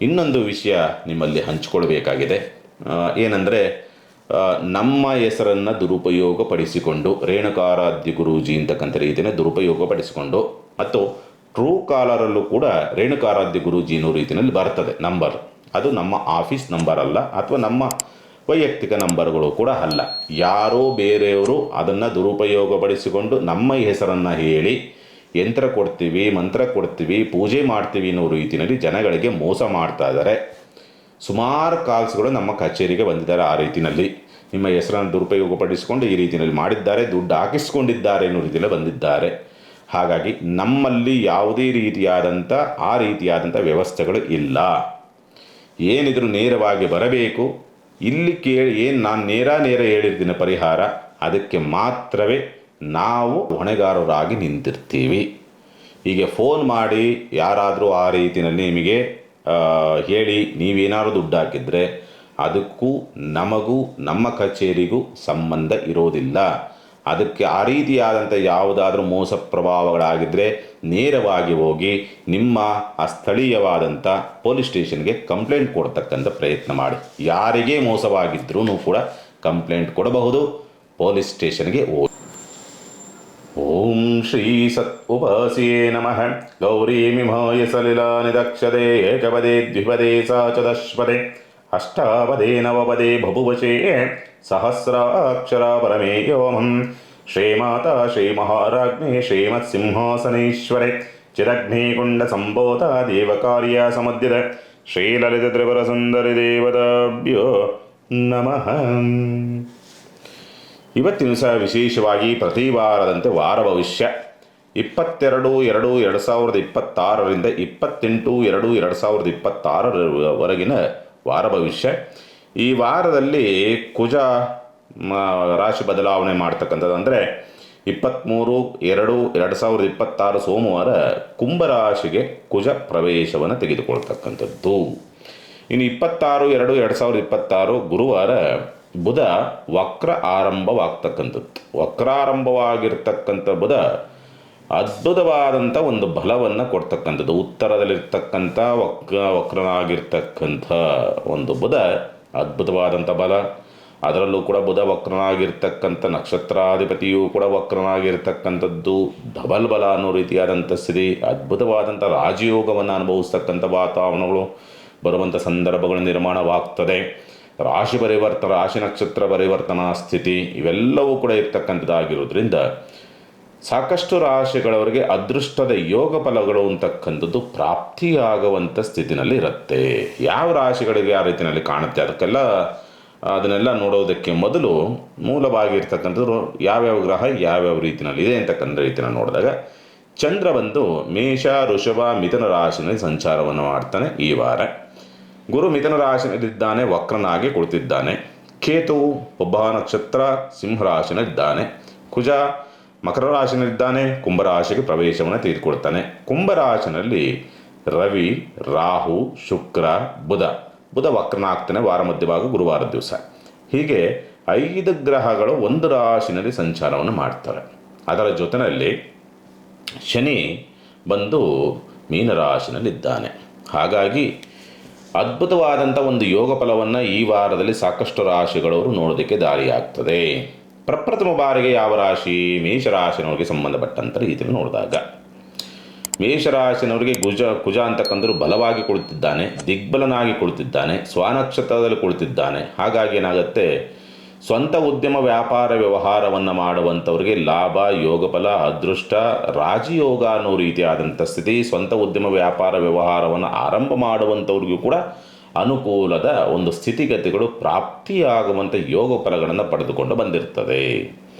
ಇನ್ನೊಂದು ವಿಷಯ ನಿಮ್ಮಲ್ಲಿ ಹಂಚಿಕೊಳ್ಬೇಕಾಗಿದೆ. ಏನಂದರೆ, ನಮ್ಮ ಹೆಸರನ್ನು ದುರುಪಯೋಗಪಡಿಸಿಕೊಂಡು ರೇಣುಕಾರಾಧ್ಯ ಗುರೂಜಿ ಅಂತಕ್ಕಂಥ ರೀತಿಯ ದುರುಪಯೋಗಪಡಿಸಿಕೊಂಡು, ಮತ್ತು ಟ್ರೂ ಕಾಲರಲ್ಲೂ ಕೂಡ ರೇಣುಕಾರಾಧ್ಯ ಗುರೂಜಿ ಅನ್ನೋ ರೀತಿಯಲ್ಲಿ ಬರ್ತದೆ ನಂಬರ್. ಅದು ನಮ್ಮ ಆಫೀಸ್ ನಂಬರ್ ಅಲ್ಲ, ಅಥವಾ ನಮ್ಮ ವೈಯಕ್ತಿಕ ನಂಬರ್ಗಳು ಕೂಡ ಅಲ್ಲ. ಯಾರೋ ಬೇರೆಯವರು ಅದನ್ನು ದುರುಪಯೋಗಪಡಿಸಿಕೊಂಡು ನಮ್ಮ ಹೆಸರನ್ನು ಹೇಳಿ ಯಂತ್ರ ಕೊಡ್ತೀವಿ, ಮಂತ್ರ ಕೊಡ್ತೀವಿ, ಪೂಜೆ ಮಾಡ್ತೀವಿ ಅನ್ನೋ ರೀತಿಯಲ್ಲಿ ಜನಗಳಿಗೆ ಮೋಸ ಮಾಡ್ತಾ ಇದ್ದಾರೆ. ಸುಮಾರು ಕಾಲ್ಸ್ಗಳು ನಮ್ಮ ಕಚೇರಿಗೆ ಬಂದಿದ್ದಾರೆ. ಆ ರೀತಿಯಲ್ಲಿ ನಿಮ್ಮ ಹೆಸರನ್ನು ದುರುಪಯೋಗಪಡಿಸಿಕೊಂಡು ಈ ರೀತಿಯಲ್ಲಿ ಮಾಡಿದ್ದಾರೆ, ದುಡ್ಡು ಹಾಕಿಸ್ಕೊಂಡಿದ್ದಾರೆ ಅನ್ನೋ ರೀತಿಯಲ್ಲಿ ಬಂದಿದ್ದಾರೆ. ಹಾಗಾಗಿ ನಮ್ಮಲ್ಲಿ ಯಾವುದೇ ರೀತಿಯಾದಂಥ ವ್ಯವಸ್ಥೆಗಳು ಇಲ್ಲ. ಏನಿದ್ರು ನೇರವಾಗಿ ಬರಬೇಕು. ಇಲ್ಲಿ ಕೇಳಿ ಏನು ನಾನು ನೇರ ಹೇಳಿರ್ತೀನಿ ಪರಿಹಾರ, ಅದಕ್ಕೆ ಮಾತ್ರವೇ ನಾವು ಹೊಣೆಗಾರರಾಗಿ ನಿಂತಿರ್ತೀವಿ. ಹೀಗೆ ಫೋನ್ ಮಾಡಿ ಯಾರಾದರೂ ಆ ರೀತಿಯಲ್ಲಿ ನಿಮಗೆ ಹೇಳಿ ನೀವೇನಾದ್ರು ದುಡ್ಡು ಹಾಕಿದರೆ ಅದಕ್ಕೂ ನಮಗೂ ನಮ್ಮ ಕಚೇರಿಗೂ ಸಂಬಂಧ ಇರೋದಿಲ್ಲ. ಅದಕ್ಕೆ ಆ ರೀತಿಯಾದಂಥ ಯಾವುದಾದ್ರೂ ಮೋಸ ಪ್ರಭಾವಗಳಾಗಿದ್ದರೆ ನೇರವಾಗಿ ಹೋಗಿ ನಿಮ್ಮ ಆ ಸ್ಥಳೀಯವಾದಂಥ ಪೊಲೀಸ್ ಸ್ಟೇಷನ್ಗೆ ಕಂಪ್ಲೇಂಟ್ ಕೊಡ್ತಕ್ಕಂಥ ಪ್ರಯತ್ನ ಮಾಡಿ. ಯಾರಿಗೇ ಮೋಸವಾಗಿದ್ರೂ ಕೂಡ ಕಂಪ್ಲೇಂಟ್ ಕೊಡಬಹುದು. ಪೊಲೀಸ್ ಸ್ಟೇಷನ್ಗೆ ಹೋಗಿ. ಓಂ ಶ್ರೀ ಸತ್ ಉಪಾಸಿಯೇ ನಮಃ. ಗೌರೀಮಿಮಾಯ ಸಲಿಲಾನಿ ದಕ್ಷತೆ ಏಕಪದೇ ದ್ವಿಪದೇ ಸಾ ಚತುಷ್ಪದೇ ಅಷ್ಟಾಪದೇ ನವಪದೇ ಬಭುವಶೇ ಸಹಸ್ರಾಕ್ಷರ ಪರಮೇಯೋಮಂ. ಶ್ರೀಮಾತಾ ಶ್ರೀಮಹಾರಾಜ್ಞೆ ಶ್ರೀಮತ್ಸಿಂಹಾಸನೇಶ್ವರೆ ಚಿರಗ್ನಿಕುಂಡ ಸಂಬೋಧ ದೇವಕಾರ್ಯ ಸಮದ್ಯದ ಶ್ರೀಲಲಿತ ತ್ರಿಪುರ ಸುಂದರಿ ದೇವತಾಭ್ಯೋ ನಮಃ. ಇವತ್ತಿನ ಸಹ ವಿಶೇಷವಾಗಿ ಪ್ರತಿ ವಾರದಂತೆ ವಾರ ಭವಿಷ್ಯ 22/2/2026ರಿಂದ 28/2/2026ವರೆಗಿನ ವಾರ ಭವಿಷ್ಯ. ಈ ವಾರದಲ್ಲಿ ಕುಜ ರಾಶಿ ಬದಲಾವಣೆ ಮಾಡ್ತಕ್ಕಂಥದ್ದು. ಅಂದರೆ 23/2/2026 ಸೋಮವಾರ ಕುಂಭರಾಶಿಗೆ ಕುಜ ಪ್ರವೇಶವನ್ನು ತೆಗೆದುಕೊಳ್ತಕ್ಕಂಥದ್ದು. ಇನ್ನು 26/2/2026 ಗುರುವಾರ ಬುಧ ವಕ್ರ ಆರಂಭವಾಗ್ತಕ್ಕಂಥದ್ದು. ವಕ್ರಾರಂಭವಾಗಿರ್ತಕ್ಕಂಥ ಬುಧ ಅದ್ಭುತವಾದಂಥ ಒಂದು ಬಲವನ್ನು ಕೊಡ್ತಕ್ಕಂಥದ್ದು. ಉತ್ತರದಲ್ಲಿರ್ತಕ್ಕಂಥ ವಕ್ರನಾಗಿರ್ತಕ್ಕಂಥ ಒಂದು ಬುಧ ಅದ್ಭುತವಾದಂಥ ಬಲ. ಅದರಲ್ಲೂ ಕೂಡ ಬುಧ ವಕ್ರನಾಗಿರ್ತಕ್ಕಂಥ ನಕ್ಷತ್ರಾಧಿಪತಿಯೂ ಕೂಡ ವಕ್ರನಾಗಿರ್ತಕ್ಕಂಥದ್ದು ಡಬಲ್ ಬಲ ಅನ್ನೋ ರೀತಿಯಾದಂಥ ಸ್ಥಿತಿ. ಅದ್ಭುತವಾದಂಥ ರಾಜಯೋಗವನ್ನು ಅನುಭವಿಸ್ತಕ್ಕಂಥ ವಾತಾವರಣಗಳು ಬರುವಂಥ ಸಂದರ್ಭಗಳು ನಿರ್ಮಾಣವಾಗ್ತದೆ. ರಾಶಿ ನಕ್ಷತ್ರ ಪರಿವರ್ತನಾ ಸ್ಥಿತಿ ಇವೆಲ್ಲವೂ ಕೂಡ ಇರ್ತಕ್ಕಂಥದ್ದಾಗಿರೋದ್ರಿಂದ ಸಾಕಷ್ಟು ರಾಶಿಗಳವರಿಗೆ ಅದೃಷ್ಟದ ಯೋಗ ಫಲಗಳು ಅಂತಕ್ಕಂಥದ್ದು ಪ್ರಾಪ್ತಿಯಾಗುವಂಥ ಸ್ಥಿತಿನಲ್ಲಿ ಇರುತ್ತೆ. ಯಾವ ರಾಶಿಗಳಿಗೆ ಆ ರೀತಿಯಲ್ಲಿ ಕಾಣುತ್ತೆ ಅದನ್ನೆಲ್ಲ ನೋಡೋದಕ್ಕೆ ಮೊದಲು ಮೂಲವಾಗಿರ್ತಕ್ಕಂಥದ್ದು ಯಾವ್ಯಾವ ಗ್ರಹ ಯಾವ್ಯಾವ ರೀತಿಯಲ್ಲಿ ಇದೆ ಅಂತಕ್ಕಂಥ ರೀತಿಯಲ್ಲಿ ನೋಡಿದಾಗ, ಚಂದ್ರ ಬಂದು ಮೇಷ, ಋಷಭ, ಮಿಥುನ ರಾಶಿನಲ್ಲಿ ಸಂಚಾರವನ್ನು ಮಾಡ್ತಾನೆ ಈ ವಾರ. ಗುರು ಮಿಥುನ ರಾಶಿನಲ್ಲಿದ್ದಾನೆ, ವಕ್ರನಾಗಿ ಕುಳಿತಿದ್ದಾನೆ. ಕೇತು ಒಬ್ಬ ನಕ್ಷತ್ರ ಸಿಂಹರಾಶಿನಲ್ಲಿದ್ದಾನೆ. ಕುಜ ಮಕರ ರಾಶಿನಲ್ಲಿದ್ದಾನೆ, ಕುಂಭರಾಶಿಗೆ ಪ್ರವೇಶವನ್ನು ತೆಗೆದುಕೊಳ್ತಾನೆ. ಕುಂಭರಾಶಿನಲ್ಲಿ ರವಿ, ರಾಹು, ಶುಕ್ರ, ಬುಧ ವಕ್ರನಾಗ್ತಾನೆ ವಾರ ಮಧ್ಯಭಾಗ ಗುರುವಾರ ದಿವಸ. ಹೀಗೆ 5 ಗ್ರಹಗಳು ಒಂದು ರಾಶಿನಲ್ಲಿ ಸಂಚಾರವನ್ನು ಮಾಡ್ತಾರೆ. ಅದರ ಜೊತೆಯಲ್ಲಿ ಶನಿ ಬಂದು ಮೀನರಾಶಿನಲ್ಲಿದ್ದಾನೆ. ಹಾಗಾಗಿ ಅದ್ಭುತವಾದಂಥ ಒಂದು ಯೋಗ ಫಲವನ್ನು ಈ ವಾರದಲ್ಲಿ ಸಾಕಷ್ಟು ರಾಶಿಗಳವರು ನೋಡೋದಕ್ಕೆ ದಾರಿಯಾಗ್ತದೆ. ಪ್ರಪ್ರಥಮ ಬಾರಿಗೆ ಯಾವ ರಾಶಿ? ಮೇಷರಾಶಿನವರಿಗೆ ಸಂಬಂಧಪಟ್ಟಂಥ ರೀತಿಯಲ್ಲಿ ನೋಡಿದಾಗ ಮೇಷರಾಶಿನವರಿಗೆ ಕುಜ ಅಂತಕ್ಕಂಥದ್ದು ಬಲವಾಗಿ ಕುಳಿತಿದ್ದಾನೆ, ದಿಗ್ಬಲನಾಗಿ ಕುಳಿತಿದ್ದಾನೆ, ಸ್ವನಕ್ಷತ್ರದಲ್ಲಿ ಕುಳಿತಿದ್ದಾನೆ. ಹಾಗಾಗಿ ಏನಾಗುತ್ತೆ, ಸ್ವಂತ ಉದ್ಯಮ ವ್ಯಾಪಾರ ವ್ಯವಹಾರವನ್ನು ಮಾಡುವಂಥವ್ರಿಗೆ ಲಾಭ, ಯೋಗಫಲ, ಅದೃಷ್ಟ, ರಾಜಯೋಗ ಅನ್ನೋ ರೀತಿಯಾದಂಥ ಸ್ಥಿತಿ. ಸ್ವಂತ ಉದ್ಯಮ ವ್ಯಾಪಾರ ವ್ಯವಹಾರವನ್ನು ಆರಂಭ ಮಾಡುವಂಥವ್ರಿಗೂ ಕೂಡ ಅನುಕೂಲದ ಒಂದು ಸ್ಥಿತಿಗತಿಗಳು ಪ್ರಾಪ್ತಿಯಾಗುವಂಥ ಯೋಗ ಫಲಗಳನ್ನು ಪಡೆದುಕೊಂಡು ಬಂದಿರ್ತದೆ.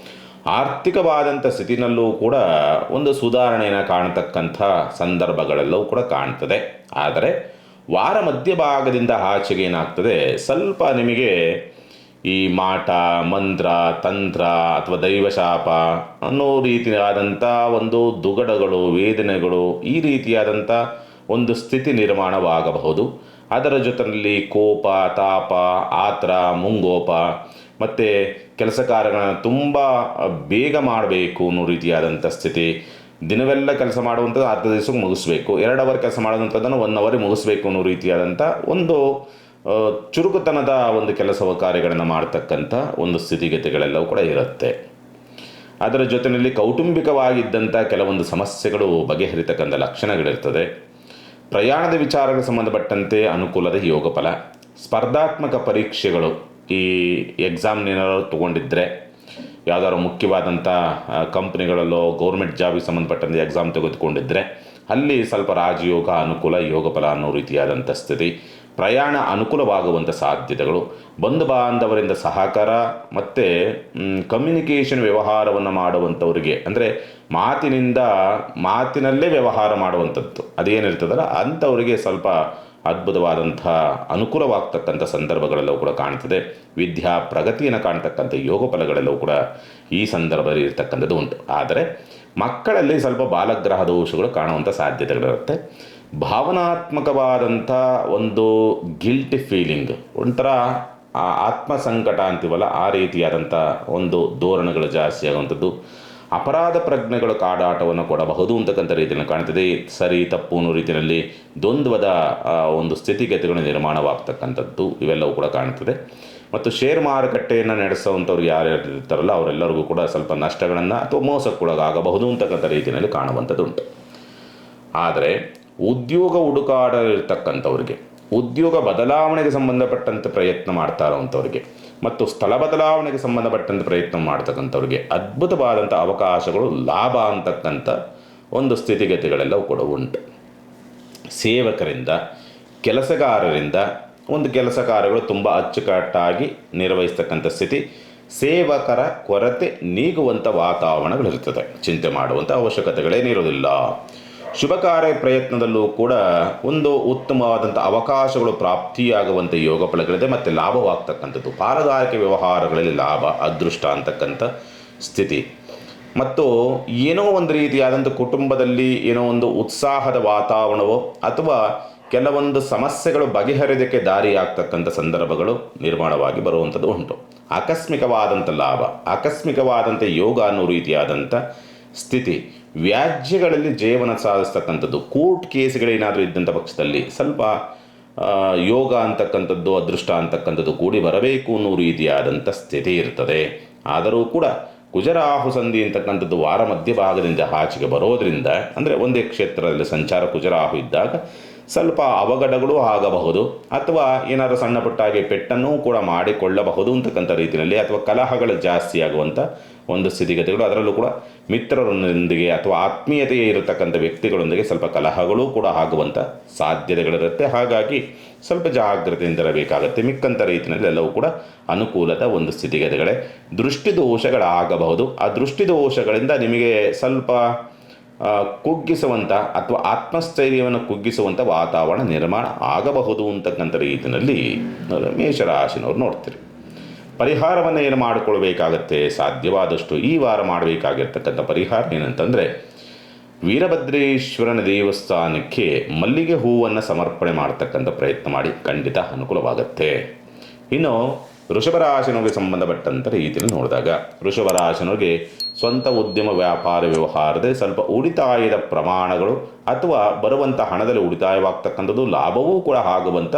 ಆರ್ಥಿಕವಾದಂಥ ಸ್ಥಿತಿನಲ್ಲೂ ಕೂಡ ಒಂದು ಸುಧಾರಣೆಯನ್ನು ಕಾಣತಕ್ಕಂಥ ಸಂದರ್ಭಗಳೆಲ್ಲವೂ ಕೂಡ ಕಾಣ್ತದೆ. ಆದರೆ ವಾರ ಮಧ್ಯಭಾಗದಿಂದ ಆಚೆಗೆ ಏನಾಗ್ತದೆ, ಸ್ವಲ್ಪ ನಿಮಗೆ ಈ ಮಾಟ, ಮಂತ್ರ, ತಂತ್ರ ಅಥವಾ ದೈವಶಾಪ ಅನ್ನೋ ರೀತಿಯಾದಂಥ ಒಂದು ದುಗಡಗಳು, ವೇದನೆಗಳು, ಈ ರೀತಿಯಾದಂಥ ಒಂದು ಸ್ಥಿತಿ ನಿರ್ಮಾಣವಾಗಬಹುದು. ಅದರ ಜೊತೆಯಲ್ಲಿ ಕೋಪ, ತಾಪ, ಆತ್ರ, ಮುಂಗೋಪ ಮತ್ತು ಕೆಲಸ ಕಾರ್ಯಗಳನ್ನು ತುಂಬ ಬೇಗ ಮಾಡಬೇಕು ಅನ್ನೋ ರೀತಿಯಾದಂಥ ಸ್ಥಿತಿ. ದಿನವೆಲ್ಲ ಕೆಲಸ ಮಾಡುವಂಥದ್ದು ಅರ್ಧ ದಿವಸಕ್ಕೆ ಮುಗಿಸ್ಬೇಕು, 2 ಅವರ್ ಕೆಲಸ ಮಾಡುವಂಥದ್ದನ್ನು 1 ಅವರಿಗೆ ಮುಗಿಸ್ಬೇಕು ಅನ್ನೋ ರೀತಿಯಾದಂಥ ಒಂದು ಚುರುಕುತನದ ಒಂದು ಕೆಲಸ ಕಾರ್ಯಗಳನ್ನು ಮಾಡ್ತಕ್ಕಂಥ ಒಂದು ಸ್ಥಿತಿಗತಿಗಳೆಲ್ಲವೂ ಕೂಡ ಇರುತ್ತೆ. ಅದರ ಜೊತೆಯಲ್ಲಿ ಕೌಟುಂಬಿಕವಾಗಿದ್ದಂಥ ಕೆಲವೊಂದು ಸಮಸ್ಯೆಗಳು ಬಗೆಹರಿತಕ್ಕಂಥ ಲಕ್ಷಣಗಳಿರ್ತದೆ. ಪ್ರಯಾಣದ ವಿಚಾರಗಳಿಗೆ ಸಂಬಂಧಪಟ್ಟಂತೆ ಅನುಕೂಲದ ಯೋಗ ಫಲ. ಸ್ಪರ್ಧಾತ್ಮಕ ಪರೀಕ್ಷೆಗಳು, ಈ ಎಕ್ಸಾಮ್ನೇನಾದ್ರು ತೊಗೊಂಡಿದ್ದರೆ, ಯಾವುದಾದ್ರು ಮುಖ್ಯವಾದಂಥ ಕಂಪ್ನಿಗಳಲ್ಲೋ ಗೌರ್ಮೆಂಟ್ ಜಾಬಿಗೆ ಸಂಬಂಧಪಟ್ಟಂತೆ ಎಕ್ಸಾಮ್ ತೆಗೆದುಕೊಂಡಿದ್ದರೆ ಅಲ್ಲಿ ಸ್ವಲ್ಪ ರಾಜಯೋಗ ಅನುಕೂಲ ಯೋಗ ಫಲ ಅನ್ನೋ ರೀತಿಯಾದಂಥ ಸ್ಥಿತಿ. ಪ್ರಯಾಣ ಅನುಕೂಲವಾಗುವಂಥ ಸಾಧ್ಯತೆಗಳು. ಬಂಧು ಬಾಂಧವರಿಂದ ಸಹಕಾರ ಮತ್ತು ಕಮ್ಯುನಿಕೇಷನ್ ವ್ಯವಹಾರವನ್ನು ಮಾಡುವಂಥವ್ರಿಗೆ, ಅಂದರೆ ಮಾತಿನಲ್ಲೇ ವ್ಯವಹಾರ ಮಾಡುವಂಥದ್ದು ಅದೇನಿರ್ತದಲ್ಲ ಅಂಥವರಿಗೆ ಸ್ವಲ್ಪ ಅದ್ಭುತವಾದಂಥ ಅನುಕೂಲವಾಗ್ತಕ್ಕಂಥ ಸಂದರ್ಭಗಳೆಲ್ಲವೂ ಕೂಡ ಕಾಣ್ತದೆ. ವಿದ್ಯಾ ಪ್ರಗತಿಯನ್ನು ಕಾಣ್ತಕ್ಕಂಥ ಯೋಗ ಫಲಗಳೆಲ್ಲವೂ ಕೂಡ ಈ ಸಂದರ್ಭದಲ್ಲಿ ಇರ್ತಕ್ಕಂಥದ್ದು ಉಂಟು. ಆದರೆ ಮಕ್ಕಳಲ್ಲಿ ಸ್ವಲ್ಪ ಬಾಲಗ್ರಹ ದೋಷಗಳು ಕಾಣುವಂಥ ಸಾಧ್ಯತೆಗಳಿರುತ್ತೆ. ಭಾವನಾತ್ಮಕವಾದಂಥ ಒಂದು ಗಿಲ್ಟಿ ಫೀಲಿಂಗ್, ಒಂಥರ ಆತ್ಮ ಸಂಕಟ ಅಂತೀವಲ್ಲ ಆ ರೀತಿಯಾದಂಥ ಒಂದು ಧೋರಣೆಗಳು ಜಾಸ್ತಿ ಆಗುವಂಥದ್ದು. ಅಪರಾಧ ಪ್ರಜ್ಞೆಗಳು ಕಾಡಾಟವನ್ನು ಕೊಡಬಹುದು ಅಂತಕ್ಕಂಥ ರೀತಿಯಲ್ಲಿ ಕಾಣ್ತದೆ. ಸರಿ ತಪ್ಪು ಅನ್ನೋ ರೀತಿಯಲ್ಲಿ ದ್ವಂದ್ವದ ಒಂದು ಸ್ಥಿತಿಗತಿಗಳು ನಿರ್ಮಾಣವಾಗ್ತಕ್ಕಂಥದ್ದು ಇವೆಲ್ಲವೂ ಕೂಡ ಕಾಣ್ತದೆ. ಮತ್ತು ಶೇರ್ ಮಾರುಕಟ್ಟೆಯನ್ನು ನಡೆಸುವಂಥವ್ರು ಯಾರು ಇರ್ತಾರಲ್ಲ ಅವರೆಲ್ಲರಿಗೂ ಕೂಡ ಸ್ವಲ್ಪ ನಷ್ಟಗಳನ್ನು ಅಥವಾ ಮೋಸಕ್ಕೊಳಗಾಗಬಹುದು ಅಂತಕ್ಕಂಥ ರೀತಿಯಲ್ಲಿ ಕಾಣುವಂಥದ್ದು ಉಂಟು. ಆದರೆ ಉದ್ಯೋಗ ಹುಡುಕಾಡಿರ್ತಕ್ಕಂಥವ್ರಿಗೆ, ಉದ್ಯೋಗ ಬದಲಾವಣೆಗೆ ಸಂಬಂಧಪಟ್ಟಂತೆ ಪ್ರಯತ್ನ ಮಾಡ್ತಾ ಇರೋವಂಥವ್ರಿಗೆ ಮತ್ತು ಸ್ಥಳ ಬದಲಾವಣೆಗೆ ಸಂಬಂಧಪಟ್ಟಂತೆ ಪ್ರಯತ್ನ ಮಾಡ್ತಕ್ಕಂಥವ್ರಿಗೆ ಅದ್ಭುತವಾದಂಥ ಅವಕಾಶಗಳು, ಲಾಭ ಅಂತಕ್ಕಂಥ ಒಂದು ಸ್ಥಿತಿಗತಿಗಳೆಲ್ಲವೂ ಕೂಡ ಉಂಟು. ಸೇವಕರಿಂದ, ಕೆಲಸಗಾರರಿಂದ ಒಂದು ಕೆಲಸ ಕಾರ್ಯಗಳು ತುಂಬ ಅಚ್ಚುಕಟ್ಟಾಗಿ ನಿರ್ವಹಿಸ್ತಕ್ಕಂಥ ಸ್ಥಿತಿ. ಸೇವಕರ ಕೊರತೆ ನೀಗುವಂಥ ವಾತಾವರಣಗಳಿರ್ತದೆ. ಚಿಂತೆ ಮಾಡುವಂಥ ಅವಶ್ಯಕತೆಗಳೇನಿರೋದಿಲ್ಲ. ಶುಭ ಕಾರ್ಯ ಪ್ರಯತ್ನದಲ್ಲೂ ಕೂಡ ಒಂದು ಉತ್ತಮವಾದಂಥ ಅವಕಾಶಗಳು ಪ್ರಾಪ್ತಿಯಾಗುವಂಥ ಯೋಗ ಫಲಗಳಿದೆ ಮತ್ತು ಲಾಭವಾಗ್ತಕ್ಕಂಥದ್ದು. ಪಾಲುದಾರಿಕೆ ವ್ಯವಹಾರಗಳಲ್ಲಿ ಲಾಭ, ಅದೃಷ್ಟ ಅಂತಕ್ಕಂಥ ಸ್ಥಿತಿ. ಮತ್ತು ಏನೋ ಒಂದು ರೀತಿಯಾದಂಥ ಕುಟುಂಬದಲ್ಲಿ ಏನೋ ಒಂದು ಉತ್ಸಾಹದ ವಾತಾವರಣವೋ ಅಥವಾ ಕೆಲವೊಂದು ಸಮಸ್ಯೆಗಳು ಬಗೆಹರಿದಕ್ಕೆ ದಾರಿಯಾಗ್ತಕ್ಕಂಥ ಸಂದರ್ಭಗಳು ನಿರ್ಮಾಣವಾಗಿ ಬರುವಂಥದ್ದು ಉಂಟು. ಆಕಸ್ಮಿಕವಾದಂಥ ಲಾಭ, ಆಕಸ್ಮಿಕವಾದಂಥ ಯೋಗ ಅನ್ನೋ ರೀತಿಯಾದಂಥ ಸ್ಥಿತಿ. ವ್ಯಾಜ್ಯಗಳಲ್ಲಿ ಜೀವನ ಸಾಧಿಸ್ತಕ್ಕಂಥದ್ದು. ಕೋರ್ಟ್ ಕೇಸ್ಗಳೇನಾದರೂ ಇದ್ದಂಥ ಪಕ್ಷದಲ್ಲಿ ಸ್ವಲ್ಪ ಯೋಗ ಅಂತಕ್ಕಂಥದ್ದು ಅದೃಷ್ಟ ಅಂತಕ್ಕಂಥದ್ದು ಕೂಡಿ ಬರಬೇಕು ಅನ್ನೋ ರೀತಿಯಾದಂಥ ಸ್ಥಿತಿ ಇರ್ತದೆ. ಆದರೂ ಕೂಡ ಕುಜರಾಹು ಸಂಧಿ ಅಂತಕ್ಕಂಥದ್ದು ವಾರ ಮಧ್ಯಭಾಗದಿಂದ ಆಚೆಗೆ ಬರೋದರಿಂದ, ಅಂದರೆ ಒಂದೇ ಕ್ಷೇತ್ರದಲ್ಲಿ ಸಂಚಾರ ಕುಜರಾಹು ಇದ್ದಾಗ ಸ್ವಲ್ಪ ಅವಘಡಗಳು ಆಗಬಹುದು ಅಥವಾ ಏನಾದರೂ ಸಣ್ಣ ಪುಟ್ಟಾಗಿ ಪೆಟ್ಟನ್ನು ಕೂಡ ಮಾಡಿಕೊಳ್ಳಬಹುದು ಅಂತಕ್ಕಂಥ ರೀತಿಯಲ್ಲಿ, ಅಥವಾ ಕಲಹಗಳು ಜಾಸ್ತಿ ಆಗುವಂಥ ಒಂದು ಸ್ಥಿತಿಗತಿಗಳು. ಅದರಲ್ಲೂ ಕೂಡ ಮಿತ್ರರೊಂದಿಗೆ ಅಥವಾ ಆತ್ಮೀಯತೆಯೇ ಇರತಕ್ಕಂಥ ವ್ಯಕ್ತಿಗಳೊಂದಿಗೆ ಸ್ವಲ್ಪ ಕಲಹಗಳು ಕೂಡ ಆಗುವಂಥ ಸಾಧ್ಯತೆಗಳಿರುತ್ತೆ. ಹಾಗಾಗಿ ಸ್ವಲ್ಪ ಜಾಗ್ರತೆಯಿಂದ ಇರಬೇಕಾಗತ್ತೆ. ಮಿಕ್ಕಂಥ ರೀತಿಯಲ್ಲಿ ಎಲ್ಲವೂ ಕೂಡ ಅನುಕೂಲದ ಒಂದು ಸ್ಥಿತಿಗತಿಗಳೇ. ದೃಷ್ಟಿದೋಷಗಳಾಗಬಹುದು. ಆ ದೃಷ್ಟಿದೋಷಗಳಿಂದ ನಿಮಗೆ ಸ್ವಲ್ಪ ಕುಗ್ಗಿಸುವಂಥ ಅಥವಾ ಆತ್ಮಸ್ಥೈರ್ಯವನ್ನು ಕುಗ್ಗಿಸುವಂಥ ವಾತಾವರಣ ನಿರ್ಮಾಣ ಆಗಬಹುದು ಅಂತಕ್ಕಂಥ ರೀತಿಯಲ್ಲಿ ಮೇಷರಾಶಿನವ್ರು ನೋಡ್ತೀರಿ. ಪರಿಹಾರವನ್ನು ಏನು ಮಾಡಿಕೊಳ್ಬೇಕಾಗತ್ತೆ? ಸಾಧ್ಯವಾದಷ್ಟು ಈ ವಾರ ಮಾಡಬೇಕಾಗಿರ್ತಕ್ಕಂಥ ಪರಿಹಾರ ಏನಂತಂದರೆ, ವೀರಭದ್ರೇಶ್ವರನ ದೇವಸ್ಥಾನಕ್ಕೆ ಮಲ್ಲಿಗೆ ಹೂವನ್ನು ಸಮರ್ಪಣೆ ಮಾಡ್ತಕ್ಕಂಥ ಪ್ರಯತ್ನ ಮಾಡಿ, ಖಂಡಿತ ಅನುಕೂಲವಾಗುತ್ತೆ. ಇನ್ನು ವೃಷಭರಾಶಿನವರಿಗೆ ಸಂಬಂಧಪಟ್ಟಂಥ ರೀತಿಯಲ್ಲಿ ನೋಡಿದಾಗ, ವೃಷಭರಾಶಿನವರಿಗೆ ಸ್ವಂತ ಉದ್ಯಮ ವ್ಯಾಪಾರ ವ್ಯವಹಾರದಲ್ಲಿ ಸ್ವಲ್ಪ ಉಳಿತಾಯದ ಪ್ರಮಾಣಗಳು ಅಥವಾ ಬರುವಂಥ ಹಣದಲ್ಲಿ ಉಳಿತಾಯವಾಗ್ತಕ್ಕಂಥದ್ದು, ಲಾಭವೂ ಕೂಡ ಆಗುವಂಥ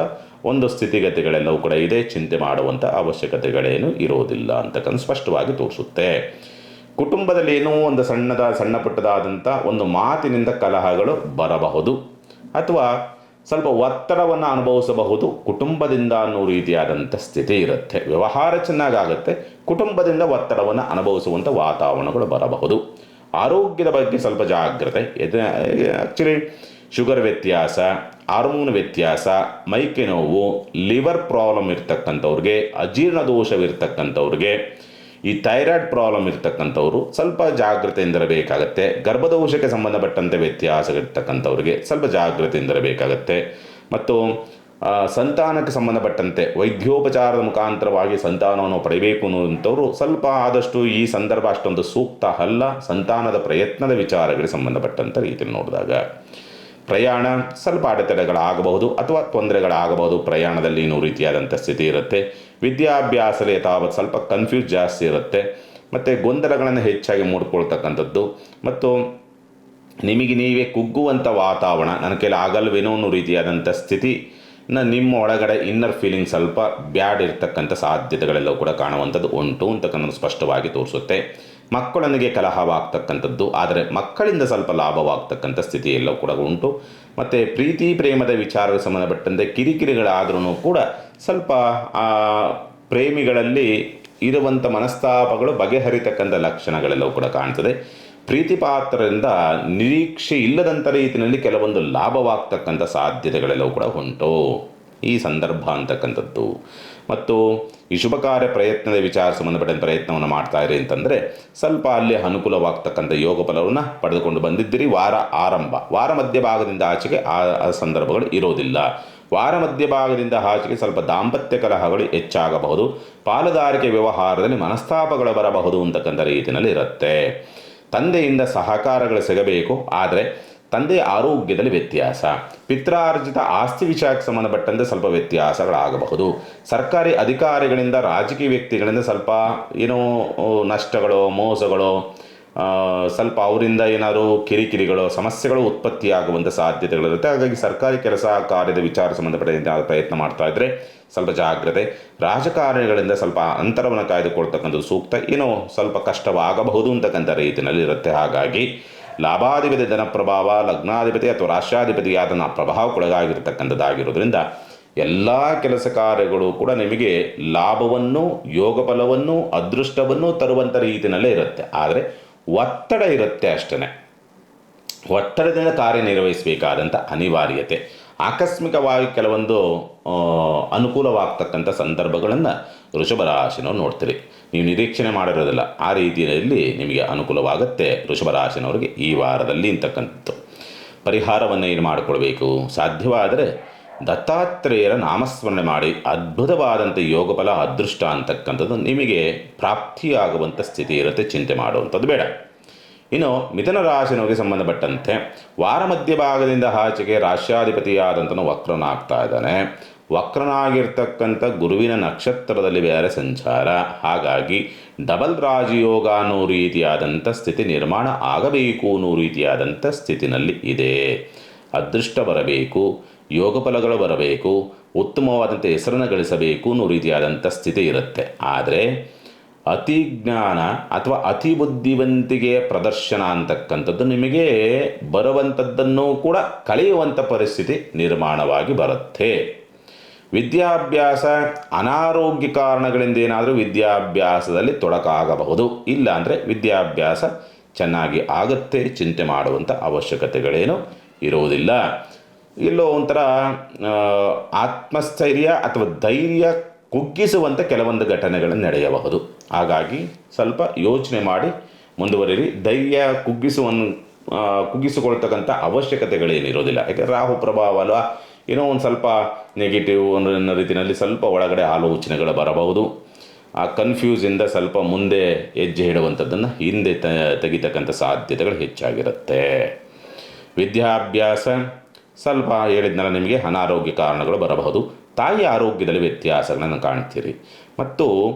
ಒಂದು ಸ್ಥಿತಿಗತಿಗಳೆಲ್ಲವೂ ಕೂಡ ಇದೆ. ಚಿಂತೆ ಮಾಡುವಂಥ ಅವಶ್ಯಕತೆಗಳೇನು ಇರೋದಿಲ್ಲ ಅಂತಕ್ಕಂಥ ಸ್ಪಷ್ಟವಾಗಿ ತೋರಿಸುತ್ತೆ. ಕುಟುಂಬದಲ್ಲಿ ಏನೋ ಒಂದು ಸಣ್ಣ ಪುಟ್ಟದಾದಂಥ ಒಂದು ಮಾತಿನಿಂದ ಕಲಹಗಳು ಬರಬಹುದು ಅಥವಾ ಸ್ವಲ್ಪ ಒತ್ತಡವನ್ನು ಅನುಭವಿಸಬಹುದು ಕುಟುಂಬದಿಂದ ಅನ್ನೋ ರೀತಿಯಾದಂಥ ಸ್ಥಿತಿ ಇರುತ್ತೆ. ವ್ಯವಹಾರ ಚೆನ್ನಾಗಾಗುತ್ತೆ, ಕುಟುಂಬದಿಂದ ಒತ್ತಡವನ್ನು ಅನುಭವಿಸುವಂಥ ವಾತಾವರಣಗಳು ಬರಬಹುದು. ಆರೋಗ್ಯದ ಬಗ್ಗೆ ಸ್ವಲ್ಪ ಜಾಗ್ರತೆ. ಆ್ಯಕ್ಚುಲಿ ಶುಗರ್ ವ್ಯತ್ಯಾಸ, ಹಾರ್ಮೋನ್ ವ್ಯತ್ಯಾಸ, ಮೈಕೆ ನೋವು, ಲಿವರ್ ಪ್ರಾಬ್ಲಮ್ ಇರ್ತಕ್ಕಂಥವ್ರಿಗೆ, ಅಜೀರ್ಣ ದೋಷವಿರ್ತಕ್ಕಂಥವ್ರಿಗೆ, ಈ ಥೈರಾಯ್ಡ್ ಪ್ರಾಬ್ಲಮ್ ಇರ್ತಕ್ಕಂಥವ್ರು ಸ್ವಲ್ಪ ಜಾಗ್ರತೆಯಿಂದಿರಬೇಕಾಗತ್ತೆ. ಗರ್ಭದೋಷಕ್ಕೆ ಸಂಬಂಧಪಟ್ಟಂತೆ ವ್ಯತ್ಯಾಸಗಳಿರ್ತಕ್ಕಂಥವ್ರಿಗೆ ಸ್ವಲ್ಪ ಜಾಗ್ರತೆಯಿಂದಿರಬೇಕಾಗತ್ತೆ. ಮತ್ತು ಸಂತಾನಕ್ಕೆ ಸಂಬಂಧಪಟ್ಟಂತೆ ವೈದ್ಯೋಪಚಾರದ ಮುಖಾಂತರವಾಗಿ ಸಂತಾನವನ್ನು ಪಡೆಯಬೇಕು ಅನ್ನುವಂಥವ್ರು ಸ್ವಲ್ಪ ಆದಷ್ಟು ಈ ಸಂದರ್ಭ ಅಷ್ಟೊಂದು ಸೂಕ್ತ ಅಲ್ಲ. ಸಂತಾನದ ಪ್ರಯತ್ನದ ವಿಚಾರಗಳಿಗೆ ಸಂಬಂಧಪಟ್ಟಂಥ ರೀತಿಯಲ್ಲಿ ನೋಡಿದಾಗ ಪ್ರಯಾಣ ಸ್ವಲ್ಪ ಅಡೆತಡೆಗಳಾಗಬಹುದು ಅಥವಾ ತೊಂದರೆಗಳಾಗಬಹುದು. ಪ್ರಯಾಣದಲ್ಲಿ ಇನ್ನೂ ರೀತಿಯಾದಂಥ ಸ್ಥಿತಿ ಇರುತ್ತೆ. ವಿದ್ಯಾಭ್ಯಾಸದಲ್ಲಿ ತಾವತ್ತು ಸ್ವಲ್ಪ ಕನ್ಫ್ಯೂಸ್ ಜಾಸ್ತಿ ಇರುತ್ತೆ ಮತ್ತು ಗೊಂದಲಗಳನ್ನು ಹೆಚ್ಚಾಗಿ ಮೂಡಿಕೊಳ್ತಕ್ಕಂಥದ್ದು ಮತ್ತು ನಿಮಗೆ ನೀವೇ ಕುಗ್ಗುವಂಥ ವಾತಾವರಣ, ನನ್ನ ಕೈಲಿ ಆಗಲ್ವೇನೋ ಅನ್ನೋ ರೀತಿಯಾದಂಥ ಸ್ಥಿತಿ ನಿಮ್ಮ ಒಳಗಡೆ ಇನ್ನರ್ ಫೀಲಿಂಗ್ ಸ್ವಲ್ಪ ಬ್ಯಾಡ್ ಇರ್ತಕ್ಕಂಥ ಸಾಧ್ಯತೆಗಳೆಲ್ಲವೂ ಕೂಡ ಕಾಣುವಂಥದ್ದು ಉಂಟು ಅಂತಕ್ಕಂಥ ಸ್ಪಷ್ಟವಾಗಿ ತೋರಿಸುತ್ತೆ. ಮಕ್ಕಳೊಂದಿಗೆ ಕಲಹವಾಗ್ತಕ್ಕಂಥದ್ದು, ಆದರೆ ಮಕ್ಕಳಿಂದ ಸ್ವಲ್ಪ ಲಾಭವಾಗ್ತಕ್ಕಂಥ ಸ್ಥಿತಿ ಎಲ್ಲವೂ ಕೂಡ ಉಂಟು. ಮತ್ತು ಪ್ರೀತಿ ಪ್ರೇಮದ ವಿಚಾರಕ್ಕೆ ಸಂಬಂಧಪಟ್ಟಂತೆ ಕಿರಿಕಿರಿಗಳಾದ್ರೂ ಕೂಡ ಸ್ವಲ್ಪ ಪ್ರೇಮಿಗಳಲ್ಲಿ ಇರುವಂಥ ಮನಸ್ತಾಪಗಳು ಬಗೆಹರಿತಕ್ಕಂಥ ಲಕ್ಷಣಗಳೆಲ್ಲವೂ ಕೂಡ ಕಾಣ್ತದೆ. ಪ್ರೀತಿ ಪಾತ್ರರಿಂದ ನಿರೀಕ್ಷೆ ಇಲ್ಲದಂಥ ರೀತಿಯಲ್ಲಿ ಕೆಲವೊಂದು ಲಾಭವಾಗ್ತಕ್ಕಂಥ ಸಾಧ್ಯತೆಗಳೆಲ್ಲವೂ ಕೂಡ ಉಂಟು ಈ ಸಂದರ್ಭ ಅಂತಕ್ಕಂಥದ್ದು. ಮತ್ತು ಈ ಶುಭ ಕಾರ್ಯ ಪ್ರಯತ್ನದ ವಿಚಾರ ಸಂಬಂಧಪಟ್ಟಂಥ ಪ್ರಯತ್ನವನ್ನು ಮಾಡ್ತಾ ಇರಿ ಅಂತಂದರೆ ಸ್ವಲ್ಪ ಅಲ್ಲಿ ಅನುಕೂಲವಾಗ್ತಕ್ಕಂಥ ಯೋಗ ಫಲವನ್ನು ಪಡೆದುಕೊಂಡು ಬಂದಿದ್ದೀರಿ. ವಾರ ಮಧ್ಯಭಾಗದಿಂದ ಆಚೆಗೆ ಆ ಸಂದರ್ಭಗಳು ಇರೋದಿಲ್ಲ. ವಾರ ಮಧ್ಯಭಾಗದಿಂದ ಆಚೆಗೆ ಸ್ವಲ್ಪ ದಾಂಪತ್ಯ ಕಲಹಗಳು ಹೆಚ್ಚಾಗಬಹುದು. ಪಾಲುದಾರಿಕೆ ವ್ಯವಹಾರದಲ್ಲಿ ಮನಸ್ತಾಪಗಳು ಬರಬಹುದು ಅಂತಕ್ಕಂಥ ರೀತಿಯಲ್ಲಿ ಇರುತ್ತೆ. ತಂದೆಯಿಂದ ಸಹಕಾರಗಳು ಸಿಗಬೇಕು, ಆದರೆ ತಂದೆಯ ಆರೋಗ್ಯದಲ್ಲಿ ವ್ಯತ್ಯಾಸ. ಪಿತ್ರಾರ್ಜಿತ ಆಸ್ತಿ ವಿಷಯಕ್ಕೆ ಸಂಬಂಧಪಟ್ಟಂತೆ ಸ್ವಲ್ಪ ವ್ಯತ್ಯಾಸಗಳಾಗಬಹುದು. ಸರ್ಕಾರಿ ಅಧಿಕಾರಿಗಳಿಂದ, ರಾಜಕೀಯ ವ್ಯಕ್ತಿಗಳಿಂದ ಸ್ವಲ್ಪ ನಷ್ಟಗಳು, ಮೋಸಗಳು, ಸ್ವಲ್ಪ ಅವರಿಂದ ಏನಾದರೂ ಕಿರಿಕಿರಿಗಳು, ಸಮಸ್ಯೆಗಳು ಉತ್ಪತ್ತಿಯಾಗುವಂಥ ಸಾಧ್ಯತೆಗಳಿರುತ್ತೆ. ಹಾಗಾಗಿ ಸರ್ಕಾರಿ ಕೆಲಸ ಕಾರ್ಯದ ವಿಚಾರ ಸಂಬಂಧಪಟ್ಟಂತೆ ಪ್ರಯತ್ನ ಮಾಡ್ತಾ ಇದ್ದರೆ ಸ್ವಲ್ಪ ಜಾಗ್ರತೆ. ರಾಜಕಾರಣಿಗಳಿಂದ ಸ್ವಲ್ಪ ಅಂತರವನ್ನು ಕಾಯ್ದುಕೊಳ್ತಕ್ಕಂಥದ್ದು ಸೂಕ್ತ. ಸ್ವಲ್ಪ ಕಷ್ಟವಾಗಬಹುದು ಅಂತಕ್ಕಂಥ ರೀತಿಯಲ್ಲಿ ಇರುತ್ತೆ. ಹಾಗಾಗಿ ಲಾಭಾಧಿಪತಿ ಧನ ಪ್ರಭಾವ, ಲಗ್ನಾಧಿಪತಿ ಅಥವಾ ರಾಷ್ಟ್ರಾಧಿಪತಿಯಾದ ಪ್ರಭಾವಕ್ಕೊಳಗಾಗಿರ್ತಕ್ಕಂಥದ್ದಾಗಿರೋದ್ರಿಂದ ಎಲ್ಲ ಕೆಲಸ ಕಾರ್ಯಗಳು ಕೂಡ ನಿಮಗೆ ಲಾಭವನ್ನು, ಯೋಗ ಫಲವನ್ನು, ಅದೃಷ್ಟವನ್ನು ತರುವಂಥ ರೀತಿಯಲ್ಲೇ ಇರುತ್ತೆ. ಆದರೆ ಒತ್ತಡ ಇರುತ್ತೆ ಅಷ್ಟೇ. ಒತ್ತಡದಿಂದ ಕಾರ್ಯನಿರ್ವಹಿಸಬೇಕಾದಂಥ ಅನಿವಾರ್ಯತೆ, ಆಕಸ್ಮಿಕವಾಗಿ ಕೆಲವೊಂದು ಅನುಕೂಲವಾಗ್ತಕ್ಕಂಥ ಸಂದರ್ಭಗಳನ್ನು ವೃಷಭ ರಾಶಿನವ್ರು ನೋಡ್ತೀರಿ. ನೀವು ನಿರೀಕ್ಷಣೆ ಮಾಡಿರೋದಿಲ್ಲ, ಆ ರೀತಿಯಲ್ಲಿ ನಿಮಗೆ ಅನುಕೂಲವಾಗುತ್ತೆ ವೃಷಭ ರಾಶಿನವ್ರಿಗೆ ಈ ವಾರದಲ್ಲಿ ಅಂತಕ್ಕಂಥದ್ದು. ಪರಿಹಾರವನ್ನು ಏನು ಮಾಡಿಕೊಳ್ಬೇಕು? ಸಾಧ್ಯವಾದರೆ ದತ್ತಾತ್ರೇಯರ ನಾಮಸ್ಮರಣೆ ಮಾಡಿ ಅದ್ಭುತವಾದಂಥ ಯೋಗಫಲ, ಅದೃಷ್ಟ ಅಂತಕ್ಕಂಥದ್ದು ನಿಮಗೆ ಪ್ರಾಪ್ತಿಯಾಗುವಂಥ ಸ್ಥಿತಿ ಇರುತ್ತೆ. ಚಿಂತೆ ಮಾಡುವಂಥದ್ದು ಬೇಡ. ಇನ್ನು ಮಿಥುನ ರಾಶಿನವರಿಗೆ ಸಂಬಂಧಪಟ್ಟಂತೆ ವಾರ ಮಧ್ಯಭಾಗದಿಂದ ಆಚೆಗೆ ರಾಶ್ಯಾಧಿಪತಿಯಾದಂಥನು ವಕ್ರನಾಗ್ತಾ ಇದ್ದಾನೆ. ವಕ್ರನಾಗಿರ್ತಕ್ಕಂಥ ಗುರುವಿನ ನಕ್ಷತ್ರದಲ್ಲಿ ಬೇರೆ ಸಂಚಾರ. ಹಾಗಾಗಿ ಡಬಲ್ ರಾಜಯೋಗ ಅನ್ನೋ ರೀತಿಯಾದಂಥ ಸ್ಥಿತಿ ನಿರ್ಮಾಣ ಆಗಬೇಕು ಅನ್ನೋ ರೀತಿಯಾದಂಥ ಸ್ಥಿತಿನಲ್ಲಿ ಇದೆ. ಅದೃಷ್ಟ ಬರಬೇಕು, ಯೋಗ ಫಲಗಳು ಬರಬೇಕು, ಉತ್ತಮವಾದಂಥ ಹೆಸರನ್ನು ಗಳಿಸಬೇಕು ಅನ್ನೋ ರೀತಿಯಾದಂಥ ಸ್ಥಿತಿ ಇರುತ್ತೆ. ಆದರೆ ಅತಿ ಜ್ಞಾನ ಅಥವಾ ಅತಿ ಬುದ್ಧಿವಂತಿಕೆಯ ಪ್ರದರ್ಶನ ಅಂತಕ್ಕಂಥದ್ದು ನಿಮಗೆ ಬರುವಂಥದ್ದನ್ನು ಕೂಡ ಕಳೆಯುವಂಥ ಪರಿಸ್ಥಿತಿ ನಿರ್ಮಾಣವಾಗಿ ಬರುತ್ತೆ. ವಿದ್ಯಾಭ್ಯಾಸ ಅನಾರೋಗ್ಯ ಕಾರಣಗಳಿಂದ ಏನಾದರೂ ವಿದ್ಯಾಭ್ಯಾಸದಲ್ಲಿ ತೊಡಕಾಗಬಹುದು. ಇಲ್ಲ ಅಂದರೆ ವಿದ್ಯಾಭ್ಯಾಸ ಚೆನ್ನಾಗಿ ಆಗುತ್ತೆ, ಚಿಂತೆ ಮಾಡುವಂಥ ಅವಶ್ಯಕತೆಗಳೇನು ಇರುವುದಿಲ್ಲ. ಎಲ್ಲೋ ಒಂಥರ ಆತ್ಮಸ್ಥೈರ್ಯ ಅಥವಾ ಧೈರ್ಯ ಕುಗ್ಗಿಸುವಂಥ ಕೆಲವೊಂದು ಘಟನೆಗಳನ್ನು ನಡೆಯಬಹುದು. ಹಾಗಾಗಿ ಸ್ವಲ್ಪ ಯೋಚನೆ ಮಾಡಿ ಮುಂದುವರಿರಿ. ಧೈರ್ಯ ಕುಗ್ಗಿಸಿಕೊಳ್ತಕ್ಕಂಥ ಅವಶ್ಯಕತೆಗಳೇನಿರೋದಿಲ್ಲ. ಯಾಕೆಂದರೆ ರಾಹು ಪ್ರಭಾವ ಅಲ್ವಾ, ಒಂದು ಸ್ವಲ್ಪ ನೆಗೆಟಿವ್ ಅನ್ನೋ ರೀತಿಯಲ್ಲಿ ಸ್ವಲ್ಪ ಒಳಗಡೆ ಆಲೋಚನೆಗಳು ಬರಬಹುದು. ಆ ಕನ್ಫ್ಯೂಸಿಂದ ಸ್ವಲ್ಪ ಮುಂದೆ ಹೆಜ್ಜೆ ಇಡುವಂಥದ್ದನ್ನು ಹಿಂದೆ ತೆಗಿತಕ್ಕಂಥ ಸಾಧ್ಯತೆಗಳು ಹೆಚ್ಚಾಗಿರುತ್ತೆ. ವಿದ್ಯಾಭ್ಯಾಸ ಸ್ವಲ್ಪ ಹೇಳಿದ್ನಲ್ಲ, ನಿಮಗೆ ಅನಾರೋಗ್ಯ ಕಾರಣಗಳು ಬರಬಹುದು. ತಾಯಿಯ ಆರೋಗ್ಯದಲ್ಲಿ ವ್ಯತ್ಯಾಸಗಳನ್ನು ಕಾಣ್ತೀರಿ. ಮತ್ತು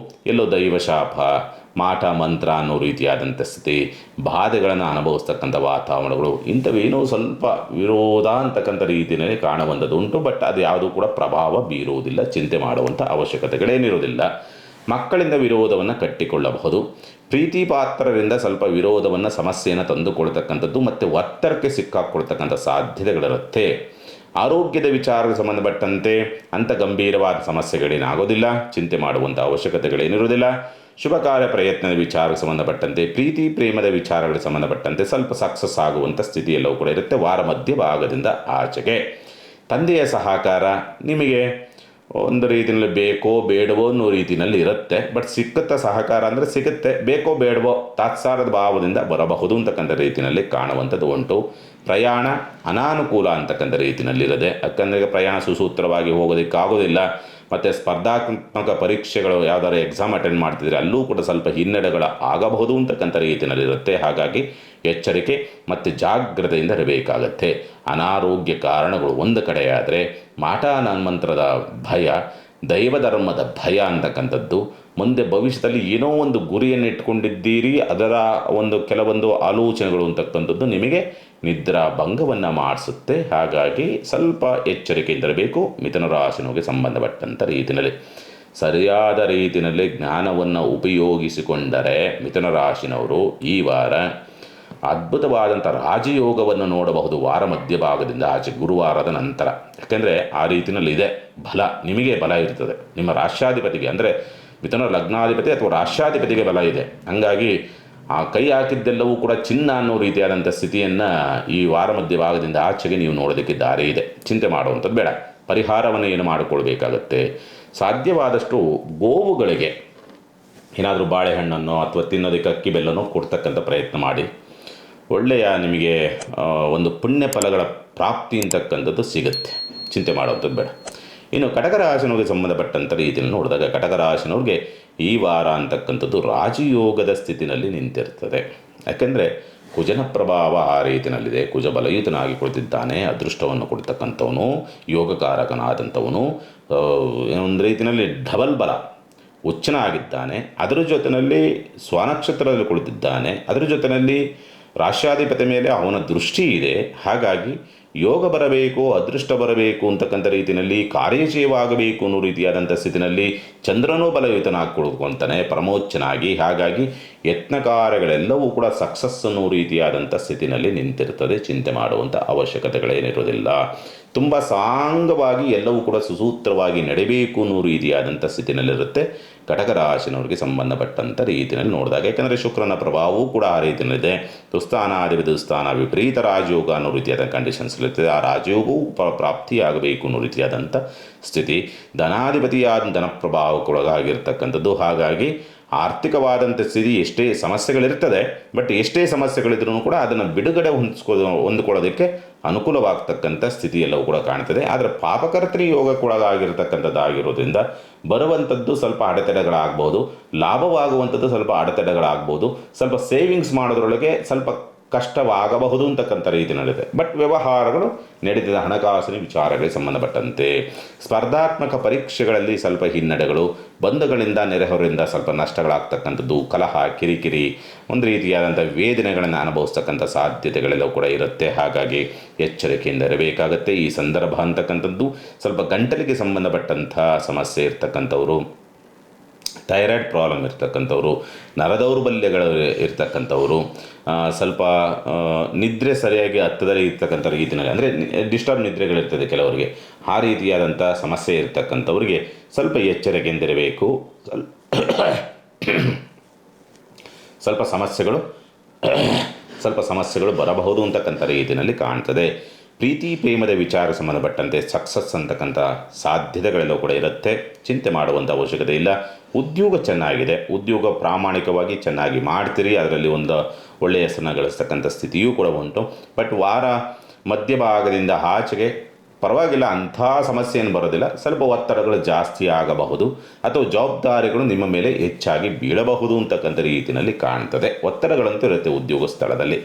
ಎಲ್ಲೋ ದೈವಶಾಪ, ಮಾಟ ಮಂತ್ರ ಅನ್ನೋ ರೀತಿಯಾದಂಥ ಸ್ಥಿತಿ, ಬಾಧೆಗಳನ್ನು ಅನುಭವಿಸ್ತಕ್ಕಂಥ ವಾತಾವರಣಗಳು, ಇಂಥವೇನೋ ಸ್ವಲ್ಪ ವಿರೋಧ ಅಂತಕ್ಕಂಥ ರೀತಿಯಲ್ಲಿ ಕಾಣುವಂಥದ್ದು ಉಂಟು. ಬಟ್ ಅದು ಯಾವುದೂ ಕೂಡ ಪ್ರಭಾವ ಬೀರುವುದಿಲ್ಲ. ಚಿಂತೆ ಮಾಡುವಂಥ ಅವಶ್ಯಕತೆಗಳೇನಿರೋದಿಲ್ಲ. ಮಕ್ಕಳಿಂದ ವಿರೋಧವನ್ನು ಕಟ್ಟಿಕೊಳ್ಳಬಹುದು. ಪ್ರೀತಿ ಪಾತ್ರರಿಂದ ಸ್ವಲ್ಪ ವಿರೋಧವನ್ನು, ಸಮಸ್ಯೆಯನ್ನು ತಂದುಕೊಳ್ತಕ್ಕಂಥದ್ದು ಮತ್ತು ಒತ್ತಡಕ್ಕೆ ಸಿಕ್ಕಾಕ್ಕೊಳ್ತಕ್ಕಂಥ ಸಾಧ್ಯತೆಗಳಿರುತ್ತೆ. ಆರೋಗ್ಯದ ವಿಚಾರಕ್ಕೆ ಸಂಬಂಧಪಟ್ಟಂತೆ ಅಂಥ ಗಂಭೀರವಾದ ಸಮಸ್ಯೆಗಳೇನಾಗೋದಿಲ್ಲ. ಚಿಂತೆ ಮಾಡುವಂಥ ಅವಶ್ಯಕತೆಗಳೇನಿರೋದಿಲ್ಲ. ಶುಭ ಕಾರ್ಯ ಪ್ರಯತ್ನದ ವಿಚಾರಕ್ಕೆ ಸಂಬಂಧಪಟ್ಟಂತೆ, ಪ್ರೀತಿ ಪ್ರೇಮದ ವಿಚಾರಗಳಿಗೆ ಸಂಬಂಧಪಟ್ಟಂತೆ ಸ್ವಲ್ಪ ಸಕ್ಸಸ್ ಆಗುವಂಥ ಸ್ಥಿತಿಯೆಲ್ಲವೂ ಕೂಡ ಇರುತ್ತೆ. ವಾರ ಮಧ್ಯಭಾಗದಿಂದ ಆಚೆಗೆ ತಂದೆಯ ಸಹಕಾರ ನಿಮಗೆ ಒಂದು ರೀತಿಯಲ್ಲಿ ಬೇಕೋ ಬೇಡವೋ ಅನ್ನೋ ರೀತಿಯಲ್ಲಿ ಇರುತ್ತೆ. ಬಟ್ ಸಿಕ್ಕುತ್ತಾ ಸಹಕಾರ ಅಂದರೆ ಸಿಗುತ್ತೆ, ಬೇಕೋ ಬೇಡವೋ ತಾತ್ಸಾರದ ಭಾವದಿಂದ ಬರಬಹುದು ಅಂತಕ್ಕಂಥ ರೀತಿಯಲ್ಲಿ ಕಾಣುವಂಥದ್ದು ಉಂಟು. ಪ್ರಯಾಣ ಅನಾನುಕೂಲ ಅಂತಕ್ಕಂಥ ರೀತಿಯಲ್ಲಿರದೆ, ಯಾಕಂದರೆ ಪ್ರಯಾಣ ಸುಸೂತ್ರವಾಗಿ ಹೋಗೋದಕ್ಕಾಗೋದಿಲ್ಲ. ಮತ್ತು ಸ್ಪರ್ಧಾತ್ಮಕ ಪರೀಕ್ಷೆಗಳು ಯಾವ್ದಾದ್ರು ಎಕ್ಸಾಮ್ ಅಟೆಂಡ್ ಮಾಡ್ತಿದ್ರೆ ಅಲ್ಲೂ ಕೂಡ ಸ್ವಲ್ಪ ಹಿನ್ನಡೆಗಳು ಆಗಬಹುದು ಅಂತಕ್ಕಂಥ ರೀತಿಯಲ್ಲಿರುತ್ತೆ. ಹಾಗಾಗಿ ಎಚ್ಚರಿಕೆ ಮತ್ತು ಜಾಗ್ರತೆಯಿಂದ ಇರಬೇಕಾಗತ್ತೆ. ಅನಾರೋಗ್ಯ ಕಾರಣಗಳು ಒಂದು ಕಡೆಯಾದರೆ, ಮಾಟ ಮಂತ್ರದ ಭಯ, ದೈವಧರ್ಮದ ಭಯ ಅಂತಕ್ಕಂಥದ್ದು, ಮುಂದೆ ಭವಿಷ್ಯದಲ್ಲಿ ಏನೋ ಒಂದು ಗುರಿಯನ್ನು ಇಟ್ಕೊಂಡಿದ್ದೀರಿ, ಅದರ ಒಂದು ಕೆಲವೊಂದು ಆಲೋಚನೆಗಳು ಅಂತಕ್ಕಂಥದ್ದು ನಿಮಗೆ ನಿದ್ರಾ ಭಂಗವನ್ನು ಮಾಡಿಸುತ್ತೆ. ಹಾಗಾಗಿ ಸ್ವಲ್ಪ ಎಚ್ಚರಿಕೆಯಿಂದಿರಬೇಕು ಮಿಥುನ ರಾಶಿನವರಿಗೆ ಸಂಬಂಧಪಟ್ಟಂಥ ರೀತಿಯಲ್ಲಿ. ಸರಿಯಾದ ರೀತಿಯಲ್ಲಿ ಜ್ಞಾನವನ್ನು ಉಪಯೋಗಿಸಿಕೊಂಡರೆ ಮಿಥುನ ರಾಶಿನವರು ಈ ವಾರ ಅದ್ಭುತವಾದಂಥ ರಾಜಯೋಗವನ್ನು ನೋಡಬಹುದು. ವಾರ ಮಧ್ಯಭಾಗದಿಂದ ಆಚೆ ಗುರುವಾರದ ನಂತರ. ಯಾಕೆಂದರೆ ಆ ರೀತಿಯಲ್ಲಿ ಇದೆ ಬಲ, ನಿಮಗೆ ಬಲ ಇರ್ತದೆ, ನಿಮ್ಮ ರಾಷ್ಟ್ರಾಧಿಪತಿಗೆ ಅಂದರೆ ಮಿಥುನ ಲಗ್ನಾಧಿಪತಿ ಅಥವಾ ರಾಷ್ಟ್ರಾಧಿಪತಿಗೆ ಬಲ ಇದೆ. ಹಾಗಾಗಿ ಆ ಕೈ ಹಾಕಿದ್ದೆಲ್ಲವೂ ಕೂಡ ಚಿನ್ನ ಅನ್ನೋ ರೀತಿಯಾದಂಥ ಸ್ಥಿತಿಯನ್ನು ಈ ವಾರ ಮಧ್ಯಭಾಗದಿಂದ ಆಚೆಗೆ ನೀವು ನೋಡೋದಕ್ಕೆ ದಾರಿ ಇದೆ. ಚಿಂತೆ ಮಾಡುವಂಥದ್ದು ಬೇಡ. ಪರಿಹಾರವನ್ನು ಏನು ಮಾಡಿಕೊಳ್ಬೇಕಾಗತ್ತೆ, ಸಾಧ್ಯವಾದಷ್ಟು ಗೋವುಗಳಿಗೆ ಏನಾದರೂ ಬಾಳೆಹಣ್ಣನ್ನು ಅಥವಾ ತಿನ್ನೋದಕ್ಕೆ ಅಕ್ಕಿ ಬೆಲ್ಲನೋ ಕೊಡ್ತಕ್ಕಂಥ ಪ್ರಯತ್ನ ಮಾಡಿ. ಒಳ್ಳೆಯ ನಿಮಗೆ ಒಂದು ಪುಣ್ಯ ಫಲಗಳ ಪ್ರಾಪ್ತಿ ಅಂತಕ್ಕಂಥದ್ದು ಸಿಗುತ್ತೆ. ಚಿಂತೆ ಮಾಡುವಂಥದ್ದು ಬೇಡ. ಇನ್ನು ಕಟಕ ರಾಶಿನವ್ರಿಗೆ ಸಂಬಂಧಪಟ್ಟಂಥ ರೀತಿಯಲ್ಲಿ ನೋಡಿದಾಗ ಕಟಕ ರಾಶಿನವ್ರಿಗೆ ಈ ವಾರ ಅಂತಕ್ಕಂಥದ್ದು ರಾಜಯೋಗದ ಸ್ಥಿತಿನಲ್ಲಿ ನಿಂತಿರ್ತದೆ. ಯಾಕೆಂದರೆ ಕುಜನ ಪ್ರಭಾವ ಆ ರೀತಿಯಲ್ಲಿದೆ. ಕುಜ ಬಲಯುತನಾಗಿ ಕುಳಿತಿದ್ದಾನೆ, ಅದೃಷ್ಟವನ್ನು ಕೊಡ್ತಕ್ಕಂಥವನು, ಯೋಗಕಾರಕನಾದಂಥವನು, ಒಂದು ರೀತಿಯಲ್ಲಿ ಡಬಲ್ ಬಲ ಉಚ್ಚನಾಗಿದ್ದಾನೆ. ಅದರ ಜೊತೆಯಲ್ಲಿ ಸ್ವನಕ್ಷತ್ರದಲ್ಲಿ ಕುಳಿತಿದ್ದಾನೆ. ಅದರ ಜೊತೆಯಲ್ಲಿ ರಾಷ್ಟ್ರಾಧಿಪತಿ ಮೇಲೆ ಅವನ ದೃಷ್ಟಿ ಇದೆ. ಹಾಗಾಗಿ ಯೋಗ ಬರಬೇಕು, ಅದೃಷ್ಟ ಬರಬೇಕು ಅಂತಕ್ಕಂಥ ರೀತಿಯಲ್ಲಿ, ಕಾರ್ಯಜಯವಾಗಬೇಕು ಅನ್ನೋ ರೀತಿಯಾದಂಥ ಸ್ಥಿತಿನಲ್ಲಿ ಚಂದ್ರನೂ ಬಲಯುತನಾಗಿ ಕುಳಿತುಕೊಳ್ತಾನೆ ಪರಮೋಚ್ಚನಾಗಿ. ಹಾಗಾಗಿ ಯತ್ನ ಕಾರ್ಯಗಳೆಲ್ಲವೂ ಕೂಡ ಸಕ್ಸಸ್ ಅನ್ನೋ ರೀತಿಯಾದಂಥ ಸ್ಥಿತಿನಲ್ಲಿ ನಿಂತಿರ್ತದೆ. ಚಿಂತೆ ಮಾಡುವಂಥ ಅವಶ್ಯಕತೆಗಳೇನಿರೋದಿಲ್ಲ. ತುಂಬ ಸಾಂಗವಾಗಿ ಎಲ್ಲವೂ ಕೂಡ ಸುಸೂತ್ರವಾಗಿ ನಡಿಬೇಕು ಅನ್ನೋ ರೀತಿಯಾದಂಥ ಸ್ಥಿತಿನಲ್ಲಿರುತ್ತೆ ಕಟಕ ರಾಶಿನವರಿಗೆ ಸಂಬಂಧಪಟ್ಟಂಥ ರೀತಿಯಲ್ಲಿ ನೋಡಿದಾಗ. ಯಾಕೆಂದರೆ ಶುಕ್ರನ ಪ್ರಭಾವವೂ ಕೂಡ ಆ ರೀತಿಯಲ್ಲಿದೆ. ದುಸ್ಥಾನಾಧಿಪತಿ ದುಸ್ಥಾನ ವಿಪರೀತ ರಾಜಯೋಗ ಅನ್ನೋ ರೀತಿಯಾದ ಕಂಡೀಷನ್ಸ್ ಇರ್ತದೆ. ಆ ರಾಜಯೋಗವು ಪ್ರಾಪ್ತಿಯಾಗಬೇಕು ಅನ್ನೋ ರೀತಿಯಾದಂಥ ಸ್ಥಿತಿ. ಧನಾಧಿಪತಿಯಾದ ಧನ ಪ್ರಭಾವಕ್ಕೊಳಗಾಗಿರ್ತಕ್ಕಂಥದ್ದು. ಹಾಗಾಗಿ ಆರ್ಥಿಕವಾದಂಥ ಸ್ಥಿತಿ ಎಷ್ಟೇ ಸಮಸ್ಯೆಗಳಿರ್ತದೆ, ಬಟ್ ಎಷ್ಟೇ ಸಮಸ್ಯೆಗಳಿದ್ರೂ ಕೂಡ ಅದನ್ನು ಬಿಡುಗಡೆ ಹೊಂದ್ಕೊಳ್ಳೋದಕ್ಕೆ ಅನುಕೂಲವಾಗ್ತಕ್ಕಂಥ ಸ್ಥಿತಿ ಎಲ್ಲವೂ ಕೂಡ ಕಾಣ್ತದೆ. ಆದರೆ ಪಾಪಕರ್ತರಿ ಯೋಗಕ್ಕೊಳಗಾಗಿರ್ತಕ್ಕಂಥದ್ದಾಗಿರೋದ್ರಿಂದ ಬರುವಂಥದ್ದು ಸ್ವಲ್ಪ ಅಡೆತಡೆಗಳಾಗ್ಬೋದು, ಲಾಭವಾಗುವಂಥದ್ದು ಸ್ವಲ್ಪ ಅಡೆತಡೆಗಳಾಗ್ಬೋದು, ಸ್ವಲ್ಪ ಸೇವಿಂಗ್ಸ್ ಮಾಡೋದ್ರೊಳಗೆ ಸ್ವಲ್ಪ ಕಷ್ಟವಾಗಬಹುದು ಅಂತಕ್ಕಂಥ ರೀತಿಯಲ್ಲಿದೆ. ಬಟ್ ವ್ಯವಹಾರಗಳು ನಡೆದಿದ ಹಣಕಾಸಿನ ವಿಚಾರಗಳಿಗೆ ಸಂಬಂಧಪಟ್ಟಂತೆ ಸ್ಪರ್ಧಾತ್ಮಕ ಪರೀಕ್ಷೆಗಳಲ್ಲಿ ಸ್ವಲ್ಪ ಹಿನ್ನಡೆಗಳು, ಬಂಧುಗಳಿಂದ ನೆರೆಹೊರೆಯಿಂದ ಸ್ವಲ್ಪ ನಷ್ಟಗಳಾಗ್ತಕ್ಕಂಥದ್ದು, ಕಲಹ, ಕಿರಿಕಿರಿ, ಒಂದು ರೀತಿಯಾದಂಥ ವೇದನೆಗಳನ್ನು ಅನುಭವಿಸ್ತಕ್ಕಂಥ ಸಾಧ್ಯತೆಗಳೆಲ್ಲವೂ ಕೂಡ ಇರುತ್ತೆ. ಹಾಗಾಗಿ ಎಚ್ಚರಿಕೆಯಿಂದ ಇರಬೇಕಾಗತ್ತೆ. ಈ ಸಂದರ್ಭ ಅಂತಕ್ಕಂಥದ್ದು ಸ್ವಲ್ಪ ಗಂಟಲಿಗೆ ಸಂಬಂಧಪಟ್ಟಂಥ ಸಮಸ್ಯೆ ಇರ್ತಕ್ಕಂಥವ್ರು, ಥೈರಾಯ್ಡ್ ಪ್ರಾಬ್ಲಮ್ ಇರ್ತಕ್ಕಂಥವ್ರು, ನರದೌರ್ಬಲ್ಯಗಳು ಇರ್ತಕ್ಕಂಥವ್ರು, ಸ್ವಲ್ಪ ನಿದ್ರೆ ಸರಿಯಾಗಿ ಹತ್ತದಲ್ಲಿ ಇರ್ತಕ್ಕಂಥ ರೀತಿಯಲ್ಲಿ ಅಂದರೆ ಡಿಸ್ಟರ್ಬ್ ನಿದ್ರೆಗಳಿರ್ತದೆ ಕೆಲವರಿಗೆ. ಆ ರೀತಿಯಾದಂಥ ಸಮಸ್ಯೆ ಇರ್ತಕ್ಕಂಥವ್ರಿಗೆ ಸ್ವಲ್ಪ ಎಚ್ಚರಿಕೆಯಿಂದಿರಬೇಕು. ಸ್ವಲ್ಪ ಸಮಸ್ಯೆಗಳು ಬರಬಹುದು ಅಂತಕ್ಕಂಥ ರೀತಿಯಲ್ಲಿ ಕಾಣ್ತದೆ. ಪ್ರೀತಿ ಪ್ರೇಮದ ವಿಚಾರ ಸಂಬಂಧಪಟ್ಟಂತೆ ಸಕ್ಸಸ್ ಅಂತಕ್ಕಂಥ ಸಾಧ್ಯತೆಗಳೆಲ್ಲವೂ ಕೂಡ ಇರುತ್ತೆ. ಚಿಂತೆ ಮಾಡುವಂಥ ಅವಶ್ಯಕತೆ ಇಲ್ಲ. ಉದ್ಯೋಗ ಚೆನ್ನಾಗಿದೆ, ಉದ್ಯೋಗ ಪ್ರಾಮಾಣಿಕವಾಗಿ ಚೆನ್ನಾಗಿ ಮಾಡ್ತೀರಿ, ಅದರಲ್ಲಿ ಒಂದು ಒಳ್ಳೆಯ ಹೆಸರನ್ನು ಗಳಿಸ್ತಕ್ಕಂಥ ಸ್ಥಿತಿಯೂ ಕೂಡ ಉಂಟು. ಬಟ್ ವಾರ ಮಧ್ಯಭಾಗದಿಂದ ಆಚೆಗೆ ಪರವಾಗಿಲ್ಲ, ಅಂಥ ಸಮಸ್ಯೆ ಏನು ಬರೋದಿಲ್ಲ. ಸ್ವಲ್ಪ ಒತ್ತಡಗಳು ಜಾಸ್ತಿ ಆಗಬಹುದು ಅಥವಾ ಜವಾಬ್ದಾರಿಗಳು ನಿಮ್ಮ ಮೇಲೆ ಹೆಚ್ಚಾಗಿ ಬೀಳಬಹುದು ಅಂತಕ್ಕಂಥ ರೀತಿಯಲ್ಲಿ ಕಾಣ್ತದೆ. ಒತ್ತಡಗಳಂತೂ ಇರುತ್ತೆ ಉದ್ಯೋಗ ಸ್ಥಳದಲ್ಲಿ.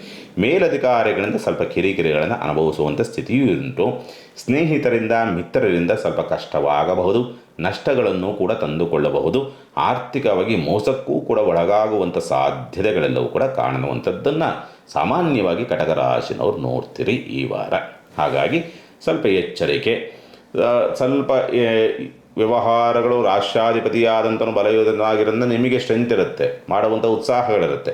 ಮೇಲಧಿಕಾರಿಗಳಿಂದ ಸ್ವಲ್ಪ ಕಿರಿಕಿರಿಗಳನ್ನು ಅನುಭವಿಸುವಂಥ ಸ್ಥಿತಿಯೂ ಉಂಟು. ಸ್ನೇಹಿತರಿಂದ ಮಿತ್ರರಿಂದ ಸ್ವಲ್ಪ ಕಷ್ಟವಾಗಬಹುದು, ನಷ್ಟಗಳನ್ನು ಕೂಡ ತಂದುಕೊಳ್ಳಬಹುದು. ಆರ್ಥಿಕವಾಗಿ ಮೋಸಕ್ಕೂ ಕೂಡ ಒಳಗಾಗುವಂಥ ಸಾಧ್ಯತೆಗಳೆಲ್ಲವೂ ಕೂಡ ಕಾಣುವಂಥದ್ದನ್ನು ಸಾಮಾನ್ಯವಾಗಿ ಕಟಕ ರಾಶಿನವ್ರು ನೋಡ್ತೀರಿ ಈ ವಾರ. ಹಾಗಾಗಿ ಸ್ವಲ್ಪ ಎಚ್ಚರಿಕೆ. ಸ್ವಲ್ಪ ವ್ಯವಹಾರಗಳು ರಾಷ್ಟ್ರಾಧಿಪತಿಯಾದಂಥನು ಬಲಯೋಧನಾಗಿರೋದ್ರಿಂದ ನಿಮಗೆ ಸ್ಟ್ರೆಂತ್ ಇರುತ್ತೆ, ಮಾಡುವಂಥ ಉತ್ಸಾಹಗಳಿರುತ್ತೆ.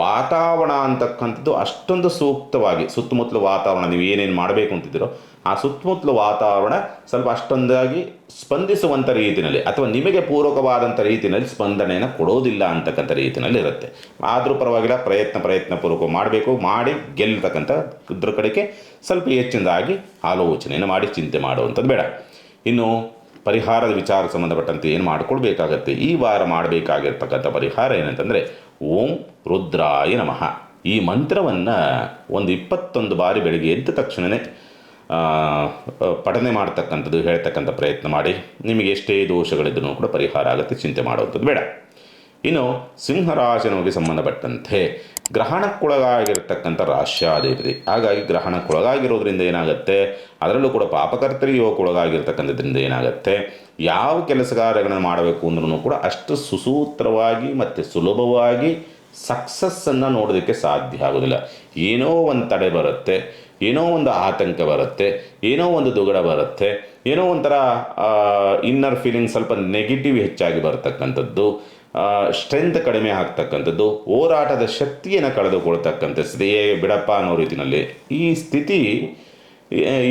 ವಾತಾವರಣ ಅಂತಕ್ಕಂಥದ್ದು ಅಷ್ಟೊಂದು ಸೂಕ್ತವಾಗಿ ಸುತ್ತಮುತ್ತಲ ವಾತಾವರಣ ನೀವು ಏನೇನು ಮಾಡಬೇಕು ಅಂತಿದ್ದೀರೋ ಆ ಸುತ್ತಮುತ್ತಲ ವಾತಾವರಣ ಸ್ವಲ್ಪ ಅಷ್ಟೊಂದಾಗಿ ಸ್ಪಂದಿಸುವಂಥ ರೀತಿಯಲ್ಲಿ ಅಥವಾ ನಿಮಗೆ ಪೂರಕವಾದಂಥ ರೀತಿಯಲ್ಲಿ ಸ್ಪಂದನೆಯನ್ನು ಕೊಡೋದಿಲ್ಲ ಅಂತಕ್ಕಂಥ ರೀತಿಯಲ್ಲಿ ಇರುತ್ತೆ. ಆದರೂ ಪರವಾಗಿಲ್ಲ, ಪ್ರಯತ್ನಪೂರ್ವಕ ಮಾಡಬೇಕು. ಮಾಡಿ ಗೆಲ್ಲತಕ್ಕಂಥ ಇದ್ರ ಕಡೆಗೆ ಸ್ವಲ್ಪ ಹೆಚ್ಚಿನದಾಗಿ ಆಲೋಚನೆಯನ್ನು ಮಾಡಿ ಚಿಂತೆ ಮಾಡುವಂಥದ್ದು ಬೇಡ. ಇನ್ನು ಪರಿಹಾರದ ವಿಚಾರ ಸಂಬಂಧಪಟ್ಟಂತೆ ಏನು ಮಾಡಿಕೊಳ್ಬೇಕಾಗತ್ತೆ, ಈ ವಾರ ಮಾಡಬೇಕಾಗಿರ್ತಕ್ಕಂಥ ಪರಿಹಾರ ಏನಂತಂದರೆ ಓಂ ರುದ್ರಾಯ ನಮಃ ಈ ಮಂತ್ರವನ್ನು ಒಂದು 21 ಬಾರಿ ಬೆಳಿಗ್ಗೆ ಎದ್ದ ತಕ್ಷಣವೇ ಪಠನೆ ಮಾಡ್ತಕ್ಕಂಥದ್ದು, ಹೇಳ್ತಕ್ಕಂಥ ಪ್ರಯತ್ನ ಮಾಡಿ. ನಿಮಗೆ ಎಷ್ಟೇ ದೋಷಗಳಿದ್ರೂ ಕೂಡ ಪರಿಹಾರ ಆಗುತ್ತೆ, ಚಿಂತೆ ಮಾಡುವಂಥದ್ದು ಬೇಡ. ಇನ್ನು ಸಿಂಹರಾಶಿನವರಿಗೆ ಸಂಬಂಧಪಟ್ಟಂತೆ ಗ್ರಹಣಕ್ಕೊಳಗಾಗಿರ್ತಕ್ಕಂಥ ರಾಷ್ಟ್ರಾಧಿಪತಿ. ಹಾಗಾಗಿ ಗ್ರಹಣಕ್ಕೊಳಗಾಗಿರೋದ್ರಿಂದ ಏನಾಗುತ್ತೆ, ಅದರಲ್ಲೂ ಕೂಡ ಪಾಪಕರ್ತರಿ ಯೋಗಕ್ಕೊಳಗಾಗಿರ್ತಕ್ಕಂಥದ್ರಿಂದ ಏನಾಗುತ್ತೆ, ಯಾವ ಕೆಲಸ ಕಾರ್ಯಗಳನ್ನು ಮಾಡಬೇಕು ಅಂದ್ರೂ ಕೂಡ ಅಷ್ಟು ಸುಸೂತ್ರವಾಗಿ ಮತ್ತು ಸುಲಭವಾಗಿ ಸಕ್ಸಸ್ಸನ್ನು ನೋಡೋದಕ್ಕೆ ಸಾಧ್ಯ ಆಗೋದಿಲ್ಲ. ಏನೋ ಒಂದು ತಡೆ ಬರುತ್ತೆ, ಏನೋ ಒಂದು ಆತಂಕ ಬರುತ್ತೆ, ಏನೋ ಒಂದು ದುಗಡ ಬರುತ್ತೆ, ಏನೋ ಒಂಥರ ಇನ್ನರ್ ಫೀಲಿಂಗ್ ಸ್ವಲ್ಪ ನೆಗೆಟಿವ್ ಹೆಚ್ಚಾಗಿ ಬರ್ತಕ್ಕಂಥದ್ದು, ಸ್ಟ್ರೆಂತ್ ಕಡಿಮೆ ಆಗ್ತಕ್ಕಂಥದ್ದು, ಹೋರಾಟದ ಶಕ್ತಿಯನ್ನು ಕಳೆದುಕೊಳ್ತಕ್ಕಂಥ ಸ್ಥಿತಿ, ಬಿಡಪ್ಪ ಅನ್ನೋ ರೀತಿಯಲ್ಲಿ ಈ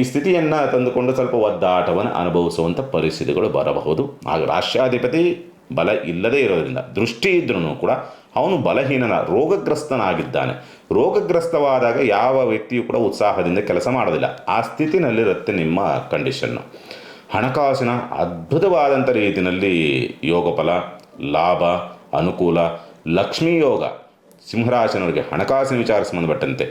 ಸ್ಥಿತಿಯನ್ನು ತಂದುಕೊಂಡು ಸ್ವಲ್ಪ ಒದ್ದಾಟವನ್ನು ಅನುಭವಿಸುವಂಥ ಪರಿಸ್ಥಿತಿಗಳು ಬರಬಹುದು. ಆಗ ರಾಷ್ಟ್ರಾಧಿಪತಿ ಬಲ ಇಲ್ಲದೇ ಇರೋದ್ರಿಂದ, ದೃಷ್ಟಿ ಇದ್ರೂ ಕೂಡ ಅವನು ಬಲಹೀನನ, ರೋಗಗ್ರಸ್ತನಾಗಿದ್ದಾನೆ. ರೋಗಗ್ರಸ್ತವಾದಾಗ ಯಾವ ವ್ಯಕ್ತಿಯು ಕೂಡ ಉತ್ಸಾಹದಿಂದ ಕೆಲಸ ಮಾಡೋದಿಲ್ಲ. ಆ ಸ್ಥಿತಿನಲ್ಲಿರುತ್ತೆ ನಿಮ್ಮ ಕಂಡೀಷನ್ನು. ಹಣಕಾಸಿನ ಅದ್ಭುತವಾದಂಥ ರೀತಿಯಲ್ಲಿ ಯೋಗಫಲ, ಲಾಭ, ಅನುಕೂಲ, ಲಕ್ಷ್ಮೀ ಯೋಗ. ಸಿಂಹರಾಶಿನವರಿಗೆ ಹಣಕಾಸಿನ ವಿಚಾರ ಸಂಬಂಧಪಟ್ಟಂತೆ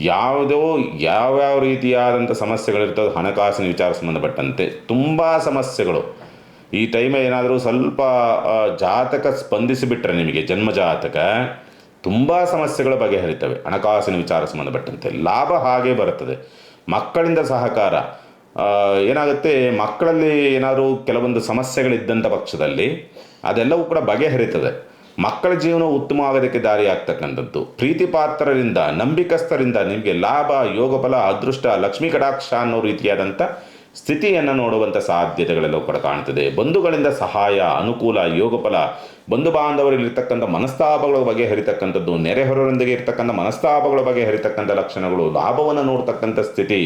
ಯಾವ್ಯಾವ ರೀತಿಯಾದಂಥ ಸಮಸ್ಯೆಗಳಿರ್ತವೆ, ಹಣಕಾಸಿನ ವಿಚಾರ ಸಂಬಂಧಪಟ್ಟಂತೆ ತುಂಬ ಸಮಸ್ಯೆಗಳು. ಈ ಟೈಮ್ ಏನಾದರೂ ಸ್ವಲ್ಪ ಜಾತಕ ಸ್ಪಂದಿಸಿಬಿಟ್ರೆ, ನಿಮಗೆ ಜನ್ಮ ಜಾತಕ, ತುಂಬ ಸಮಸ್ಯೆಗಳ ಬಗೆಹರಿತವೆ ಹಣಕಾಸಿನ ವಿಚಾರ ಸಂಬಂಧಪಟ್ಟಂತೆ. ಲಾಭ ಹಾಗೇ ಬರುತ್ತದೆ. ಮಕ್ಕಳಿಂದ ಸಹಕಾರ ಏನಾಗುತ್ತೆ, ಮಕ್ಕಳಲ್ಲಿ ಏನಾದರೂ ಕೆಲವೊಂದು ಸಮಸ್ಯೆಗಳಿದ್ದಂಥ ಪಕ್ಷದಲ್ಲಿ ಅದೆಲ್ಲವೂ ಕೂಡ ಬಗೆಹರಿತದೆ. ಮಕ್ಕಳ ಜೀವನ ಉತ್ತಮವಾಗೋದಕ್ಕೆ ದಾರಿ ಆಗ್ತಕ್ಕಂಥದ್ದು. ಪ್ರೀತಿ ಪಾತ್ರರಿಂದ, ನಂಬಿಕಸ್ಥರಿಂದ ನಿಮಗೆ ಲಾಭ, ಯೋಗಫಲ, ಅದೃಷ್ಟ, ಲಕ್ಷ್ಮೀ ಕಟಾಕ್ಷ ಅನ್ನೋ ರೀತಿಯಾದಂಥ ಸ್ಥಿತಿಯನ್ನು ನೋಡುವಂಥ ಸಾಧ್ಯತೆಗಳೆಲ್ಲವೂ ಕೂಡ ಕಾಣ್ತದೆ. ಬಂಧುಗಳಿಂದ ಸಹಾಯ, ಅನುಕೂಲ, ಯೋಗಫಲ, ಬಂಧು ಬಾಂಧವರಲ್ಲಿರ್ತಕ್ಕಂಥ ಮನಸ್ತಾಪಗಳ ಬಗೆಹರಿತಕ್ಕಂಥದ್ದು, ನೆರೆಹೊರರೊಂದಿಗೆ ಇರ್ತಕ್ಕಂಥ ಮನಸ್ತಾಪಗಳ ಬಗೆಹರಿತಕ್ಕಂಥ ಲಕ್ಷಣಗಳು, ಲಾಭವನ್ನು ನೋಡ್ತಕ್ಕಂಥ ಸ್ಥಿತಿ,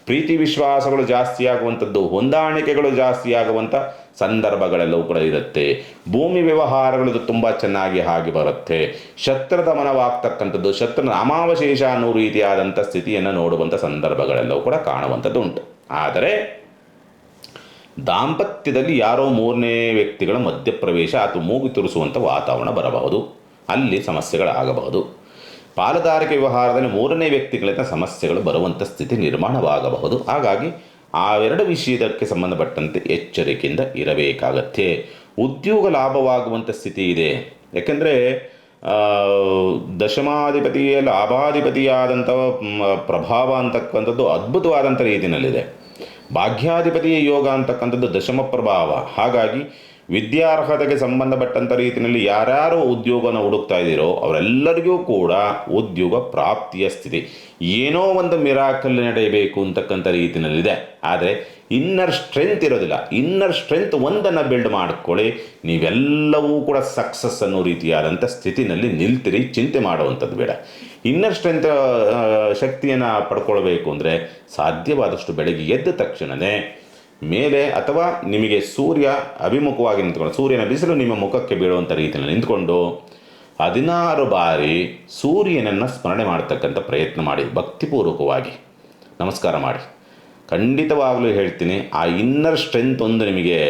ಪ್ರೀತಿ ವಿಶ್ವಾಸಗಳು ಜಾಸ್ತಿ ಆಗುವಂಥದ್ದು, ಹೊಂದಾಣಿಕೆಗಳು ಜಾಸ್ತಿ ಆಗುವಂಥ ಸಂದರ್ಭಗಳೆಲ್ಲವೂ ಕೂಡ ಇರುತ್ತೆ. ಭೂಮಿ ವ್ಯವಹಾರಗಳು ತುಂಬ ಚೆನ್ನಾಗಿ ಆಗಿ ಬರುತ್ತೆ. ಶತ್ರು ದಮನವಾಗ್ತಕ್ಕಂಥದ್ದು, ಶತ್ರು ನಾಮಾವಶೇಷ ಅನ್ನೋ ರೀತಿಯಾದಂಥ ಸ್ಥಿತಿಯನ್ನು ನೋಡುವಂಥ ಸಂದರ್ಭಗಳೆಲ್ಲವೂ ಕೂಡ ಕಾಣುವಂಥದ್ದು ಉಂಟು. ಆದರೆ ದಾಂಪತ್ಯದಲ್ಲಿ ಯಾರೋ ಮೂರನೇ ವ್ಯಕ್ತಿಗಳ ಮಧ್ಯಪ್ರವೇಶ ಅಥವಾ ಮೂಗು ತುರಿಸುವಂಥ ವಾತಾವರಣ ಬರಬಹುದು. ಅಲ್ಲಿ ಸಮಸ್ಯೆಗಳಾಗಬಹುದು. ಪಾಲುದಾರಿಕೆ ವ್ಯವಹಾರದಲ್ಲಿ ಮೂರನೇ ವ್ಯಕ್ತಿಗಳಿಂದ ಸಮಸ್ಯೆಗಳು ಬರುವಂಥ ಸ್ಥಿತಿ ನಿರ್ಮಾಣವಾಗಬಹುದು. ಹಾಗಾಗಿ ಆ ಎರಡು ವಿಷಯದಕ್ಕೆ ಸಂಬಂಧಪಟ್ಟಂತೆ ಎಚ್ಚರಿಕೆಯಿಂದ ಇರಬೇಕಾಗತ್ತೆ. ಉದ್ಯೋಗ ಲಾಭವಾಗುವಂಥ ಸ್ಥಿತಿ ಇದೆ. ಯಾಕೆಂದರೆ ದಶಮಾಧಿಪತಿಯ ಲಾಭಾಧಿಪತಿಯಾದಂಥ ಪ್ರಭಾವ ಅಂತಕ್ಕಂಥದ್ದು ಅದ್ಭುತವಾದಂಥ ರೀತಿಯಲ್ಲಿದೆ. ಭಾಗ್ಯಾಧಿಪತಿಯ ಯೋಗ ಅಂತಕ್ಕಂಥದ್ದು ದಶಮ ಪ್ರಭಾವ. ಹಾಗಾಗಿ ವಿದ್ಯಾರ್ಹತೆಗೆ ಸಂಬಂಧಪಟ್ಟಂಥ ರೀತಿಯಲ್ಲಿ ಯಾರ್ಯಾರು ಉದ್ಯೋಗನ ಹುಡುಕ್ತಾ ಇದ್ದೀರೋ ಅವರೆಲ್ಲರಿಗೂ ಕೂಡ ಉದ್ಯೋಗ ಪ್ರಾಪ್ತಿಯ ಸ್ಥಿತಿ. ಏನೋ ಒಂದು ಮಿರಾಕಲ್ ನಡೆಯಬೇಕು ಅಂತಕ್ಕಂಥ ರೀತಿಯಲ್ಲಿದೆ. ಆದರೆ ಇನ್ನರ್ ಸ್ಟ್ರೆಂತ್ ಇರೋದಿಲ್ಲ. ಇನ್ನರ್ ಸ್ಟ್ರೆಂತ್ ಒಂದನ್ನು ಬಿಲ್ಡ್ ಮಾಡ್ಕೊಳ್ಳಿ, ನೀವೆಲ್ಲವೂ ಕೂಡ ಸಕ್ಸಸ್ ಅನ್ನೋ ರೀತಿಯಾದಂಥ ಸ್ಥಿತಿನಲ್ಲಿ ನಿಲ್ತಿರಿ. ಚಿಂತೆ ಮಾಡುವಂಥದ್ದು ಬೇಡ. ಇನ್ನರ್ ಸ್ಟ್ರೆಂತ್ ಶಕ್ತಿಯನ್ನು ಪಡ್ಕೊಳ್ಬೇಕು ಅಂದರೆ ಸಾಧ್ಯವಾದಷ್ಟು ಬೆಳಗ್ಗೆ ಎದ್ದ ತಕ್ಷಣವೇ ಮೇಲೆ ಅಥವಾ ನಿಮಗೆ ಸೂರ್ಯ ಅಭಿಮುಖವಾಗಿ ನಿಂತ್ಕೊಂಡು, ಸೂರ್ಯನ ಬಿಸಿಲು ನಿಮ್ಮ ಮುಖಕ್ಕೆ ಬೀಳುವಂಥ ರೀತಿಯಲ್ಲಿ ನಿಂತ್ಕೊಂಡು 16 ಬಾರಿ ಸೂರ್ಯನನ್ನು ಸ್ಮರಣೆ ಮಾಡ್ತಕ್ಕಂಥ ಪ್ರಯತ್ನ ಮಾಡಿ. ಭಕ್ತಿಪೂರ್ವಕವಾಗಿ ನಮಸ್ಕಾರ ಮಾಡಿ. ಖಂಡಿತವಾಗಲೂ ಹೇಳ್ತೀನಿ, ಆ ಇನ್ನರ್ ಸ್ಟ್ರೆಂತ್ ಒಂದು ನಿಮಗೆ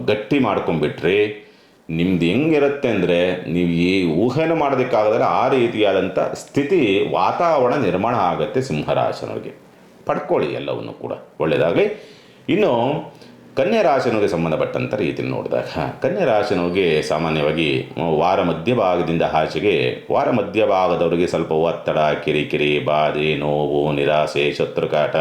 ಗಟ್ಟಿ ಮಾಡ್ಕೊಂಡ್ಬಿಟ್ರೆ ನಿಮ್ದು ಹೆಂಗಿರುತ್ತೆ ಅಂದರೆ ನೀವು ಈ ಊಹೆನೂ ಮಾಡೋದಕ್ಕಾಗದ್ರೆ ಆ ರೀತಿಯಾದಂಥ ಸ್ಥಿತಿ ವಾತಾವರಣ ನಿರ್ಮಾಣ ಆಗುತ್ತೆ. ಸಿಂಹರಾಶಿನವರಿಗೆ ಪಡ್ಕೊಳ್ಳಿ ಎಲ್ಲವನ್ನು ಕೂಡ ಒಳ್ಳೆಯದಾಗಲಿ. ಇನ್ನು ಕನ್ಯಾ ರಾಶಿನವರಿಗೆ ಸಂಬಂಧಪಟ್ಟಂಥ ರೀತಿಯಲ್ಲಿ ನೋಡಿದಾಗ, ಕನ್ಯಾ ರಾಶಿನವರಿಗೆ ಸಾಮಾನ್ಯವಾಗಿ ವಾರ ಮಧ್ಯಭಾಗದಿಂದ ಆಚೆಗೆ, ವಾರ ಮಧ್ಯಭಾಗದವರಿಗೆ ಸ್ವಲ್ಪ ಒತ್ತಡ, ಕಿರಿಕಿರಿ, ಬಾಧೆ, ನೋವು, ನಿರಾಸೆ, ಶತ್ರುಕಾಟ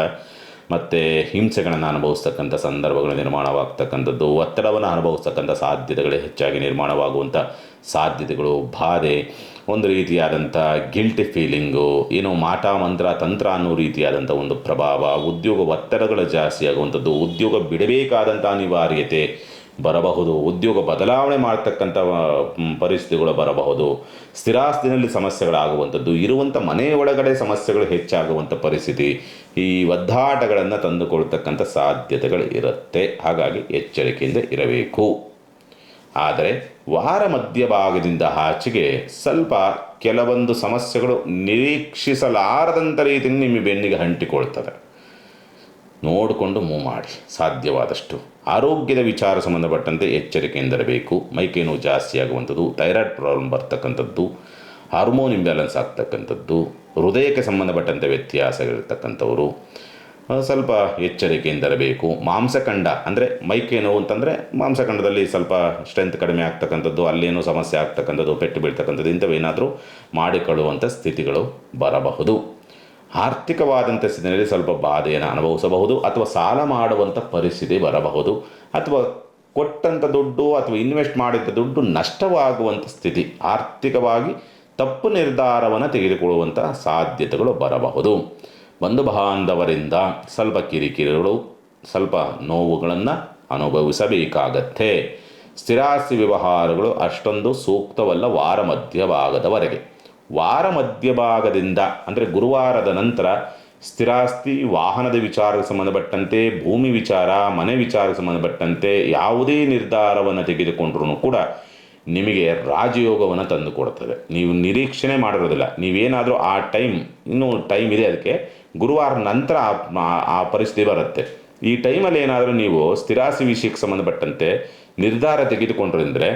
ಮತ್ತು ಹಿಂಸೆಗಳನ್ನು ಅನುಭವಿಸ್ತಕ್ಕಂಥ ಸಂದರ್ಭಗಳು ನಿರ್ಮಾಣವಾಗ್ತಕ್ಕಂಥದ್ದು, ಒತ್ತಡವನ್ನು ಅನುಭವಿಸ್ತಕ್ಕಂಥ ಸಾಧ್ಯತೆಗಳು ಹೆಚ್ಚಾಗಿ ನಿರ್ಮಾಣವಾಗುವಂಥ ಸಾಧ್ಯತೆಗಳು, ಬಾಧೆ, ಒಂದು ರೀತಿಯಾದಂಥ ಗಿಲ್ಟಿ ಫೀಲಿಂಗು, ಏನೋ ಮಾಟ ಮಂತ್ರ ತಂತ್ರ ಅನ್ನೋ ರೀತಿಯಾದಂಥ ಒಂದು ಪ್ರಭಾವ, ಉದ್ಯೋಗ ಒತ್ತಡಗಳು ಜಾಸ್ತಿ ಆಗುವಂಥದ್ದು, ಉದ್ಯೋಗ ಬಿಡಬೇಕಾದಂಥ ಅನಿವಾರ್ಯತೆ ಬರಬಹುದು, ಉದ್ಯೋಗ ಬದಲಾವಣೆ ಮಾಡ್ತಕ್ಕಂಥ ಪರಿಸ್ಥಿತಿಗಳು ಬರಬಹುದು, ಸ್ಥಿರಾಸ್ತಿನಲ್ಲಿ ಸಮಸ್ಯೆಗಳಾಗುವಂಥದ್ದು, ಇರುವಂಥ ಮನೆ ಒಳಗಡೆ ಸಮಸ್ಯೆಗಳು ಹೆಚ್ಚಾಗುವಂಥ ಪರಿಸ್ಥಿತಿ, ಈ ಒದ್ದಾಟಗಳನ್ನು ತಂದುಕೊಳ್ತಕ್ಕಂಥ ಸಾಧ್ಯತೆಗಳು ಇರುತ್ತೆ. ಹಾಗಾಗಿ ಎಚ್ಚರಿಕೆಯಿಂದ ಇರಬೇಕು. ಆದರೆ ವಾರ ಮಧ್ಯಭಾಗದಿಂದ ಆಚೆಗೆ ಸ್ವಲ್ಪ ಕೆಲವೊಂದು ಸಮಸ್ಯೆಗಳು ನಿರೀಕ್ಷಿಸಲಾರದಂಥ ರೀತಿಯಲ್ಲಿ ನಿಮ್ಮ ಬೆನ್ನಿಗೆ ಅಂಟಿಕೊಳ್ತದೆ. ನೋಡಿಕೊಂಡು ಮೂವ್ ಮಾಡಿ. ಸಾಧ್ಯವಾದಷ್ಟು ಆರೋಗ್ಯದ ವಿಚಾರ ಸಂಬಂಧಪಟ್ಟಂತೆ ಎಚ್ಚರಿಕೆಯಿಂದಿರಬೇಕು. ಮೈಕೈ ನೋವು ಜಾಸ್ತಿ ಆಗುವಂಥದ್ದು, ಥೈರಾಯ್ಡ್ ಪ್ರಾಬ್ಲಮ್ ಬರ್ತಕ್ಕಂಥದ್ದು, ಹಾರ್ಮೋನ್ ಇಂಬ್ಯಾಲೆನ್ಸ್ ಆಗ್ತಕ್ಕಂಥದ್ದು, ಹೃದಯಕ್ಕೆ ಸಂಬಂಧಪಟ್ಟಂತೆ ವ್ಯತ್ಯಾಸಗಳಿರ್ತಕ್ಕಂಥವರು ಸ್ವಲ್ಪ ಎಚ್ಚರಿಕೆಯಿಂದಿರಬೇಕು. ಮಾಂಸಖಂಡ ಅಂದರೆ ಮೈಕೈ ನೋವು ಅಂತಂದರೆ ಮಾಂಸಖಂಡದಲ್ಲಿ ಸ್ವಲ್ಪ ಸ್ಟ್ರೆಂತ್ ಕಡಿಮೆ ಆಗ್ತಕ್ಕಂಥದ್ದು, ಅಲ್ಲೇನೋ ಸಮಸ್ಯೆ ಆಗ್ತಕ್ಕಂಥದ್ದು, ಪೆಟ್ಟು ಬೀಳ್ತಕ್ಕಂಥದ್ದು, ಇಂಥವೇನಾದರೂ ಮಾಡಿಕೊಳ್ಳುವಂಥ ಸ್ಥಿತಿಗಳು ಬರಬಹುದು. ಆರ್ಥಿಕವಾದಂಥ ಸ್ಥಿತಿಯಲ್ಲಿ ಸ್ವಲ್ಪ ಬಾಧೆಯನ್ನು ಅನುಭವಿಸಬಹುದು, ಅಥವಾ ಸಾಲ ಮಾಡುವಂಥ ಪರಿಸ್ಥಿತಿ ಬರಬಹುದು, ಅಥವಾ ಕೊಟ್ಟಂಥ ದುಡ್ಡು ಅಥವಾ ಇನ್ವೆಸ್ಟ್ ಮಾಡಿದ ದುಡ್ಡು ನಷ್ಟವಾಗುವಂಥ ಸ್ಥಿತಿ, ಆರ್ಥಿಕವಾಗಿ ತಪ್ಪು ನಿರ್ಧಾರವನ್ನು ತೆಗೆದುಕೊಳ್ಳುವಂಥ ಸಾಧ್ಯತೆಗಳು ಬರಬಹುದು. ಬಂಧು ಬಾಂಧವರಿಂದ ಸ್ವಲ್ಪ ಕಿರಿಕಿರಿಗಳು, ಸ್ವಲ್ಪ ನೋವುಗಳನ್ನು ಅನುಭವಿಸಬೇಕಾಗತ್ತೆ. ಸ್ಥಿರಾಸ್ತಿ ವ್ಯವಹಾರಗಳು ಅಷ್ಟೊಂದು ಸೂಕ್ತವಲ್ಲ ವಾರ ಮಧ್ಯಭಾಗದವರೆಗೆ. ವಾರ ಮಧ್ಯಭಾಗದಿಂದ ಅಂದರೆ ಗುರುವಾರದ ನಂತರ ಸ್ಥಿರಾಸ್ತಿ, ವಾಹನದ ವಿಚಾರಕ್ಕೆ ಸಂಬಂಧಪಟ್ಟಂತೆ, ಭೂಮಿ ವಿಚಾರ, ಮನೆ ವಿಚಾರಕ್ಕೆ ಸಂಬಂಧಪಟ್ಟಂತೆ ಯಾವುದೇ ನಿರ್ಧಾರವನ್ನು ತೆಗೆದುಕೊಂಡ್ರೂ ಕೂಡ ನಿಮಗೆ ರಾಜಯೋಗವನ್ನು ತಂದು ಕೊಡ್ತದೆ. ನೀವು ನಿರೀಕ್ಷಣೆ ಮಾಡಿರೋದಿಲ್ಲ. ನೀವೇನಾದರೂ ಆ ಇನ್ನೂ ಟೈಮ್ ಇದೆ, ಅದಕ್ಕೆ ಗುರುವಾರ ನಂತರ ಆ ಪರಿಸ್ಥಿತಿ ಬರುತ್ತೆ. ಈ ಟೈಮಲ್ಲಿ ಏನಾದರೂ ನೀವು ಸ್ಥಿರಾಸ್ತಿ ವಿಷಯಕ್ಕೆ ಸಂಬಂಧಪಟ್ಟಂತೆ ನಿರ್ಧಾರ ತೆಗೆದುಕೊಂಡ್ರೆ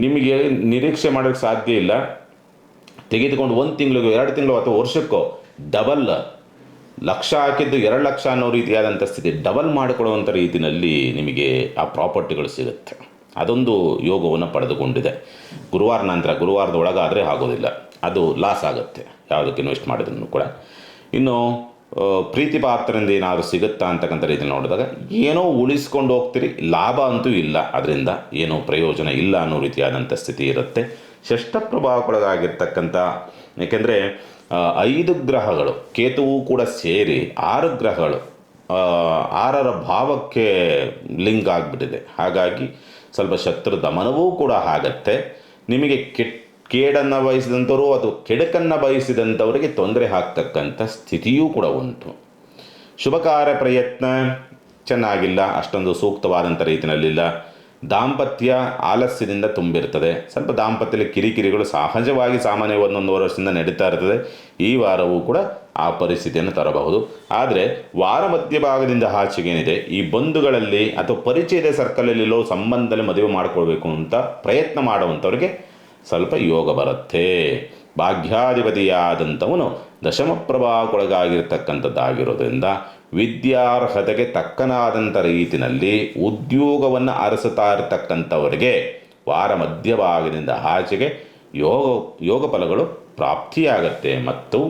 ನಿಮಗೆ ನಿರೀಕ್ಷೆ ಮಾಡೋಕ್ಕೆ ಸಾಧ್ಯ ಇಲ್ಲ. ತೆಗೆದುಕೊಂಡು 1 ತಿಂಗಳಿಗೋ 2 ತಿಂಗಳು ಅಥವಾ ವರ್ಷಕ್ಕೋ ಡಬಲ್, ಲಕ್ಷ ಹಾಕಿದ್ದು 2 ಲಕ್ಷ ಅನ್ನೋ ರೀತಿಯಾದಂಥ ಸ್ಥಿತಿ ಡಬಲ್ ಮಾಡಿಕೊಳ್ಳುವಂಥ ರೀತಿಯಲ್ಲಿ ನಿಮಗೆ ಆ ಪ್ರಾಪರ್ಟಿಗಳು ಸಿಗುತ್ತೆ. ಅದೊಂದು ಯೋಗವನ್ನು ಪಡೆದುಕೊಂಡಿದೆ. ಗುರುವಾರ ನಂತರ, ಗುರುವಾರದ ಒಳಗಾದರೆ ಆಗೋದಿಲ್ಲ, ಅದು ಲಾಸ್ ಆಗುತ್ತೆ ಯಾವುದಕ್ಕೆ ಇನ್ವೆಸ್ಟ್ ಮಾಡಿದ್ರು ಕೂಡ. ಇನ್ನು ಪ್ರೀತಿ ಪಾತ್ರದಿಂದ ಏನಾದರೂ ಸಿಗುತ್ತಾ ಅಂತಕ್ಕಂಥ ರೀತಿಯಲ್ಲಿ ನೋಡಿದಾಗ ಏನೋ ಉಳಿಸ್ಕೊಂಡು ಹೋಗ್ತೀರಿ, ಲಾಭ ಅಂತೂ ಇಲ್ಲ, ಅದರಿಂದ ಏನೋ ಪ್ರಯೋಜನ ಇಲ್ಲ ಅನ್ನೋ ರೀತಿಯಾದಂಥ ಸ್ಥಿತಿ ಇರುತ್ತೆ. ಷಷ್ಠ ಪ್ರಭಾವಕ್ಕೊಳಗಾಗಿರ್ತಕ್ಕಂಥ, ಏಕೆಂದರೆ 5 ಗ್ರಹಗಳು, ಕೇತುವು ಕೂಡ ಸೇರಿ 6 ಗ್ರಹಗಳು 6ರ ಭಾವಕ್ಕೆ ಲಿಂಕ್ ಆಗಿಬಿಟ್ಟಿದೆ. ಹಾಗಾಗಿ ಸ್ವಲ್ಪ ಶತ್ರು ದಮನವೂ ಕೂಡ ಆಗತ್ತೆ. ನಿಮಗೆ ಕೇಡನ್ನು ಬಯಸಿದಂಥವರು ಅಥವಾ ಕೆಡಕನ್ನು ಬಯಸಿದಂಥವರಿಗೆ ತೊಂದರೆ ಆಗ್ತಕ್ಕಂಥ ಸ್ಥಿತಿಯೂ ಕೂಡ ಉಂಟು. ಶುಭ ಕಾರ್ಯ ಪ್ರಯತ್ನ ಚೆನ್ನಾಗಿಲ್ಲ, ಅಷ್ಟೊಂದು ಸೂಕ್ತವಾದಂಥ ರೀತಿಯಲ್ಲಿಲ್ಲ. ದಾಂಪತ್ಯ ಆಲಸ್ಯದಿಂದ ತುಂಬಿರ್ತದೆ. ಸ್ವಲ್ಪ ದಾಂಪತ್ಯದಲ್ಲಿ ಕಿರಿಕಿರಿಗಳು ಸಹಜವಾಗಿ ಸಾಮಾನ್ಯ 1-1.5 ವರ್ಷದಿಂದ ನಡೀತಾ ಇರ್ತದೆ. ಈ ವಾರವೂ ಕೂಡ ಆ ಪರಿಸ್ಥಿತಿಯನ್ನು ತರಬಹುದು. ಆದರೆ ವಾರ ಮಧ್ಯಭಾಗದಿಂದ ಆಚೆಗೇನಿದೆ, ಈ ಬಂಧುಗಳಲ್ಲಿ ಅಥವಾ ಪರಿಚಯದ ಸರ್ಕಲಲ್ಲಿಲ್ಲೋ ಸಂಬಂಧದಲ್ಲಿ ಮದುವೆ ಮಾಡಿಕೊಳ್ಬೇಕು ಅಂತ ಪ್ರಯತ್ನ ಮಾಡುವಂಥವ್ರಿಗೆ ಸ್ವಲ್ಪ ಯೋಗ ಬರುತ್ತೆ. ಭಾಗ್ಯಾಧಿಪತಿಯಾದಂಥವನು ದಶಮ ಪ್ರಭಾವಕ್ಕೊಳಗಾಗಿರ್ತಕ್ಕಂಥದ್ದಾಗಿರೋದ್ರಿಂದ ವಿದ್ಯಾರ್ಹತೆಗೆ ತಕ್ಕನಾದಂಥ ರೀತಿಯಲ್ಲಿ ಉದ್ಯೋಗವನ್ನು ಅರಸುತ್ತಾ ಇರತಕ್ಕಂಥವರಿಗೆ ವಾರ ಮಧ್ಯಭಾಗದಿಂದ ಆಚೆಗೆ ಯೋಗ ಫಲಗಳು ಪ್ರಾಪ್ತಿಯಾಗತ್ತೆ. ಮತ್ತು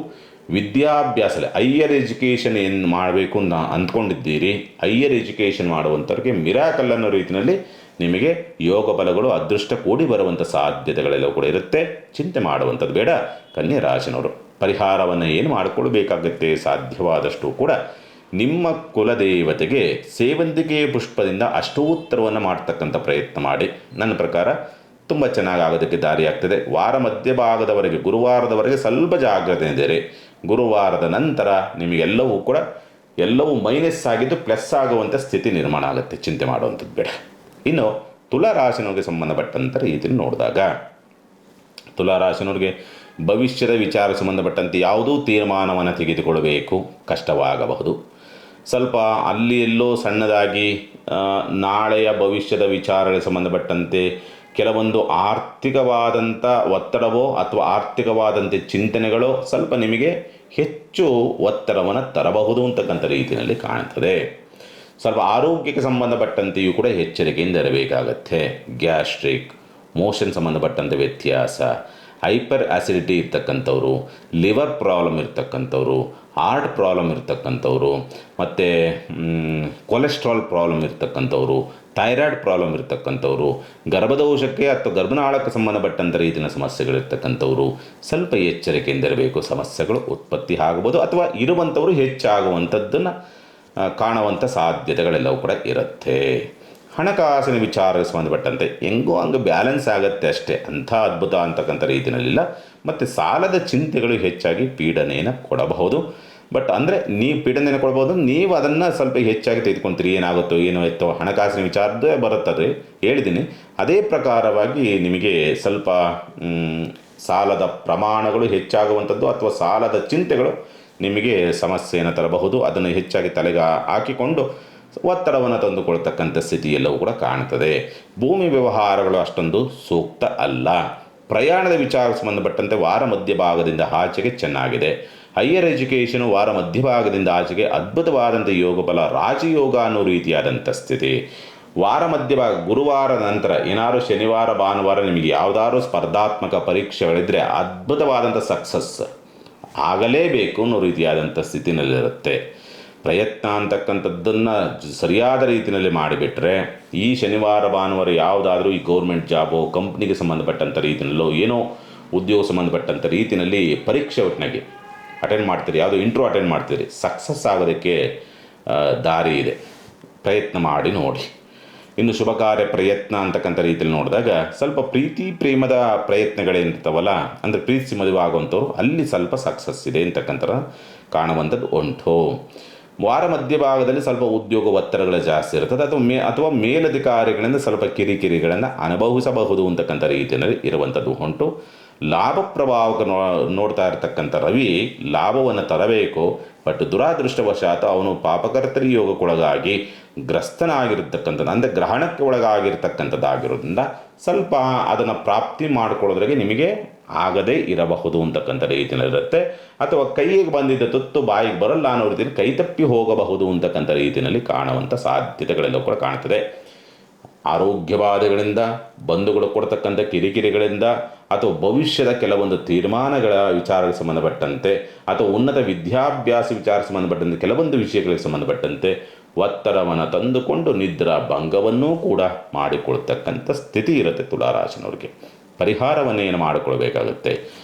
ವಿದ್ಯಾಭ್ಯಾಸದಲ್ಲಿ ಹೈಯರ್ ಎಜುಕೇಷನ್ ಏನು ಮಾಡಬೇಕು ಅಂತ ಅಂದ್ಕೊಂಡಿದ್ದೀರಿ, ಹೈಯರ್ ಎಜುಕೇಷನ್ ಮಾಡುವಂಥವ್ರಿಗೆ ಮಿರಾಕಲ್ ಅನ್ನೋ ರೀತಿಯಲ್ಲಿ ನಿಮಗೆ ಯೋಗ ಫಲಗಳು, ಅದೃಷ್ಟ ಕೂಡಿ ಬರುವಂಥ ಸಾಧ್ಯತೆಗಳೆಲ್ಲವೂ ಕೂಡ ಇರುತ್ತೆ. ಚಿಂತೆ ಮಾಡುವಂಥದ್ದು ಬೇಡ. ಕನ್ಯಾ ರಾಶಿನವರು ಪರಿಹಾರವನ್ನು ಏನು ಮಾಡಿಕೊಳ್ಬೇಕಾಗತ್ತೆ, ಸಾಧ್ಯವಾದಷ್ಟು ಕೂಡ ನಿಮ್ಮ ಕುಲದೇವತೆಗೆ ಸೇವಂತಿಗೆ ಪುಷ್ಪದಿಂದ ಅಷ್ಟೋತ್ತರವನ್ನು ಮಾಡ್ತಕ್ಕಂಥ ಪ್ರಯತ್ನ ಮಾಡಿ. ನನ್ನ ಪ್ರಕಾರ ತುಂಬ ಚೆನ್ನಾಗಿ ಆಗೋದಕ್ಕೆ ದಾರಿಯಾಗ್ತದೆ. ವಾರ ಮಧ್ಯಭಾಗದವರೆಗೆ, ಗುರುವಾರದವರೆಗೆ ಸ್ವಲ್ಪ ಜಾಗ್ರತೆ ಇದ್ದೀರಿ. ಗುರುವಾರದ ನಂತರ ನಿಮಗೆಲ್ಲವೂ ಕೂಡ ಎಲ್ಲವೂ ಮೈನಸ್ ಆಗಿದ್ದು ಪ್ಲಸ್ ಆಗುವಂಥ ಸ್ಥಿತಿ ನಿರ್ಮಾಣ ಆಗುತ್ತೆ. ಚಿಂತೆ ಮಾಡುವಂಥದ್ದು ಬೇಡ. ಇನ್ನು ತುಲಾರಾಶಿನವ್ರಿಗೆ ಸಂಬಂಧಪಟ್ಟಂಥ ರೀತಿಯಲ್ಲಿ ನೋಡಿದಾಗ, ತುಲಾರಾಶಿನವ್ರಿಗೆ ಭವಿಷ್ಯದ ವಿಚಾರ ಸಂಬಂಧಪಟ್ಟಂತೆ ಯಾವುದೂ ತೀರ್ಮಾನವನ್ನು ತೆಗೆದುಕೊಳ್ಳಬೇಕು ಕಷ್ಟವಾಗಬಹುದು. ಸ್ವಲ್ಪ ಅಲ್ಲಿ ಎಲ್ಲೋ ಸಣ್ಣದಾಗಿ ನಾಳೆಯ ಭವಿಷ್ಯದ ವಿಚಾರಗಳಿಗೆ ಸಂಬಂಧಪಟ್ಟಂತೆ ಕೆಲವೊಂದು ಆರ್ಥಿಕವಾದಂಥ ಒತ್ತಡವೋ ಅಥವಾ ಆರ್ಥಿಕವಾದಂಥ ಚಿಂತನೆಗಳೋ ಸ್ವಲ್ಪ ನಿಮಗೆ ಹೆಚ್ಚು ಒತ್ತಡವನ್ನು ತರಬಹುದು ಅಂತಕ್ಕಂಥ ರೀತಿಯಲ್ಲಿ ಕಾಣ್ತದೆ. ಸ್ವಲ್ಪ ಆರೋಗ್ಯಕ್ಕೆ ಸಂಬಂಧಪಟ್ಟಂತೆಯೂ ಕೂಡ ಎಚ್ಚರಿಕೆಯಿಂದ ಇರಬೇಕಾಗತ್ತೆ. ಗ್ಯಾಸ್ಟ್ರಿಕ್, ಮೋಷನ್ ಸಂಬಂಧಪಟ್ಟಂಥ ವ್ಯತ್ಯಾಸ, ಹೈಪರ್ ಆಸಿಡಿಟಿ ಇರ್ತಕ್ಕಂಥವ್ರು, ಲಿವರ್ ಪ್ರಾಬ್ಲಮ್ ಇರ್ತಕ್ಕಂಥವ್ರು, ಹಾರ್ಟ್ ಪ್ರಾಬ್ಲಮ್ ಇರ್ತಕ್ಕಂಥವ್ರು, ಮತ್ತು ಕೊಲೆಸ್ಟ್ರಾಲ್ ಪ್ರಾಬ್ಲಮ್ ಇರ್ತಕ್ಕಂಥವ್ರು, ಥೈರಾಯ್ಡ್ ಪ್ರಾಬ್ಲಮ್ ಇರ್ತಕ್ಕಂಥವ್ರು, ಗರ್ಭದೋಷಕ್ಕೆ ಅಥವಾ ಗರ್ಭನಾಳಕ್ಕೆ ಸಂಬಂಧಪಟ್ಟಂಥ ರೀತಿಯ ಸಮಸ್ಯೆಗಳಿರ್ತಕ್ಕಂಥವ್ರು ಸ್ವಲ್ಪ ಎಚ್ಚರಿಕೆಯಿಂದ ಇರಬೇಕು. ಸಮಸ್ಯೆಗಳು ಉತ್ಪತ್ತಿ ಆಗ್ಬೋದು ಅಥವಾ ಇರುವಂಥವರು ಹೆಚ್ಚಾಗುವಂಥದ್ದನ್ನು ಕಾಣುವಂಥ ಸಾಧ್ಯತೆಗಳೆಲ್ಲವೂ ಕೂಡ ಇರುತ್ತೆ. ಹಣಕಾಸಿನ ವಿಚಾರಕ್ಕೆ ಸಂಬಂಧಪಟ್ಟಂತೆ ಹೆಂಗೋ ಹಂಗೆ ಬ್ಯಾಲೆನ್ಸ್ ಆಗುತ್ತೆ ಅಷ್ಟೇ, ಅಂಥ ಅದ್ಭುತ ಅಂತಕ್ಕಂಥ ರೀತಿಯಲ್ಲಿಲ್ಲ. ಮತ್ತು ಸಾಲದ ಚಿಂತೆಗಳು ಹೆಚ್ಚಾಗಿ ಪೀಡನೆಯನ್ನು ಕೊಡಬಹುದು. ಬಟ್ ಅಂದರೆ ನೀವು ಪೀಡನೆಯನ್ನು ಕೊಡ್ಬೋದು, ನೀವು ಅದನ್ನು ಸ್ವಲ್ಪ ಹೆಚ್ಚಾಗಿ ತೆಗೆದುಕೊಳ್ತೀರಿ. ಏನಾಗುತ್ತೋ ಏನೋ ಎತ್ತೋ ಹಣಕಾಸಿನ ವಿಚಾರದೇ ಬರುತ್ತದೆ ಹೇಳಿದ್ದೀನಿ. ಅದೇ ಪ್ರಕಾರವಾಗಿ ನಿಮಗೆ ಸ್ವಲ್ಪ ಸಾಲದ ಪ್ರಮಾಣಗಳು ಹೆಚ್ಚಾಗುವಂಥದ್ದು ಅಥವಾ ಸಾಲದ ಚಿಂತೆಗಳು ನಿಮಗೆ ಸಮಸ್ಯೆಯನ್ನು ತರಬಹುದು. ಅದನ್ನು ಹೆಚ್ಚಾಗಿ ತಲೆಗೆ ಹಾಕಿಕೊಂಡು ಒತ್ತಡವನ್ನು ತಂದುಕೊಳ್ತಕ್ಕಂಥ ಸ್ಥಿತಿ ಎಲ್ಲವೂ ಕೂಡ ಕಾಣ್ತದೆ. ಭೂಮಿ ವ್ಯವಹಾರಗಳು ಅಷ್ಟೊಂದು ಸೂಕ್ತ ಅಲ್ಲ. ಪ್ರಯಾಣದ ವಿಚಾರಕ್ಕೆ ಸಂಬಂಧಪಟ್ಟಂತೆ ವಾರ ಮಧ್ಯಭಾಗದಿಂದ ಆಚೆಗೆ ಚೆನ್ನಾಗಿದೆ. ಹೈಯರ್ ಎಜುಕೇಷನು ವಾರ ಮಧ್ಯಭಾಗದಿಂದ ಆಚೆಗೆ ಅದ್ಭುತವಾದಂಥ ಯೋಗ ಫಲ, ರಾಜಯೋಗ ಅನ್ನೋ ರೀತಿಯಾದಂಥ ಸ್ಥಿತಿ. ವಾರ ಮಧ್ಯಭಾಗ ಗುರುವಾರ ನಂತರ ಏನಾದ್ರು ಶನಿವಾರ ಭಾನುವಾರ ನಿಮಗೆ ಯಾವುದಾದ್ರೂ ಸ್ಪರ್ಧಾತ್ಮಕ ಪರೀಕ್ಷೆಗಳಿದ್ದರೆ ಅದ್ಭುತವಾದಂಥ ಸಕ್ಸಸ್ ಆಗಲೇಬೇಕು ಅನ್ನೋ ರೀತಿಯಾದಂಥ ಸ್ಥಿತಿನಲ್ಲಿರುತ್ತೆ. ಪ್ರಯತ್ನ ಅಂತಕ್ಕಂಥದ್ದನ್ನು ಸರಿಯಾದ ರೀತಿಯಲ್ಲಿ ಮಾಡಿಬಿಟ್ರೆ ಈ ಶನಿವಾರ ಭಾನುವಾರ ಯಾವುದಾದ್ರೂ ಈ ಗೌರ್ಮೆಂಟ್ ಜಾಬೋ ಕಂಪ್ನಿಗೆ ಸಂಬಂಧಪಟ್ಟಂಥ ರೀತಿಯಲ್ಲೋ ಏನೋ ಉದ್ಯೋಗ ಸಂಬಂಧಪಟ್ಟಂಥ ರೀತಿಯಲ್ಲಿ ಪರೀಕ್ಷೆ ಒಟ್ಟಿನಾಗಿ ಅಟೆಂಡ್ ಮಾಡ್ತೀರಿ, ಯಾವುದೋ ಇಂಟ್ರ್ಯೂ ಅಟೆಂಡ್ ಮಾಡ್ತೀರಿ, ಸಕ್ಸಸ್ ಆಗೋದಕ್ಕೆ ದಾರಿ ಇದೆ. ಪ್ರಯತ್ನ ಮಾಡಿ ನೋಡಿ. ಇನ್ನು ಶುಭ ಕಾರ್ಯ ಪ್ರಯತ್ನ ಅಂತಕ್ಕಂಥ ರೀತಿಯಲ್ಲಿ ನೋಡಿದಾಗ ಸ್ವಲ್ಪ ಪ್ರೀತಿ ಪ್ರೇಮದ ಪ್ರಯತ್ನಗಳೇನಿರ್ತಾವಲ್ಲ, ಅಂದರೆ ಪ್ರೀತಿಸಿ ಮದುವೆ ಆಗುವಂಥವ್ರು ಅಲ್ಲಿ ಸ್ವಲ್ಪ ಸಕ್ಸಸ್ ಇದೆ ಅಂತಕ್ಕಂಥ ಕಾಣುವಂಥದ್ದು ಉಂಟು. ವಾರ ಮಧ್ಯಭಾಗದಲ್ಲಿ ಸ್ವಲ್ಪ ಉದ್ಯೋಗ ಒತ್ತಡಗಳು ಜಾಸ್ತಿ ಇರ್ತದೆ, ಅಥವಾ ಮೇಲಧಿಕಾರಿಗಳಿಂದ ಸ್ವಲ್ಪ ಕಿರಿಕಿರಿಗಳನ್ನು ಅನುಭವಿಸಬಹುದು ಅಂತಕ್ಕಂಥ ರೀತಿಯಲ್ಲಿ ಇರುವಂಥದ್ದು ಉಂಟು. ಲಾಭ ಪ್ರಭಾವಕ್ಕೆ ನೋಡ್ತಾ ಇರತಕ್ಕಂಥ ರವಿ ಲಾಭವನ್ನು ತರಬೇಕು, ಬಟ್ ದುರಾದೃಷ್ಟವಶಾತ್ ಅವನು ಪಾಪಕರ್ತರಿ ಯೋಗಕ್ಕೊಳಗಾಗಿ ಗ್ರಸ್ತನಾಗಿರ್ತಕ್ಕಂಥದ್ದು, ಅಂದರೆ ಗ್ರಹಣಕ್ಕೆ ಒಳಗಾಗಿರ್ತಕ್ಕಂಥದ್ದಾಗಿರೋದ್ರಿಂದ ಸ್ವಲ್ಪ ಅದನ್ನು ಪ್ರಾಪ್ತಿ ಮಾಡಿಕೊಳ್ಳೋದ್ರಿಗೆ ನಿಮಗೆ ಆಗದೇ ಇರಬಹುದು ಅಂತಕ್ಕಂಥ ರೀತಿಯಲ್ಲಿರುತ್ತೆ. ಅಥವಾ ಕೈಗೆ ಬಂದಿದ್ದ ತುತ್ತು ಬಾಯಿಗೆ ಬರಲ್ಲ ಅನ್ನೋ ರೀತಿಯಲ್ಲಿ ಕೈ ತಪ್ಪಿ ಹೋಗಬಹುದು ಅಂತಕ್ಕಂಥ ರೀತಿಯಲ್ಲಿ ಕಾಣುವಂಥ ಸಾಧ್ಯತೆಗಳೆಲ್ಲ ಕೂಡ ಕಾಣ್ತದೆ. ಆರೋಗ್ಯ ಬಾಧೆಗಳಿಂದ, ಬಂಧುಗಳು ಕೊಡ್ತಕ್ಕಂಥ ಕಿರಿಕಿರಿಗಳಿಂದ, ಅಥವಾ ಭವಿಷ್ಯದ ಕೆಲವೊಂದು ತೀರ್ಮಾನಗಳ ವಿಚಾರಕ್ಕೆ ಸಂಬಂಧಪಟ್ಟಂತೆ, ಅಥವಾ ಉನ್ನತ ವಿದ್ಯಾಭ್ಯಾಸ ವಿಚಾರಕ್ಕೆ ಸಂಬಂಧಪಟ್ಟಂತೆ ಕೆಲವೊಂದು ವಿಷಯಗಳಿಗೆ ಸಂಬಂಧಪಟ್ಟಂತೆ ಒತ್ತಡವನ್ನು ತಂದುಕೊಂಡು ನಿದ್ರಾ ಭಂಗವನ್ನೂ ಕೂಡ ಮಾಡಿಕೊಳ್ತಕ್ಕಂಥ ಸ್ಥಿತಿ ಇರುತ್ತೆ ತುಲಾರಾಶಿನವ್ರಿಗೆ. ಪರಿಹಾರವನ್ನು ಏನು ಮಾಡಿಕೊಳ್ಬೇಕಾಗುತ್ತೆ?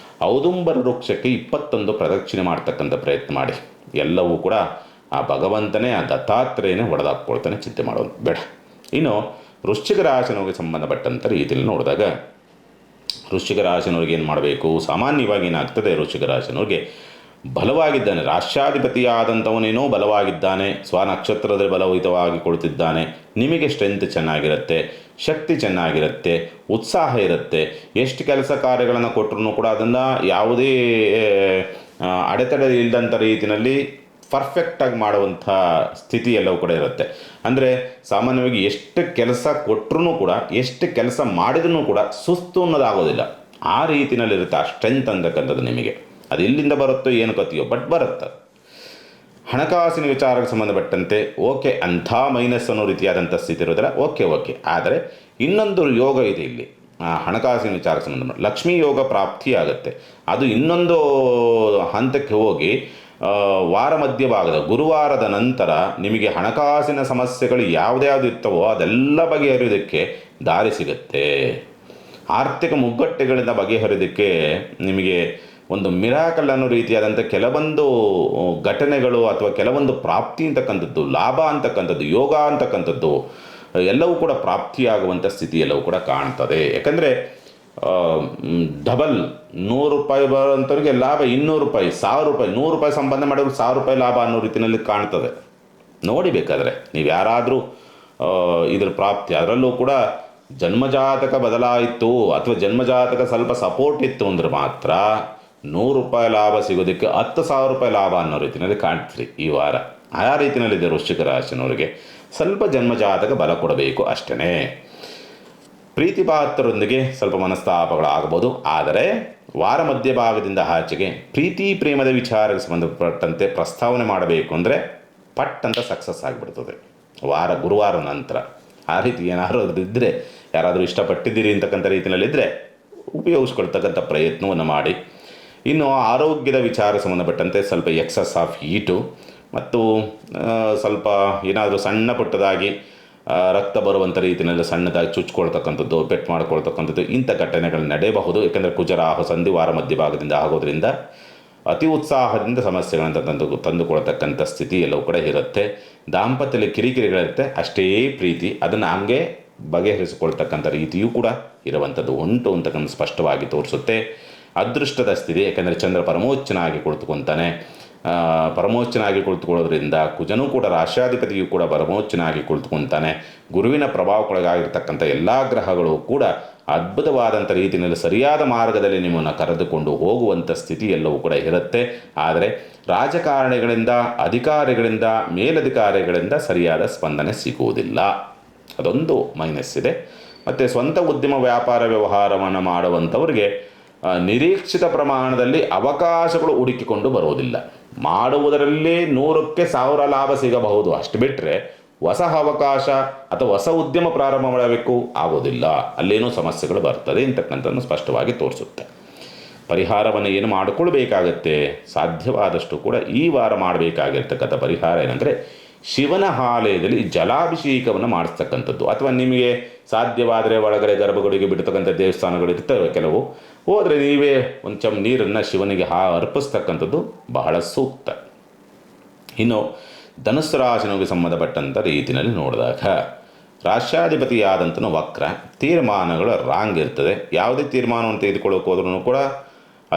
ಔದುಂಬರ ವೃಕ್ಷಕ್ಕೆ 21 ಪ್ರದಕ್ಷಿಣೆ ಮಾಡ್ತಕ್ಕಂಥ ಪ್ರಯತ್ನ ಮಾಡಿ. ಎಲ್ಲವೂ ಕೂಡ ಆ ಭಗವಂತನೇ, ಆ ದತ್ತಾತ್ರೇಯನೇ ಹೊಡೆದಾಕ್ಕೊಳ್ತಾನೆ, ಚಿಂತೆ ಮಾಡೋದು ಬೇಡ. ಇನ್ನು ವೃಶ್ಚಿಕ ರಾಶಿನವ್ರಿಗೆ ಸಂಬಂಧಪಟ್ಟಂಥ ರೀತಿಯಲ್ಲಿ ನೋಡಿದಾಗ ವೃಶ್ಚಿಕ ರಾಶಿನವ್ರಿಗೆ ಏನು ಮಾಡಬೇಕು? ಸಾಮಾನ್ಯವಾಗಿ ಏನಾಗ್ತದೆ, ವೃಶ್ಚಿಕ ರಾಶಿನವ್ರಿಗೆ ಬಲವಾಗಿದ್ದಾನೆ, ರಾಷ್ಟ್ರಾಧಿಪತಿಯಾದಂಥವನೇನೋ ಬಲವಾಗಿದ್ದಾನೆ, ಸ್ವನಕ್ಷತ್ರದಲ್ಲಿ ಬಲವಿತವಾಗಿ ಕೊಡ್ತಿದ್ದಾನೆ, ನಿಮಗೆ ಸ್ಟ್ರೆಂತ್ ಚೆನ್ನಾಗಿರುತ್ತೆ, ಶಕ್ತಿ ಚೆನ್ನಾಗಿರುತ್ತೆ, ಉತ್ಸಾಹ ಇರುತ್ತೆ. ಎಷ್ಟು ಕೆಲಸ ಕಾರ್ಯಗಳನ್ನು ಕೊಟ್ಟರು ಕೂಡ ಅದನ್ನು ಯಾವುದೇ ಅಡೆತಡೆ ಇಲ್ಲದಂಥ ರೀತಿಯಲ್ಲಿ ಪರ್ಫೆಕ್ಟಾಗಿ ಮಾಡುವಂಥ ಸ್ಥಿತಿ ಎಲ್ಲವೂ ಕೂಡ ಇರುತ್ತೆ. ಅಂದರೆ ಸಾಮಾನ್ಯವಾಗಿ ಎಷ್ಟು ಕೆಲಸ ಕೊಟ್ಟರೂ ಕೂಡ, ಎಷ್ಟು ಕೆಲಸ ಮಾಡಿದ್ರೂ ಕೂಡ ಸುಸ್ತು ಅನ್ನೋದಾಗೋದಿಲ್ಲ. ಆ ರೀತಿಯಲ್ಲಿರುತ್ತೆ ಆ ಸ್ಟ್ರೆಂತ್ ಅಂತಕ್ಕಂಥದ್ದು ನಿಮಗೆ. ಅದು ಎಲ್ಲಿಂದ ಬರುತ್ತೋ ಏನು ಕಥೆಯೋ, ಬಟ್ ಬರುತ್ತೆ. ಹಣಕಾಸಿನ ವಿಚಾರಕ್ಕೆ ಸಂಬಂಧಪಟ್ಟಂತೆ ಓಕೆ, ಅಂಥ ಮೈನಸ್ ಅನ್ನೋ ರೀತಿಯಾದಂಥ ಸ್ಥಿತಿ ಇರೋದಿಲ್ಲ, ಓಕೆ. ಆದರೆ ಇನ್ನೊಂದು ಯೋಗ ಇದೆ ಇಲ್ಲಿ, ಹಣಕಾಸಿನ ವಿಚಾರಕ್ಕೆ ಸಂಬಂಧ ಲಕ್ಷ್ಮೀ ಯೋಗ ಪ್ರಾಪ್ತಿಯಾಗುತ್ತೆ. ಅದು ಇನ್ನೊಂದು ಹಂತಕ್ಕೆ ಹೋಗಿ ವಾರ ಮಧ್ಯಭಾಗದ ಗುರುವಾರದ ನಂತರ ನಿಮಗೆ ಹಣಕಾಸಿನ ಸಮಸ್ಯೆಗಳು ಯಾವುದ್ಯಾವುದು ಇರ್ತವೋ ಅದೆಲ್ಲ ಬಗೆಹರಿಯೋದಕ್ಕೆ ದಾರಿ ಸಿಗುತ್ತೆ. ಆರ್ಥಿಕ ಮುಗ್ಗಟ್ಟುಗಳಿಂದ ಬಗೆಹರಿಯೋದಕ್ಕೆ ನಿಮಗೆ ಒಂದು ಮಿರಾಕಲ್ ಅನ್ನೋ ರೀತಿಯಾದಂಥ ಕೆಲವೊಂದು ಘಟನೆಗಳು ಅಥವಾ ಕೆಲವೊಂದು ಪ್ರಾಪ್ತಿ ಅಂತಕ್ಕಂಥದ್ದು, ಲಾಭ ಅಂತಕ್ಕಂಥದ್ದು, ಯೋಗ ಅಂತಕ್ಕಂಥದ್ದು ಎಲ್ಲವೂ ಕೂಡ ಪ್ರಾಪ್ತಿಯಾಗುವಂಥ ಸ್ಥಿತಿ ಎಲ್ಲವೂ ಕೂಡ ಕಾಣ್ತದೆ. ಯಾಕಂದರೆ ಡಬಲ್ 100 ರೂಪಾಯಿ ಬರೋಂಥವ್ರಿಗೆ ಲಾಭ 200 ರೂಪಾಯಿ, 1000 ರೂಪಾಯಿ, 100 ರೂಪಾಯಿ ಸಂಪಾದನೆ ಮಾಡೋರು 1000 ರೂಪಾಯಿ ಲಾಭ ಅನ್ನೋ ರೀತಿಯಲ್ಲಿ ಕಾಣ್ತದೆ. ನೋಡಿಬೇಕಾದ್ರೆ ನೀವು ಯಾರಾದರೂ ಇದ್ರ ಪ್ರಾಪ್ತಿ, ಅದರಲ್ಲೂ ಕೂಡ ಜನ್ಮಜಾತಕ ಬದಲಾಯಿತು ಅಥವಾ ಜನ್ಮಜಾತಕ ಸ್ವಲ್ಪ ಸಪೋರ್ಟ್ ಇತ್ತು ಅಂದ್ರೆ ಮಾತ್ರ 100 ರೂಪಾಯಿ ಲಾಭ ಸಿಗೋದಕ್ಕೆ 10,000 ರೂಪಾಯಿ ಲಾಭ ಅನ್ನೋ ರೀತಿಯಲ್ಲಿ ಕಾಣ್ತೀರಿ ಈ ವಾರ. ಆ ರೀತಿಯಲ್ಲಿದೆ ವೃಶ್ಚಿಕ ರಾಶಿನವರಿಗೆ. ಸ್ವಲ್ಪ ಜನ್ಮಜಾತಕ ಬಲ ಕೊಡಬೇಕು ಅಷ್ಟೇ. ಪ್ರೀತಿ ಪಾತ್ರರೊಂದಿಗೆ ಸ್ವಲ್ಪ ಮನಸ್ತಾಪಗಳಾಗಬಹುದು, ಆದರೆ ವಾರ ಮಧ್ಯಭಾಗದಿಂದ ಆಚೆಗೆ ಪ್ರೀತಿ ಪ್ರೇಮದ ವಿಚಾರಕ್ಕೆ ಸಂಬಂಧಪಟ್ಟಂತೆ ಪ್ರಸ್ತಾವನೆ ಮಾಡಬೇಕು ಅಂದರೆ ಪಟ್ ಅಂತ ಸಕ್ಸಸ್ ಆಗಿಬಿಡ್ತದೆ ಗುರುವಾರ ನಂತರ. ಆ ರೀತಿ ಏನಾದರೂ ಇದ್ದರೆ, ಯಾರಾದರೂ ಇಷ್ಟಪಟ್ಟಿದ್ದೀರಿ ಅಂತಕ್ಕಂಥ ರೀತಿಯಲ್ಲಿದ್ದರೆ ಉಪಯೋಗಿಸ್ಕೊಳ್ತಕ್ಕಂಥ ಪ್ರಯತ್ನವನ್ನು ಮಾಡಿ. ಇನ್ನು ಆರೋಗ್ಯದ ವಿಚಾರ ಸಂಬಂಧಪಟ್ಟಂತೆ ಸ್ವಲ್ಪ ಎಕ್ಸಸ್ ಆಫ್ ಹೀಟು ಮತ್ತು ಸ್ವಲ್ಪ ಏನಾದರೂ ಸಣ್ಣ ಪುಟ್ಟದಾಗಿ ರಕ್ತ ಬರುವಂಥ ರೀತಿಯಲ್ಲಿ ಸಣ್ಣದಾಗಿ ಚುಚ್ಕೊಳ್ತಕ್ಕಂಥದ್ದು, ಪೆಟ್ಟು ಮಾಡ್ಕೊಳ್ತಕ್ಕಂಥದ್ದು ಇಂಥ ಘಟನೆಗಳು ನಡೆಯಬಹುದು. ಏಕೆಂದರೆ ಕುಜರಾಹು ಸಂಧಿ ವಾರ ಮಧ್ಯಭಾಗದಿಂದ ಆಗೋದ್ರಿಂದ ಅತಿ ಉತ್ಸಾಹದಿಂದ ಸಮಸ್ಯೆಗಳನ್ನು ತಂದುಕೊಳ್ತಕ್ಕಂಥ ಸ್ಥಿತಿ ಎಲ್ಲವೂ ಕೂಡ ಇರುತ್ತೆ. ದಾಂಪತ್ಯದಲ್ಲಿ ಕಿರಿಕಿರಿಗಳಿರುತ್ತೆ, ಅಷ್ಟೇ ಪ್ರೀತಿ ಅದನ್ನು ಹಂಗೆ ಬಗೆಹರಿಸಿಕೊಳ್ತಕ್ಕಂಥ ರೀತಿಯೂ ಕೂಡ ಇರುವಂಥದ್ದು ಉಂಟು ಅಂತಕ್ಕಂಥ ಸ್ಪಷ್ಟವಾಗಿ ತೋರಿಸುತ್ತೆ. ಅದೃಷ್ಟದ ಸ್ಥಿತಿ, ಯಾಕೆಂದರೆ ಚಂದ್ರ ಪರಮೋಚ್ಚನಾಗಿ ಕುಳಿತುಕೊತಾನೆ. ಪರಮೋಚ್ಚನಾಗಿ ಕುಳಿತುಕೊಳ್ಳೋದ್ರಿಂದ ಕುಜನೂ ಕೂಡ ರಾಷ್ಟ್ರಾಧಿಪತಿಯೂ ಕೂಡ ಪರಮೋಚ್ಚನಾಗಿ ಕುಳಿತುಕೊತಾನೆ. ಗುರುವಿನ ಪ್ರಭಾವಕ್ಕೊಳಗಾಗಿರ್ತಕ್ಕಂಥ ಎಲ್ಲ ಗ್ರಹಗಳು ಕೂಡ ಅದ್ಭುತವಾದಂಥ ರೀತಿಯಲ್ಲಿ ಸರಿಯಾದ ಮಾರ್ಗದಲ್ಲಿ ನಿಮ್ಮನ್ನು ಕರೆದುಕೊಂಡು ಹೋಗುವಂಥ ಸ್ಥಿತಿ ಎಲ್ಲವೂ ಕೂಡ ಇರುತ್ತೆ. ಆದರೆ ರಾಜಕಾರಣಿಗಳಿಂದ, ಅಧಿಕಾರಿಗಳಿಂದ, ಮೇಲಧಿಕಾರಿಗಳಿಂದ ಸರಿಯಾದ ಸ್ಪಂದನೆ ಸಿಗುವುದಿಲ್ಲ, ಅದೊಂದು ಮೈನಸ್ ಇದೆ. ಮತ್ತು ಸ್ವಂತ ಉದ್ಯಮ ವ್ಯಾಪಾರ ವ್ಯವಹಾರವನ್ನು ಮಾಡುವಂಥವ್ರಿಗೆ ನಿರೀಕ್ಷಿತ ಪ್ರಮಾಣದಲ್ಲಿ ಅವಕಾಶಗಳು ಹುಡುಕಿಕೊಂಡು ಬರುವುದಿಲ್ಲ. ಮಾಡುವುದರಲ್ಲಿ 100ಕ್ಕೆ 1000 ಲಾಭ ಸಿಗಬಹುದು, ಅಷ್ಟು ಬಿಟ್ಟರೆ ಹೊಸ ಅವಕಾಶ ಅಥವಾ ಹೊಸ ಉದ್ಯಮ ಪ್ರಾರಂಭ ಮಾಡಬೇಕು ಆಗೋದಿಲ್ಲ, ಅಲ್ಲೇನೋ ಸಮಸ್ಯೆಗಳು ಬರ್ತದೆ ಅಂತಕ್ಕಂಥದ್ದು ಸ್ಪಷ್ಟವಾಗಿ ತೋರಿಸುತ್ತೆ. ಪರಿಹಾರವನ್ನು ಏನು ಮಾಡಿಕೊಳ್ಬೇಕಾಗತ್ತೆ? ಸಾಧ್ಯವಾದಷ್ಟು ಕೂಡ ಈ ವಾರ ಮಾಡಬೇಕಾಗಿರ್ತಕ್ಕಂಥ ಪರಿಹಾರ ಏನಂದರೆ, ಶಿವನ ಆಲಯದಲ್ಲಿ ಜಲಾಭಿಷೇಕವನ್ನು ಮಾಡಿಸ್ತಕ್ಕಂಥದ್ದು, ಅಥವಾ ನಿಮಗೆ ಸಾಧ್ಯವಾದರೆ ಒಳಗಡೆ ಗರ್ಭಗುಡಿಗೆ ಬಿಡ್ತಕ್ಕಂಥ ದೇವಸ್ಥಾನಗಳು ಇರ್ತವೆ ಕೆಲವು, ಹೋದರೆ ನೀವೇ ಒಂದು ನೀರನ್ನು ಶಿವನಿಗೆ ಅರ್ಪಿಸ್ತಕ್ಕಂಥದ್ದು ಬಹಳ ಸೂಕ್ತ. ಇನ್ನು ಧನುಸ್ಸು ರಾಶಿನಿಗೆ ಸಂಬಂಧಪಟ್ಟಂಥ ರೀತಿಯಲ್ಲಿ ನೋಡಿದಾಗ ರಾಶ್ಯಾಧಿಪತಿಯಾದಂಥನು ವಕ್ರ, ತೀರ್ಮಾನಗಳು ರಾಂಗ್ ಇರ್ತದೆ. ಯಾವುದೇ ತೀರ್ಮಾನವನ್ನು ತೆಗೆದುಕೊಳ್ಳೋಕೆ ಹೋದ್ರೂ ಕೂಡ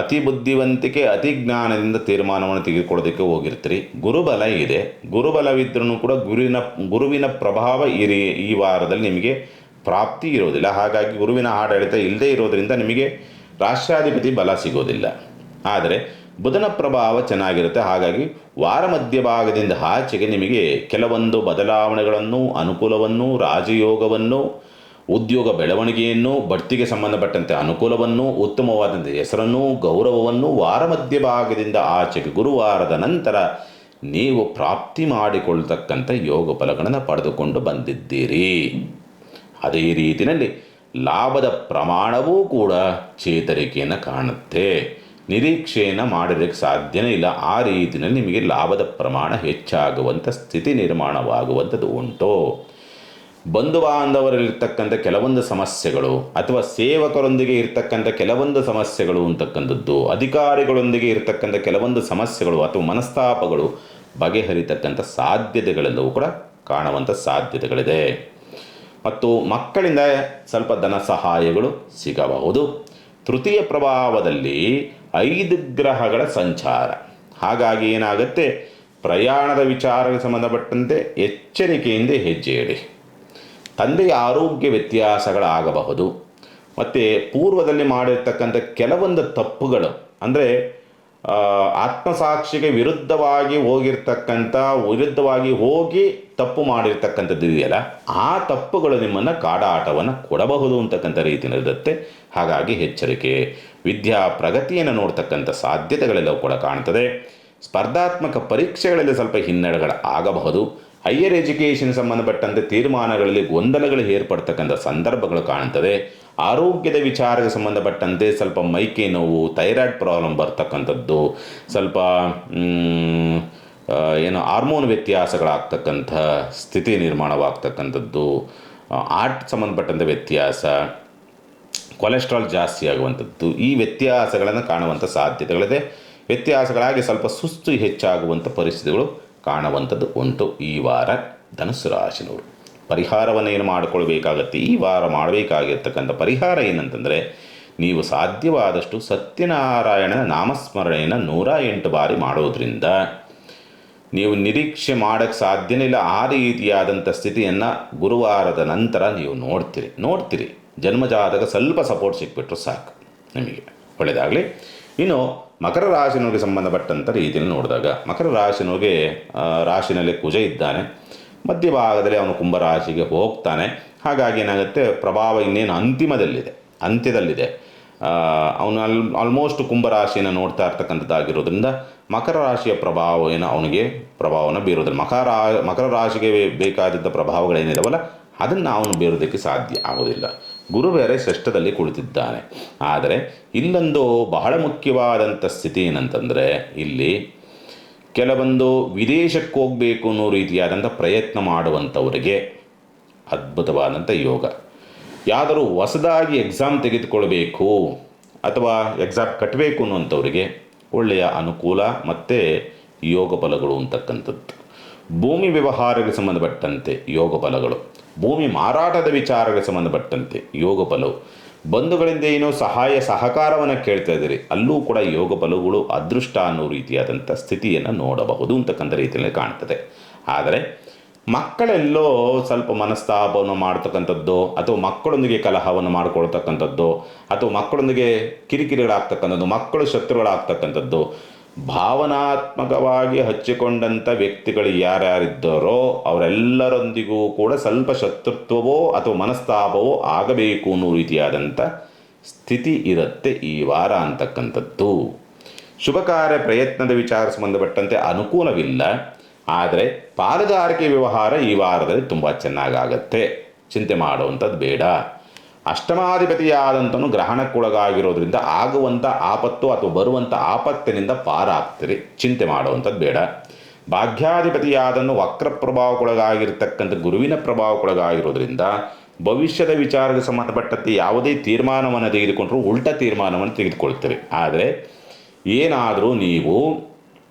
ಅತಿ ಬುದ್ಧಿವಂತಿಕೆ ಅತಿ ಜ್ಞಾನದಿಂದ ತೀರ್ಮಾನವನ್ನು ತೆಗೆದುಕೊಳ್ಳೋದಕ್ಕೆ ಹೋಗಿರ್ತೀರಿ. ಗುರುಬಲ ಇದೆ, ಗುರುಬಲವಿದ್ರೂ ಕೂಡ ಗುರುವಿನ ಪ್ರಭಾವ ಈ ವಾರದಲ್ಲಿ ನಿಮಗೆ ಪ್ರಾಪ್ತಿ ಇರೋದಿಲ್ಲ. ಹಾಗಾಗಿ ಗುರುವಿನ ಆಡಳಿತ ಇಲ್ಲದೇ ಇರೋದರಿಂದ ನಿಮಗೆ ರಾಷ್ಟ್ರಾಧಿಪತಿ ಬಲ ಸಿಗೋದಿಲ್ಲ. ಆದರೆ ಬುಧನ ಪ್ರಭಾವ ಚೆನ್ನಾಗಿರುತ್ತೆ. ಹಾಗಾಗಿ ವಾರ ಮಧ್ಯಭಾಗದಿಂದ ಆಚೆಗೆ ನಿಮಗೆ ಕೆಲವೊಂದು ಬದಲಾವಣೆಗಳನ್ನು, ಅನುಕೂಲವನ್ನು, ರಾಜಯೋಗವನ್ನು, ಉದ್ಯೋಗ ಬೆಳವಣಿಗೆಯನ್ನು, ಬಡ್ತಿಗೆ ಸಂಬಂಧಪಟ್ಟಂತೆ ಅನುಕೂಲವನ್ನು, ಉತ್ತಮವಾದಂಥ ಹೆಸರನ್ನು, ಗೌರವವನ್ನು ವಾರ ಮಧ್ಯಭಾಗದಿಂದ ಆಚೆಗೆ ಗುರುವಾರದ ನಂತರ ನೀವು ಪ್ರಾಪ್ತಿ ಮಾಡಿಕೊಳ್ತಕ್ಕಂಥ ಯೋಗ ಫಲಗಳನ್ನು ಪಡೆದುಕೊಂಡು ಬಂದಿದ್ದೀರಿ. ಅದೇ ರೀತಿಯಲ್ಲಿ ಲಾಭದ ಪ್ರಮಾಣವೂ ಕೂಡ ಚೇತರಿಕೆಯನ್ನು ಕಾಣುತ್ತೆ. ನಿರೀಕ್ಷೆಯನ್ನು ಮಾಡೋದಕ್ಕೆ ಸಾಧ್ಯನೇ ಇಲ್ಲ. ಆ ರೀತಿಯಲ್ಲಿ ನಿಮಗೆ ಲಾಭದ ಪ್ರಮಾಣ ಹೆಚ್ಚಾಗುವಂಥ ಸ್ಥಿತಿ ನಿರ್ಮಾಣವಾಗುವಂಥದ್ದು ಉಂಟು. ಬಂಧು ಬಾಂಧವರಲ್ಲಿರ್ತಕ್ಕಂಥ ಕೆಲವೊಂದು ಸಮಸ್ಯೆಗಳು, ಅಥವಾ ಸೇವಕರೊಂದಿಗೆ ಇರ್ತಕ್ಕಂಥ ಕೆಲವೊಂದು ಸಮಸ್ಯೆಗಳು ಅಂತಕ್ಕಂಥದ್ದು, ಅಧಿಕಾರಿಗಳೊಂದಿಗೆ ಇರ್ತಕ್ಕಂಥ ಕೆಲವೊಂದು ಸಮಸ್ಯೆಗಳು ಅಥವಾ ಮನಸ್ತಾಪಗಳು ಬಗೆಹರಿತಕ್ಕಂಥ ಸಾಧ್ಯತೆಗಳೆಲ್ಲವೂ ಕೂಡ ಕಾಣುವಂಥ ಸಾಧ್ಯತೆಗಳಿದೆ. ಮತ್ತು ಮಕ್ಕಳಿಂದ ಸ್ವಲ್ಪ ಧನ ಸಹಾಯಗಳು ಸಿಗಬಹುದು. ತೃತೀಯ ಪ್ರಭಾವದಲ್ಲಿ 5 ಗ್ರಹಗಳ ಸಂಚಾರ, ಹಾಗಾಗಿ ಏನಾಗುತ್ತೆ, ಪ್ರಯಾಣದ ವಿಚಾರಕ್ಕೆ ಸಂಬಂಧಪಟ್ಟಂತೆ ಎಚ್ಚರಿಕೆಯಿಂದ ಹೆಜ್ಜೆ ಇಡಿ. ತಂದೆಯ ಆರೋಗ್ಯ ವ್ಯತ್ಯಾಸಗಳಾಗಬಹುದು. ಮತ್ತು ಪೂರ್ವದಲ್ಲಿ ಮಾಡಿರ್ತಕ್ಕಂಥ ಕೆಲವೊಂದು ತಪ್ಪುಗಳು, ಅಂದರೆ ಆತ್ಮಸಾಕ್ಷಿಗೆ ವಿರುದ್ಧವಾಗಿ ಹೋಗಿ ತಪ್ಪು ಮಾಡಿರ್ತಕ್ಕಂಥದ್ದು ಇದೆಯಲ್ಲ, ಆ ತಪ್ಪುಗಳು ನಿಮ್ಮನ್ನು ಕಾಡಾಟವನ್ನು ಕೊಡಬಹುದು ಅಂತಕ್ಕಂಥ ರೀತಿಯಲ್ಲಿರುತ್ತೆ. ಹಾಗಾಗಿ ಎಚ್ಚರಿಕೆ. ವಿದ್ಯಾ ಪ್ರಗತಿಯನ್ನು ನೋಡ್ತಕ್ಕಂಥ ಸಾಧ್ಯತೆಗಳೆಲ್ಲವೂ ಕೂಡ ಕಾಣ್ತದೆ. ಸ್ಪರ್ಧಾತ್ಮಕ ಪರೀಕ್ಷೆಗಳಲ್ಲಿ ಸ್ವಲ್ಪ ಹಿನ್ನಡೆಗಳು ಆಗಬಹುದು. ಹೈಯರ್ ಎಜುಕೇಷನ್ ಸಂಬಂಧಪಟ್ಟಂತೆ ತೀರ್ಮಾನಗಳಲ್ಲಿ ಗೊಂದಲಗಳು ಏರ್ಪಡ್ತಕ್ಕಂಥ ಸಂದರ್ಭಗಳು ಕಾಣ್ತದೆ. ಆರೋಗ್ಯದ ವಿಚಾರಕ್ಕೆ ಸಂಬಂಧಪಟ್ಟಂತೆ ಸ್ವಲ್ಪ ಮೈಕೈ ನೋವು, ಥೈರಾಯ್ಡ್ ಪ್ರಾಬ್ಲಮ್ ಬರ್ತಕ್ಕಂಥದ್ದು, ಸ್ವಲ್ಪ ಹಾರ್ಮೋನ್ ವ್ಯತ್ಯಾಸಗಳಾಗ್ತಕ್ಕಂಥ ಸ್ಥಿತಿ ನಿರ್ಮಾಣವಾಗ್ತಕ್ಕಂಥದ್ದು, ಆರ್ಟ್ ಸಂಬಂಧಪಟ್ಟಂಥ ವ್ಯತ್ಯಾಸ, ಕೊಲೆಸ್ಟ್ರಾಲ್ ಜಾಸ್ತಿ ಆಗುವಂಥದ್ದು, ಈ ವ್ಯತ್ಯಾಸಗಳನ್ನು ಕಾಣುವಂಥ ಸಾಧ್ಯತೆಗಳಿದೆ. ವ್ಯತ್ಯಾಸಗಳಾಗಿ ಸ್ವಲ್ಪ ಸುಸ್ತು ಹೆಚ್ಚಾಗುವಂಥ ಪರಿಸ್ಥಿತಿಗಳು ಕಾಣುವಂಥದ್ದು ಉಂಟು ಈ ವಾರ ಧನುಸ್ಸು ರಾಶಿನವರು. ಪರಿಹಾರವನ್ನು ಏನು ಮಾಡಿಕೊಳ್ಬೇಕಾಗತ್ತೆ, ಈ ವಾರ ಮಾಡಬೇಕಾಗಿರ್ತಕ್ಕಂಥ ಪರಿಹಾರ ಏನಂತಂದರೆ, ನೀವು ಸಾಧ್ಯವಾದಷ್ಟು ಸತ್ಯನಾರಾಯಣನ ನಾಮಸ್ಮರಣೆಯನ್ನು 108 ಬಾರಿ ಮಾಡೋದ್ರಿಂದ ನೀವು ನಿರೀಕ್ಷೆ ಮಾಡೋಕ್ಕೆ ಸಾಧ್ಯನೇ ಇಲ್ಲ. ಆ ರೀತಿಯಾದಂಥ ಸ್ಥಿತಿಯನ್ನು ಗುರುವಾರದ ನಂತರ ನೀವು ನೋಡ್ತೀರಿ. ಜನ್ಮಜಾತಕ ಸ್ವಲ್ಪ ಸಪೋರ್ಟ್ ಸಿಕ್ಬಿಟ್ರು ಸಾಕು, ನಿಮಗೆ ಒಳ್ಳೆಯದಾಗಲಿ. ಇನ್ನು ಮಕರ ರಾಶಿನವರಿಗೆ ಸಂಬಂಧಪಟ್ಟಂಥ ರೀತಿಯಲ್ಲಿ ನೋಡಿದಾಗ, ಮಕರ ರಾಶಿನವರಿಗೆ ರಾಶಿನಲ್ಲಿ ಕುಜ ಇದ್ದಾನೆ. ಮಧ್ಯಭಾಗದಲ್ಲಿ ಅವನು ಕುಂಭರಾಶಿಗೆ ಹೋಗ್ತಾನೆ. ಹಾಗಾಗಿ ಏನಾಗುತ್ತೆ, ಪ್ರಭಾವ ಇನ್ನೇನು ಅಂತ್ಯದಲ್ಲಿದೆ. ಅವನು ಆಲ್ಮೋಸ್ಟ್ ಕುಂಭರಾಶಿಯನ್ನು ನೋಡ್ತಾ ಇರ್ತಕ್ಕಂಥದ್ದಾಗಿರೋದ್ರಿಂದ ಮಕರ ರಾಶಿಯ ಅವನಿಗೆ ಪ್ರಭಾವವನ್ನು ಬೀರೋದಿಲ್ಲ. ಮಕರ ರಾಶಿಗೆ ಬೇಕಾದಂಥ ಪ್ರಭಾವಗಳೇನಿದಾವಲ್ಲ ಅದನ್ನು ಅವನು ಬೀರೋದಕ್ಕೆ ಸಾಧ್ಯ ಆಗೋದಿಲ್ಲ. ಗುರು ಬೇರೆ ಷಷ್ಠದಲ್ಲಿ ಕುಳಿತಿದ್ದಾನೆ. ಆದರೆ ಇಲ್ಲೊಂದು ಬಹಳ ಮುಖ್ಯವಾದಂಥ ಸ್ಥಿತಿ ಏನಂತಂದರೆ, ಇಲ್ಲಿ ಕೆಲವೊಂದು ವಿದೇಶಕ್ಕೆ ಹೋಗಬೇಕು ಅನ್ನೋ ರೀತಿಯಾದಂಥ ಪ್ರಯತ್ನ ಮಾಡುವಂಥವರಿಗೆ ಅದ್ಭುತವಾದಂಥ ಯೋಗ. ಯಾದರೂ ಹೊಸದಾಗಿ ಎಕ್ಸಾಮ್ ತೆಗೆದುಕೊಳ್ಬೇಕು ಅಥವಾ ಎಕ್ಸಾಮ್ ಕಟ್ಟಬೇಕು ಅನ್ನುವಂಥವರಿಗೆ ಒಳ್ಳೆಯ ಅನುಕೂಲ ಮತ್ತು ಯೋಗ ಫಲಗಳು ಅಂತಕ್ಕಂಥದ್ದು. ಭೂಮಿ ವ್ಯವಹಾರಕ್ಕೆ ಸಂಬಂಧಪಟ್ಟಂತೆ ಯೋಗ ಫಲಗಳು, ಭೂಮಿ ಮಾರಾಟದ ವಿಚಾರಕ್ಕೆ ಸಂಬಂಧಪಟ್ಟಂತೆ ಯೋಗ ಫಲವು, ಬಂಧುಗಳಿಂದ ಏನೋ ಸಹಕಾರವನ್ನು ಕೇಳ್ತಾ ಇದ್ದೀರಿ, ಅಲ್ಲೂ ಕೂಡ ಯೋಗ ಫಲಗಳು ಅದೃಷ್ಟ ಅನ್ನೋ ರೀತಿಯಾದಂಥ ಸ್ಥಿತಿಯನ್ನು ನೋಡಬಹುದು ಅಂತಕ್ಕಂಥ ರೀತಿಯಲ್ಲಿ ಕಾಣ್ತದೆ. ಆದರೆ ಮಕ್ಕಳೆಲ್ಲೋ ಸ್ವಲ್ಪ ಮನಸ್ತಾಪವನ್ನು ಮಾಡ್ತಕ್ಕಂಥದ್ದು, ಅಥವಾ ಮಕ್ಕಳೊಂದಿಗೆ ಕಲಹವನ್ನು ಮಾಡಿಕೊಳ್ತಕ್ಕಂಥದ್ದು, ಅಥವಾ ಮಕ್ಕಳೊಂದಿಗೆ ಕಿರಿಕಿರಿಗಳಾಗ್ತಕ್ಕಂಥದ್ದು, ಮಕ್ಕಳು ಶತ್ರುಗಳಾಗ್ತಕ್ಕಂಥದ್ದು, ಭಾವನಾತ್ಮಕವಾಗಿ ಹಚ್ಚಿಕೊಂಡಂಥ ವ್ಯಕ್ತಿಗಳು ಯಾರ್ಯಾರಿದ್ದಾರೋ ಅವರೆಲ್ಲರೊಂದಿಗೂ ಕೂಡ ಸ್ವಲ್ಪ ಶತ್ರುತ್ವವೋ ಅಥವಾ ಮನಸ್ತಾಪವೋ ಆಗಬೇಕು ಅನ್ನೋ ರೀತಿಯಾದಂಥ ಸ್ಥಿತಿ ಇರುತ್ತೆ ಈ ವಾರ ಅಂತಕ್ಕಂಥದ್ದು. ಶುಭ ಕಾರ್ಯ ಪ್ರಯತ್ನದ ವಿಚಾರ ಸಂಬಂಧಪಟ್ಟಂತೆ ಅನುಕೂಲವಿಲ್ಲ. ಆದರೆ ಪಾಲುದಾರಿಕೆ ವ್ಯವಹಾರ ಈ ವಾರದಲ್ಲಿ ತುಂಬ ಚೆನ್ನಾಗಾಗತ್ತೆ, ಚಿಂತೆ ಮಾಡುವಂಥದ್ದು ಬೇಡ. ಅಷ್ಟಮಾಧಿಪತಿಯಾದಂಥನು ಗ್ರಹಣಕ್ಕೊಳಗಾಗಿರೋದ್ರಿಂದ ಆಗುವಂಥ ಆಪತ್ತು ಅಥವಾ ಬರುವಂಥ ಆಪತ್ತಿನಿಂದ ಪಾರಾಗ್ತೀರಿ, ಚಿಂತೆ ಮಾಡುವಂಥದ್ದು ಬೇಡ. ಭಾಗ್ಯಾಧಿಪತಿಯಾದನ್ನು ವಕ್ರ ಪ್ರಭಾವಕ್ಕೊಳಗಾಗಿರ್ತಕ್ಕಂಥ ಗುರುವಿನ ಪ್ರಭಾವಕ್ಕೊಳಗಾಗಿರೋದ್ರಿಂದ ಭವಿಷ್ಯದ ವಿಚಾರಕ್ಕೆ ಸಂಬಂಧಪಟ್ಟಂತೆ ಯಾವುದೇ ತೀರ್ಮಾನವನ್ನು ತೆಗೆದುಕೊಂಡರೂ ಉಲ್ಟ ತೀರ್ಮಾನವನ್ನು ತೆಗೆದುಕೊಳ್ತೀರಿ. ಆದರೆ ಏನಾದರೂ ನೀವು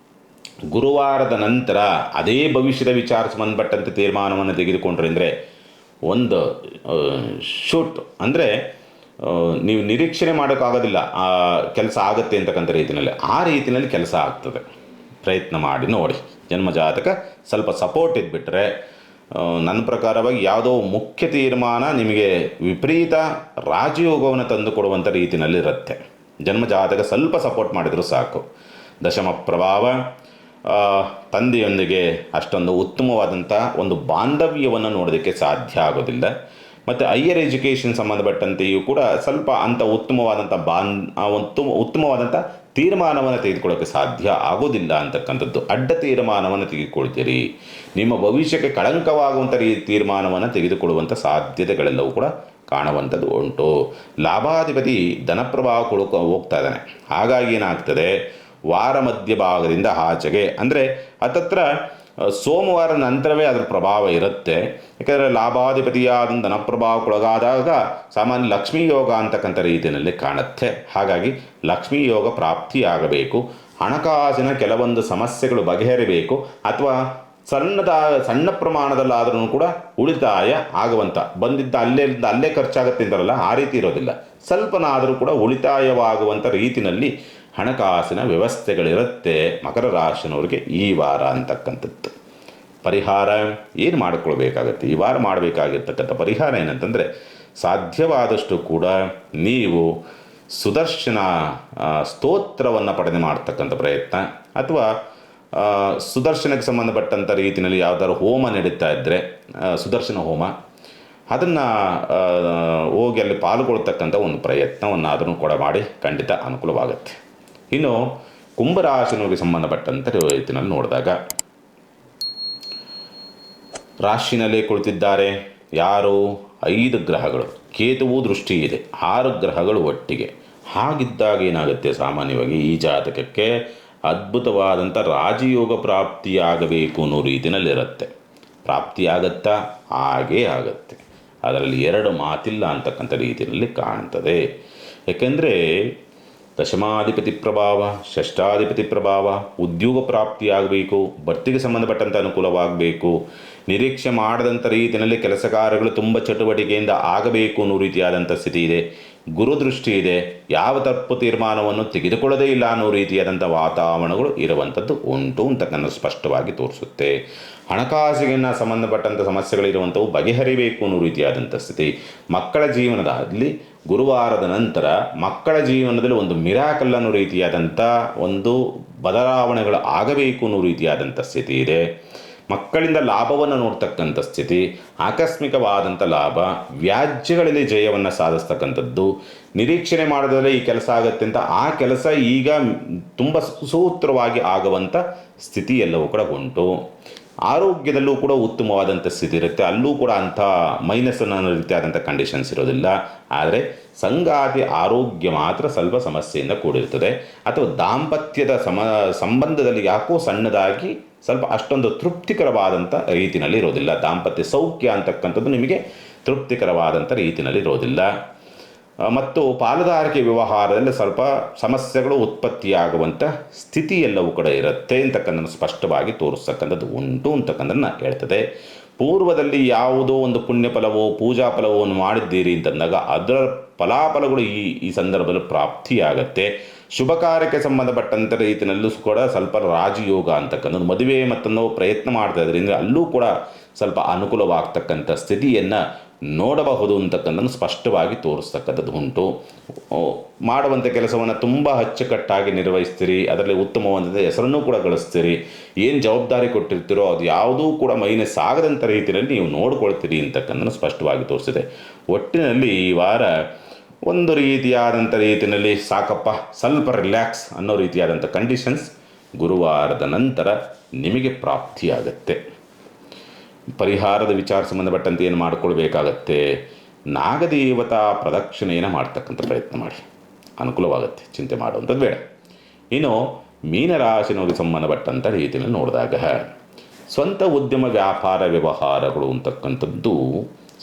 ಗುರುವಾರದ ನಂತರ ಅದೇ ಭವಿಷ್ಯದ ವಿಚಾರ ಸಂಬಂಧಪಟ್ಟಂತೆ ತೀರ್ಮಾನವನ್ನು ತೆಗೆದುಕೊಂಡ್ರೆ ಅಂದರೆ ಒಂದು ಶೂಟ್ ಅಂದರೆ ನೀವು ನಿರೀಕ್ಷಣೆ ಮಾಡೋಕ್ಕಾಗೋದಿಲ್ಲ ಆ ಕೆಲಸ ಆಗುತ್ತೆ ಅಂತಕ್ಕಂಥ ರೀತಿಯಲ್ಲಿ, ಆ ರೀತಿಯಲ್ಲಿ ಕೆಲಸ ಆಗ್ತದೆ. ಪ್ರಯತ್ನ ಮಾಡಿ ನೋಡಿ. ಜನ್ಮಜಾತಕ ಸ್ವಲ್ಪ ಸಪೋರ್ಟ್ ಇದ್ಬಿಟ್ರೆ ನನ್ನ ಪ್ರಕಾರವಾಗಿ ಯಾವುದೋ ಮುಖ್ಯ ತೀರ್ಮಾನ ನಿಮಗೆ ವಿಪರೀತ ರಾಜಯೋಗವನ್ನು ತಂದು ಕೊಡುವಂಥ ರೀತಿಯಲ್ಲಿರುತ್ತೆ. ಜನ್ಮಜಾತಕ ಸ್ವಲ್ಪ ಸಪೋರ್ಟ್ ಮಾಡಿದರೂ ಸಾಕು. ದಶಮ ಪ್ರಭಾವ ತಂದೆಯೊಂದಿಗೆ ಅಷ್ಟೊಂದು ಉತ್ತಮವಾದಂಥ ಒಂದು ಬಾಂಧವ್ಯವನ್ನು ನೋಡೋದಕ್ಕೆ ಸಾಧ್ಯ ಆಗೋದಿಲ್ಲ. ಮತ್ತು ಹೈಯರ್ ಎಜುಕೇಷನ್ ಸಂಬಂಧಪಟ್ಟಂತೆಯೂ ಕೂಡ ಸ್ವಲ್ಪ ಅಂಥ ಉತ್ತಮವಾದಂಥ ಉತ್ತಮವಾದಂಥ ತೀರ್ಮಾನವನ್ನು ತೆಗೆದುಕೊಳ್ಳೋಕ್ಕೆ ಸಾಧ್ಯ ಆಗೋದಿಲ್ಲ ಅಂತಕ್ಕಂಥದ್ದು. ಅಡ್ಡ ತೀರ್ಮಾನವನ್ನು ತೆಗೆದುಕೊಳ್ತೀರಿ. ನಿಮ್ಮ ಭವಿಷ್ಯಕ್ಕೆ ಕಳಂಕವಾಗುವಂಥ ತೀರ್ಮಾನವನ್ನು ತೆಗೆದುಕೊಳ್ಳುವಂಥ ಸಾಧ್ಯತೆಗಳೆಲ್ಲವೂ ಕೂಡ ಕಾಣುವಂಥದ್ದು ಉಂಟು. ಲಾಭಾಧಿಪತಿ ಧನಪ್ರಭಾವ ಹೋಗ್ತಾ ಇದ್ದಾನೆ. ಹಾಗಾಗಿ ಏನಾಗ್ತದೆ, ವಾರ ಮಧ್ಯಭಾಗದಿಂದ ಆಚೆಗೆ ಅಂದರೆ ಹತ್ತತ್ರ ಸೋಮವಾರ ನಂತರವೇ ಅದರ ಪ್ರಭಾವ ಇರುತ್ತೆ. ಯಾಕಂದರೆ ಲಾಭಾಧಿಪತಿಯಾದ ಧನಪ್ರಭಾವಕ್ಕೊಳಗಾದಾಗ ಸಾಮಾನ್ಯ ಲಕ್ಷ್ಮೀ ಯೋಗ ಅಂತಕ್ಕಂಥ ರೀತಿಯಲ್ಲಿ ಕಾಣುತ್ತೆ. ಹಾಗಾಗಿ ಲಕ್ಷ್ಮೀ ಯೋಗ ಪ್ರಾಪ್ತಿಯಾಗಬೇಕು, ಹಣಕಾಸಿನ ಕೆಲವೊಂದು ಸಮಸ್ಯೆಗಳು ಬಗೆಹರಿಬೇಕು, ಅಥವಾ ಸಣ್ಣ ಪ್ರಮಾಣದಲ್ಲಾದ್ರೂ ಕೂಡ ಉಳಿತಾಯ ಆಗುವಂಥ ಬಂದಿದ್ದ ಅಲ್ಲೇ ಖರ್ಚಾಗುತ್ತೆ ಅಂತಾರಲ್ಲ, ಆ ರೀತಿ ಇರೋದಿಲ್ಲ. ಸ್ವಲ್ಪನಾದರೂ ಕೂಡ ಉಳಿತಾಯವಾಗುವಂಥ ರೀತಿಯಲ್ಲಿ ಹಣಕಾಸಿನ ವ್ಯವಸ್ಥೆಗಳಿರುತ್ತೆ ಮಕರ ರಾಶಿನವ್ರಿಗೆ ಈ ವಾರ ಅಂತಕ್ಕಂಥದ್ದು. ಪರಿಹಾರ ಏನು ಮಾಡಿಕೊಳ್ಬೇಕಾಗತ್ತೆ, ಈ ವಾರ ಮಾಡಬೇಕಾಗಿರ್ತಕ್ಕಂಥ ಪರಿಹಾರ ಏನಂತಂದರೆ, ಸಾಧ್ಯವಾದಷ್ಟು ಕೂಡ ನೀವು ಸುದರ್ಶನ ಸ್ತೋತ್ರವನ್ನು ಪಡೆದು ಮಾಡ್ತಕ್ಕಂಥ ಪ್ರಯತ್ನ, ಅಥವಾ ಸುದರ್ಶನಕ್ಕೆ ಸಂಬಂಧಪಟ್ಟಂಥ ರೀತಿಯಲ್ಲಿ ಯಾವುದಾದ್ರು ಹೋಮ ನಡೀತಾ ಇದ್ದರೆ ಸುದರ್ಶನ ಹೋಮ, ಅದನ್ನು ಹೋಗಿ ಅಲ್ಲಿ ಪಾಲ್ಗೊಳ್ತಕ್ಕಂಥ ಒಂದು ಪ್ರಯತ್ನವನ್ನಾದರೂ ಕೂಡ ಮಾಡಿ ಖಂಡಿತ ಅನುಕೂಲವಾಗುತ್ತೆ. ಇನ್ನು ಕುಂಭರಾಶಿನವರಿಗೆ ಸಂಬಂಧಪಟ್ಟಂಥ ರೀತಿಯಲ್ಲಿ ನೋಡಿದಾಗ ರಾಶಿನಲ್ಲಿ ಕುಳಿತಿದ್ದಾರೆ ಯಾರು 5 ಗ್ರಹಗಳು, ಕೇತುವು ದೃಷ್ಟಿ ಇದೆ, 6 ಗ್ರಹಗಳು ಒಟ್ಟಿಗೆ. ಹಾಗಿದ್ದಾಗ ಏನಾಗುತ್ತೆ, ಸಾಮಾನ್ಯವಾಗಿ ಈ ಜಾತಕಕ್ಕೆ ಅದ್ಭುತವಾದಂಥ ರಾಜಯೋಗ ಪ್ರಾಪ್ತಿಯಾಗಬೇಕು ಅನ್ನೋ ರೀತಿಯಲ್ಲಿರುತ್ತೆ. ಪ್ರಾಪ್ತಿಯಾಗತ್ತಾ? ಹಾಗೇ ಆಗುತ್ತೆ. ಅದರಲ್ಲಿ 2 ಮಾತಿಲ್ಲ ಅಂತಕ್ಕಂಥ ರೀತಿಯಲ್ಲಿ ಕಾಣ್ತದೆ. ಏಕೆಂದರೆ ದಶಮಾಧಿಪತಿ ಪ್ರಭಾವ, ಷಷ್ಠಾಧಿಪತಿ ಪ್ರಭಾವ, ಉದ್ಯೋಗ ಪ್ರಾಪ್ತಿಯಾಗಬೇಕು, ಬಡ್ತಿಗೆ ಸಂಬಂಧಪಟ್ಟಂಥ ಅನುಕೂಲವಾಗಬೇಕು, ನಿರೀಕ್ಷೆ ಮಾಡದಂಥ ರೀತಿಯಲ್ಲಿ ಕೆಲಸ ಕಾರ್ಯಗಳು ತುಂಬ ಚಟುವಟಿಕೆಯಿಂದ ಆಗಬೇಕು ಅನ್ನೋ ರೀತಿಯಾದಂಥ ಸ್ಥಿತಿ ಇದೆ. ಗುರುದೃಷ್ಟಿ ಇದೆ, ಯಾವ ತಪ್ಪು ತೀರ್ಮಾನವನ್ನು ತೆಗೆದುಕೊಳ್ಳದೇ ಇಲ್ಲ ಅನ್ನೋ ರೀತಿಯಾದಂಥ ವಾತಾವರಣಗಳು ಇರುವಂಥದ್ದು ಉಂಟು ಅಂತಕ್ಕನ್ನು ಸ್ಪಷ್ಟವಾಗಿ ತೋರಿಸುತ್ತೆ. ಹಣಕಾಸಿಗೆ ಸಂಬಂಧಪಟ್ಟಂಥ ಸಮಸ್ಯೆಗಳಿರುವಂಥವು ಬಗೆಹರಿಬೇಕು ಅನ್ನೋ ರೀತಿಯಾದಂಥ ಸ್ಥಿತಿ. ಮಕ್ಕಳ ಜೀವನದಲ್ಲಿ ಗುರುವಾರದ ನಂತರ ಮಕ್ಕಳ ಜೀವನದಲ್ಲಿ ಒಂದು ಮಿರಾಕಲ್ ಅನ್ನೋ ರೀತಿಯಾದಂಥ ಒಂದು ಬದಲಾವಣೆಗಳು ಆಗಬೇಕು ಅನ್ನೋ ರೀತಿಯಾದಂಥ ಸ್ಥಿತಿ ಇದೆ. ಮಕ್ಕಳಿಂದ ಲಾಭವನ್ನು ನೋಡ್ತಕ್ಕಂಥ ಸ್ಥಿತಿ, ಆಕಸ್ಮಿಕವಾದಂಥ ಲಾಭ, ವ್ಯಾಜ್ಯಗಳಲ್ಲಿ ಜಯವನ್ನು ಸಾಧಿಸ್ತಕ್ಕಂಥದ್ದು, ನಿರೀಕ್ಷಣೆ ಮಾಡಿದ್ರೆ ಈ ಕೆಲಸ ಆಗುತ್ತೆ ಅಂತ ಆ ಕೆಲಸ ಈಗ ತುಂಬ ಸೂತ್ರವಾಗಿ ಆಗುವಂಥ ಸ್ಥಿತಿ ಎಲ್ಲವೂ ಕೂಡ ಉಂಟು. ಆರೋಗ್ಯದಲ್ಲೂ ಕೂಡ ಉತ್ತಮವಾದಂಥ ಸ್ಥಿತಿ ಇರುತ್ತೆ, ಅಲ್ಲೂ ಕೂಡ ಅಂಥ ಮೈನಸ್ ಅನ್ನೋ ರೀತಿಯಾದಂಥ ಕಂಡೀಷನ್ಸ್ ಇರೋದಿಲ್ಲ. ಆದರೆ ಸಂಗಾತಿ ಆರೋಗ್ಯ ಮಾತ್ರ ಸ್ವಲ್ಪ ಸಮಸ್ಯೆಯಿಂದ ಕೂಡಿರ್ತದೆ, ಅಥವಾ ದಾಂಪತ್ಯದ ಸಂಬಂಧದಲ್ಲಿ ಯಾಕೋ ಸಣ್ಣದಾಗಿ ಸ್ವಲ್ಪ ಅಷ್ಟೊಂದು ತೃಪ್ತಿಕರವಾದಂಥ ರೀತಿಯಲ್ಲಿ ಇರೋದಿಲ್ಲ. ದಾಂಪತ್ಯ ಸೌಖ್ಯ ಅಂತಕ್ಕಂಥದ್ದು ನಿಮಗೆ ತೃಪ್ತಿಕರವಾದಂಥ ರೀತಿಯಲ್ಲಿ ಇರೋದಿಲ್ಲ. ಮತ್ತು ಪಾಲುದಾರಿಕೆ ವ್ಯವಹಾರದಲ್ಲಿ ಸ್ವಲ್ಪ ಸಮಸ್ಯೆಗಳು ಉತ್ಪತ್ತಿಯಾಗುವಂಥ ಸ್ಥಿತಿ ಎಲ್ಲವೂ ಕೂಡ ಇರುತ್ತೆ ಅಂತಕ್ಕಂಥದ್ದು ಸ್ಪಷ್ಟವಾಗಿ ತೋರಿಸ್ತಕ್ಕಂಥದ್ದು ಉಂಟು ಅಂತಕ್ಕಂಥದ್ದನ್ನು ಹೇಳ್ತದೆ. ಪೂರ್ವದಲ್ಲಿ ಯಾವುದೋ ಒಂದು ಪುಣ್ಯ ಫಲವೋ ಪೂಜಾ ಫಲವನ್ನು ಮಾಡಿದ್ದೀರಿ ಅಂತಂದಾಗ ಅದರ ಫಲಾಫಲಗಳು ಈ ಸಂದರ್ಭದಲ್ಲಿ ಪ್ರಾಪ್ತಿಯಾಗತ್ತೆ. ಶುಭ ಕಾರ್ಯಕ್ಕೆ ಸಂಬಂಧಪಟ್ಟಂಥ ರೀತಿಯಲ್ಲೂ ಕೂಡ ಸ್ವಲ್ಪ ರಾಜಯೋಗ ಅಂತಕ್ಕಂಥದ್ದು, ಮದುವೆ ಮತ್ತೊಂದು ಪ್ರಯತ್ನ ಮಾಡ್ತಾ ಇದ್ರಿಂದ ಅಲ್ಲೂ ಕೂಡ ಸ್ವಲ್ಪ ಅನುಕೂಲವಾಗ್ತಕ್ಕಂಥ ಸ್ಥಿತಿಯನ್ನು ನೋಡಬಹುದು ಅಂತಕ್ಕಂಥದ್ದು ಸ್ಪಷ್ಟವಾಗಿ ತೋರಿಸ್ತಕ್ಕಂಥದ್ದು ಉಂಟು. ಮಾಡುವಂಥ ಕೆಲಸವನ್ನು ತುಂಬ ಅಚ್ಚುಕಟ್ಟಾಗಿ ನಿರ್ವಹಿಸ್ತೀರಿ, ಅದರಲ್ಲಿ ಉತ್ತಮವಾದ ಹೆಸರನ್ನು ಕೂಡ ಗಳಿಸ್ತೀರಿ. ಏನು ಜವಾಬ್ದಾರಿ ಕೊಟ್ಟಿರ್ತೀರೋ ಅದು ಯಾವುದೂ ಕೂಡ ಮೈನಸ್ ಆಗದಂಥ ರೀತಿಯಲ್ಲಿ ನೀವು ನೋಡ್ಕೊಳ್ತೀರಿ ಅಂತಕ್ಕಂಥದ್ದು ಸ್ಪಷ್ಟವಾಗಿ ತೋರಿಸಿದೆ. ಒಟ್ಟಿನಲ್ಲಿ ಈ ವಾರ ಒಂದು ರೀತಿಯಾದಂಥ ರೀತಿಯಲ್ಲಿ ಸಾಕಪ್ಪ ಸ್ವಲ್ಪ ರಿಲ್ಯಾಕ್ಸ್ ಅನ್ನೋ ರೀತಿಯಾದಂಥ ಕಂಡೀಷನ್ಸ್ ಗುರುವಾರದ ನಂತರ ನಿಮಗೆ ಪ್ರಾಪ್ತಿಯಾಗತ್ತೆ. ಪರಿಹಾರದ ವಿಚಾರ ಸಂಬಂಧಪಟ್ಟಂತೆ ಏನು ಮಾಡಿಕೊಳ್ಬೇಕಾಗತ್ತೆ, ನಾಗದೇವತಾ ಪ್ರದಕ್ಷಿಣೆಯನ್ನು ಮಾಡ್ತಕ್ಕಂಥ ಪ್ರಯತ್ನ ಮಾಡಿ, ಅನುಕೂಲವಾಗುತ್ತೆ, ಚಿಂತೆ ಮಾಡುವಂಥದ್ದು ಬೇಡ. ಇನ್ನು ಮೀನರಾಶಿನವರಿಗೆ ಸಂಬಂಧಪಟ್ಟಂಥ ರೀತಿಯಲ್ಲಿ ನೋಡಿದಾಗ ಸ್ವಂತ ಉದ್ಯಮ ವ್ಯಾಪಾರ ವ್ಯವಹಾರಗಳು ಅಂತಕ್ಕಂಥದ್ದು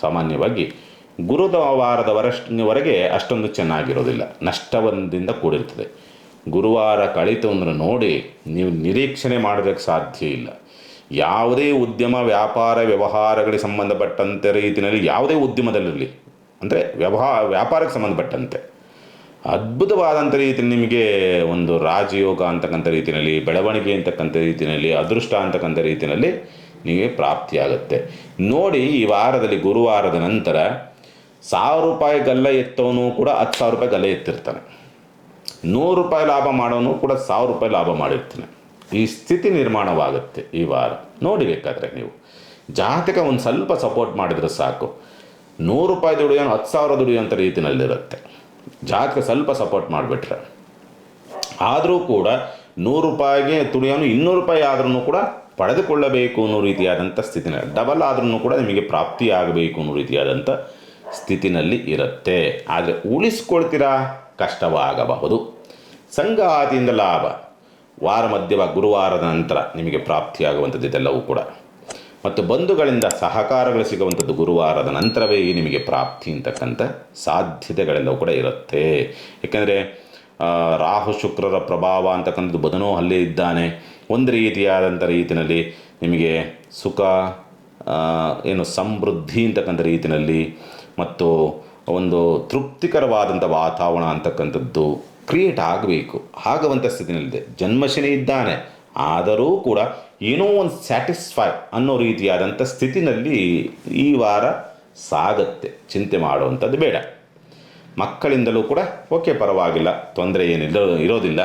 ಸಾಮಾನ್ಯವಾಗಿ ಗುರುವಾರದವರೆಗೆ ಅಷ್ಟೊಂದು ಚೆನ್ನಾಗಿರೋದಿಲ್ಲ, ನಷ್ಟದಿಂದ ಕೂಡಿರ್ತದೆ. ಗುರುವಾರ ಕಳೀತು ಅಂದ್ರೆ ನೋಡಿ ನೀವು ನಿರೀಕ್ಷಣೆ ಮಾಡೋದಕ್ಕೆ ಸಾಧ್ಯ ಇಲ್ಲ. ಯಾವುದೇ ಉದ್ಯಮ ವ್ಯಾಪಾರ ವ್ಯವಹಾರಗಳಿಗೆ ಸಂಬಂಧಪಟ್ಟಂತೆ ರೀತಿಯಲ್ಲಿ ಯಾವುದೇ ಉದ್ಯಮದಲ್ಲಿರಲಿ, ಅಂದರೆ ವ್ಯಾಪಾರಕ್ಕೆ ಸಂಬಂಧಪಟ್ಟಂತೆ ಅದ್ಭುತವಾದಂಥ ರೀತಿಯಲ್ಲಿ ನಿಮಗೆ ಒಂದು ರಾಜಯೋಗ ಅಂತಕ್ಕಂಥ ರೀತಿಯಲ್ಲಿ, ಬೆಳವಣಿಗೆ ಅಂತಕ್ಕಂಥ ರೀತಿಯಲ್ಲಿ, ಅದೃಷ್ಟ ಅಂತಕ್ಕಂಥ ರೀತಿಯಲ್ಲಿ ನಿಮಗೆ ಪ್ರಾಪ್ತಿಯಾಗುತ್ತೆ. ನೋಡಿ ಈ ವಾರದಲ್ಲಿ ಗುರುವಾರದ ನಂತರ 1000 ರೂಪಾಯಿ ಗಲ್ಲ ಎತ್ತವನು ಕೂಡ 10,000 ರೂಪಾಯಿ ಗಲ್ಲ ಎತ್ತಿರ್ತಾನೆ, 100 ರೂಪಾಯಿ ಲಾಭ ಮಾಡೋನು ಕೂಡ 1000 ರೂಪಾಯಿ ಲಾಭ ಮಾಡಿರ್ತಾನೆ. ಈ ಸ್ಥಿತಿ ನಿರ್ಮಾಣವಾಗುತ್ತೆ ಈ ವಾರ. ನೋಡಿ ಬೇಕಾದರೆ ನೀವು ಜಾತಕ ಒಂದು ಸ್ವಲ್ಪ ಸಪೋರ್ಟ್ ಮಾಡಿದರೆ ಸಾಕು, 100 ರೂಪಾಯಿ ದುಡಿಯೋನು 10,000 ದುಡಿಯೋಂಥ ರೀತಿಯಲ್ಲಿರುತ್ತೆ. ಜಾತಕ ಸ್ವಲ್ಪ ಸಪೋರ್ಟ್ ಮಾಡಿಬಿಟ್ರೆ, ಆದರೂ ಕೂಡ 100 ರೂಪಾಯಿಗೆ ದುಡಿಯೋನು 200 ರೂಪಾಯಿ ಆದ್ರೂ ಕೂಡ ಪಡೆದುಕೊಳ್ಳಬೇಕು ಅನ್ನೋ ರೀತಿಯಾದಂಥ ಸ್ಥಿತಿನ, ಡಬಲ್ ಆದ್ರೂ ಕೂಡ ನಿಮಗೆ ಪ್ರಾಪ್ತಿ ಆಗಬೇಕು ಅನ್ನೋ ರೀತಿಯಾದಂಥ ಸ್ಥಿತಿನಲ್ಲಿ ಇರುತ್ತೆ. ಆದರೆ ಉಳಿಸ್ಕೊಳ್ತೀರಾ ಕಷ್ಟವಾಗಬಹುದು. ಸಂಗಾತಿಯಿಂದ ಲಾಭ ವಾರ ಗುರುವಾರದ ನಂತರ ನಿಮಗೆ ಪ್ರಾಪ್ತಿಯಾಗುವಂಥದ್ದು ಇದೆಲ್ಲವೂ ಕೂಡ, ಮತ್ತು ಬಂಧುಗಳಿಂದ ಸಹಕಾರಗಳು ಸಿಗುವಂಥದ್ದು ಗುರುವಾರದ ನಂತರವೇ ನಿಮಗೆ ಪ್ರಾಪ್ತಿ ಅಂತಕ್ಕಂಥ ಸಾಧ್ಯತೆಗಳೆಲ್ಲವೂ ಕೂಡ ಇರುತ್ತೆ. ಏಕೆಂದರೆ ರಾಹು ಶುಕ್ರರ ಪ್ರಭಾವ ಅಂತಕ್ಕಂಥದ್ದು ಬುಧನೂ ಅಲ್ಲೇ ಇದ್ದಾನೆ. ಒಂದು ರೀತಿಯಾದಂಥ ರೀತಿಯಲ್ಲಿ ನಿಮಗೆ ಸುಖ ಸಮೃದ್ಧಿ ಅಂತಕ್ಕಂಥ ರೀತಿಯಲ್ಲಿ ಮತ್ತು ಒಂದು ತೃಪ್ತಿಕರವಾದಂಥ ವಾತಾವರಣ ಅಂತಕ್ಕಂಥದ್ದು ಕ್ರಿಯೇಟ್ ಆಗಬೇಕು, ಆಗುವಂಥ ಸ್ಥಿತಿನಲ್ಲಿದೆ. ಜನ್ಮಶನಿ ಇದ್ದಾನೆ, ಆದರೂ ಕೂಡ ಏನೋ ಒಂದು ಸ್ಯಾಟಿಸ್ಫೈ ಅನ್ನೋ ರೀತಿಯಾದಂಥ ಸ್ಥಿತಿನಲ್ಲಿ ಈ ವಾರ ಸಾಗತ್ತೆ. ಚಿಂತೆ ಮಾಡುವಂಥದ್ದು ಬೇಡ. ಮಕ್ಕಳಿಂದಲೂ ಕೂಡ ಓಕೆ, ಪರವಾಗಿಲ್ಲ, ತೊಂದರೆ ಇರೋದಿಲ್ಲ.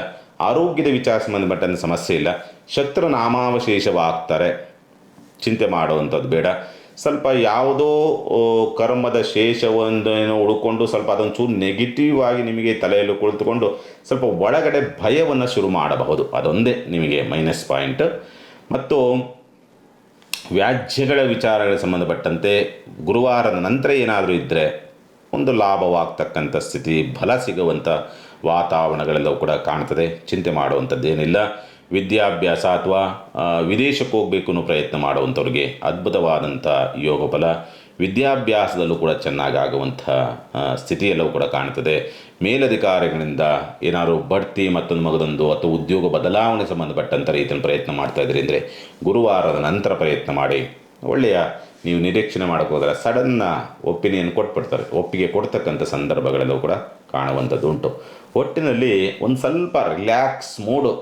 ಆರೋಗ್ಯದ ವಿಚಾರ ಸಂಬಂಧಪಟ್ಟಂಥ ಸಮಸ್ಯೆ ಇಲ್ಲ. ಶತ್ರು ನಾಮಾವಶೇಷವಾಗ್ತಾರೆ, ಚಿಂತೆ ಮಾಡುವಂಥದ್ದು ಬೇಡ. ಸ್ವಲ್ಪ ಯಾವುದೋ ಕರ್ಮದ ಶೇಷವನ್ನು ಉಳ್ಕೊಂಡು ಸ್ವಲ್ಪ ಅದೊಂದು ಚೂರು ನೆಗೆಟಿವ್ ಆಗಿ ನಿಮಗೆ ತಲೆಯಲ್ಲಿ ಕುಳಿತುಕೊಂಡು ಸ್ವಲ್ಪ ಒಳಗಡೆ ಭಯವನ್ನು ಶುರು ಮಾಡಬಹುದು. ಅದೊಂದೇ ನಿಮಗೆ ಮೈನಸ್ ಪಾಯಿಂಟ್. ಮತ್ತು ವ್ಯಾಜ್ಯಗಳ ವಿಚಾರಗಳಿಗೆ ಸಂಬಂಧಪಟ್ಟಂತೆ ಗುರುವಾರದ ನಂತರ ಏನಾದರೂ ಇದ್ದರೆ ಒಂದು ಲಾಭವಾಗ್ತಕ್ಕಂಥ ಸ್ಥಿತಿ, ಫಲ ಸಿಗುವಂಥ ವಾತಾವರಣಗಳೆಲ್ಲವೂ ಕೂಡ ಕಾಣ್ತದೆ. ಚಿಂತೆ ಮಾಡುವಂಥದ್ದೇನಿಲ್ಲ. ವಿದ್ಯಾಭ್ಯಾಸ ಅಥವಾ ವಿದೇಶಕ್ಕೆ ಹೋಗಬೇಕು ಅನ್ನೋ ಪ್ರಯತ್ನ ಮಾಡುವಂಥವ್ರಿಗೆ ಅದ್ಭುತವಾದಂಥ ಯೋಗ ಫಲ. ವಿದ್ಯಾಭ್ಯಾಸದಲ್ಲೂ ಕೂಡ ಚೆನ್ನಾಗಾಗುವಂಥ ಸ್ಥಿತಿಯೆಲ್ಲವೂ ಕೂಡ ಕಾಣ್ತದೆ. ಮೇಲಧಿಕಾರಿಗಳಿಂದ ಏನಾದರೂ ಬಡ್ತಿ ಮಗದೊಂದು ಅಥವಾ ಉದ್ಯೋಗ ಬದಲಾವಣೆ ಸಂಬಂಧಪಟ್ಟಂಥ ರೀತಿಯಲ್ಲಿ ಪ್ರಯತ್ನ ಮಾಡ್ತಾಯಿದ್ರಿ ಅಂದರೆ ಗುರುವಾರದ ನಂತರ ಪ್ರಯತ್ನ ಮಾಡಿ. ಒಳ್ಳೆಯ ನೀವು ನಿರೀಕ್ಷಣೆ ಮಾಡೋಕ್ಕೆ ಹೋದರೆ ಸಡನ್ನ ಒಪಿನಿಯನ್ ಕೊಟ್ಬಿಡ್ತಾರೆ, ಒಪ್ಪಿಗೆ ಕೊಡ್ತಕ್ಕಂಥ ಸಂದರ್ಭಗಳೆಲ್ಲವೂ ಕೂಡ ಕಾಣುವಂಥದ್ದು ಉಂಟು. ಒಟ್ಟಿನಲ್ಲಿ ಒಂದು ಸ್ವಲ್ಪ ರಿಲ್ಯಾಕ್ಸ್ ಮೂಡು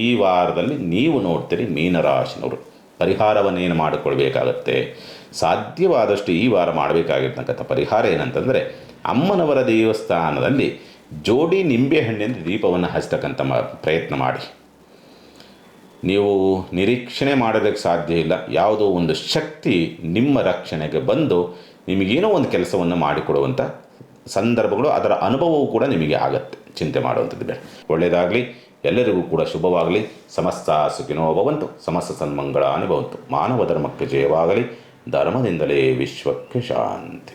ಈ ವಾರದಲ್ಲಿ ನೀವು ನೋಡ್ತೀರಿ. ಮೀನರಾಶಿನವರು ಪರಿಹಾರವನ್ನೇನು ಮಾಡಿಕೊಳ್ಬೇಕಾಗತ್ತೆ, ಸಾಧ್ಯವಾದಷ್ಟು ಈ ವಾರ ಮಾಡಬೇಕಾಗಿರ್ತಕ್ಕಂಥ ಪರಿಹಾರ ಏನಂತಂದರೆ, ಅಮ್ಮನವರ ದೇವಸ್ಥಾನದಲ್ಲಿ ಜೋಡಿ ನಿಂಬೆಹಣ್ಣಿನ ದೀಪವನ್ನು ಹಚ್ಚತಕ್ಕಂಥ ಪ್ರಯತ್ನ ಮಾಡಿ. ನೀವು ನಿರೀಕ್ಷಣೆ ಮಾಡೋದಕ್ಕೆ ಸಾಧ್ಯ ಇಲ್ಲ, ಯಾವುದೋ ಒಂದು ಶಕ್ತಿ ನಿಮ್ಮ ರಕ್ಷಣೆಗೆ ಬಂದು ನಿಮಗೇನೋ ಒಂದು ಕೆಲಸವನ್ನು ಮಾಡಿಕೊಡುವಂಥ ಸಂದರ್ಭಗಳು, ಅದರ ಅನುಭವವೂ ಕೂಡ ನಿಮಗೆ ಆಗತ್ತೆ. ಚಿಂತೆ ಮಾಡುವಂಥದ್ದು ಬೇಡ. ಒಳ್ಳೆಯದಾಗಲಿ, ಎಲ್ಲರಿಗೂ ಕೂಡ ಶುಭವಾಗಲಿ. ಸಮಸ್ತ ಸುಖಿನೋ ಭವಂತು, ಸಮಸ್ತ ಸನ್ಮಂಗಳಾನಿ ಭವಂತು. ಮಾನವ ಧರ್ಮಕ್ಕೆ ಜಯವಾಗಲಿ. ಧರ್ಮದಿಂದಲೇ ವಿಶ್ವಕ್ಕೆ ಶಾಂತಿ.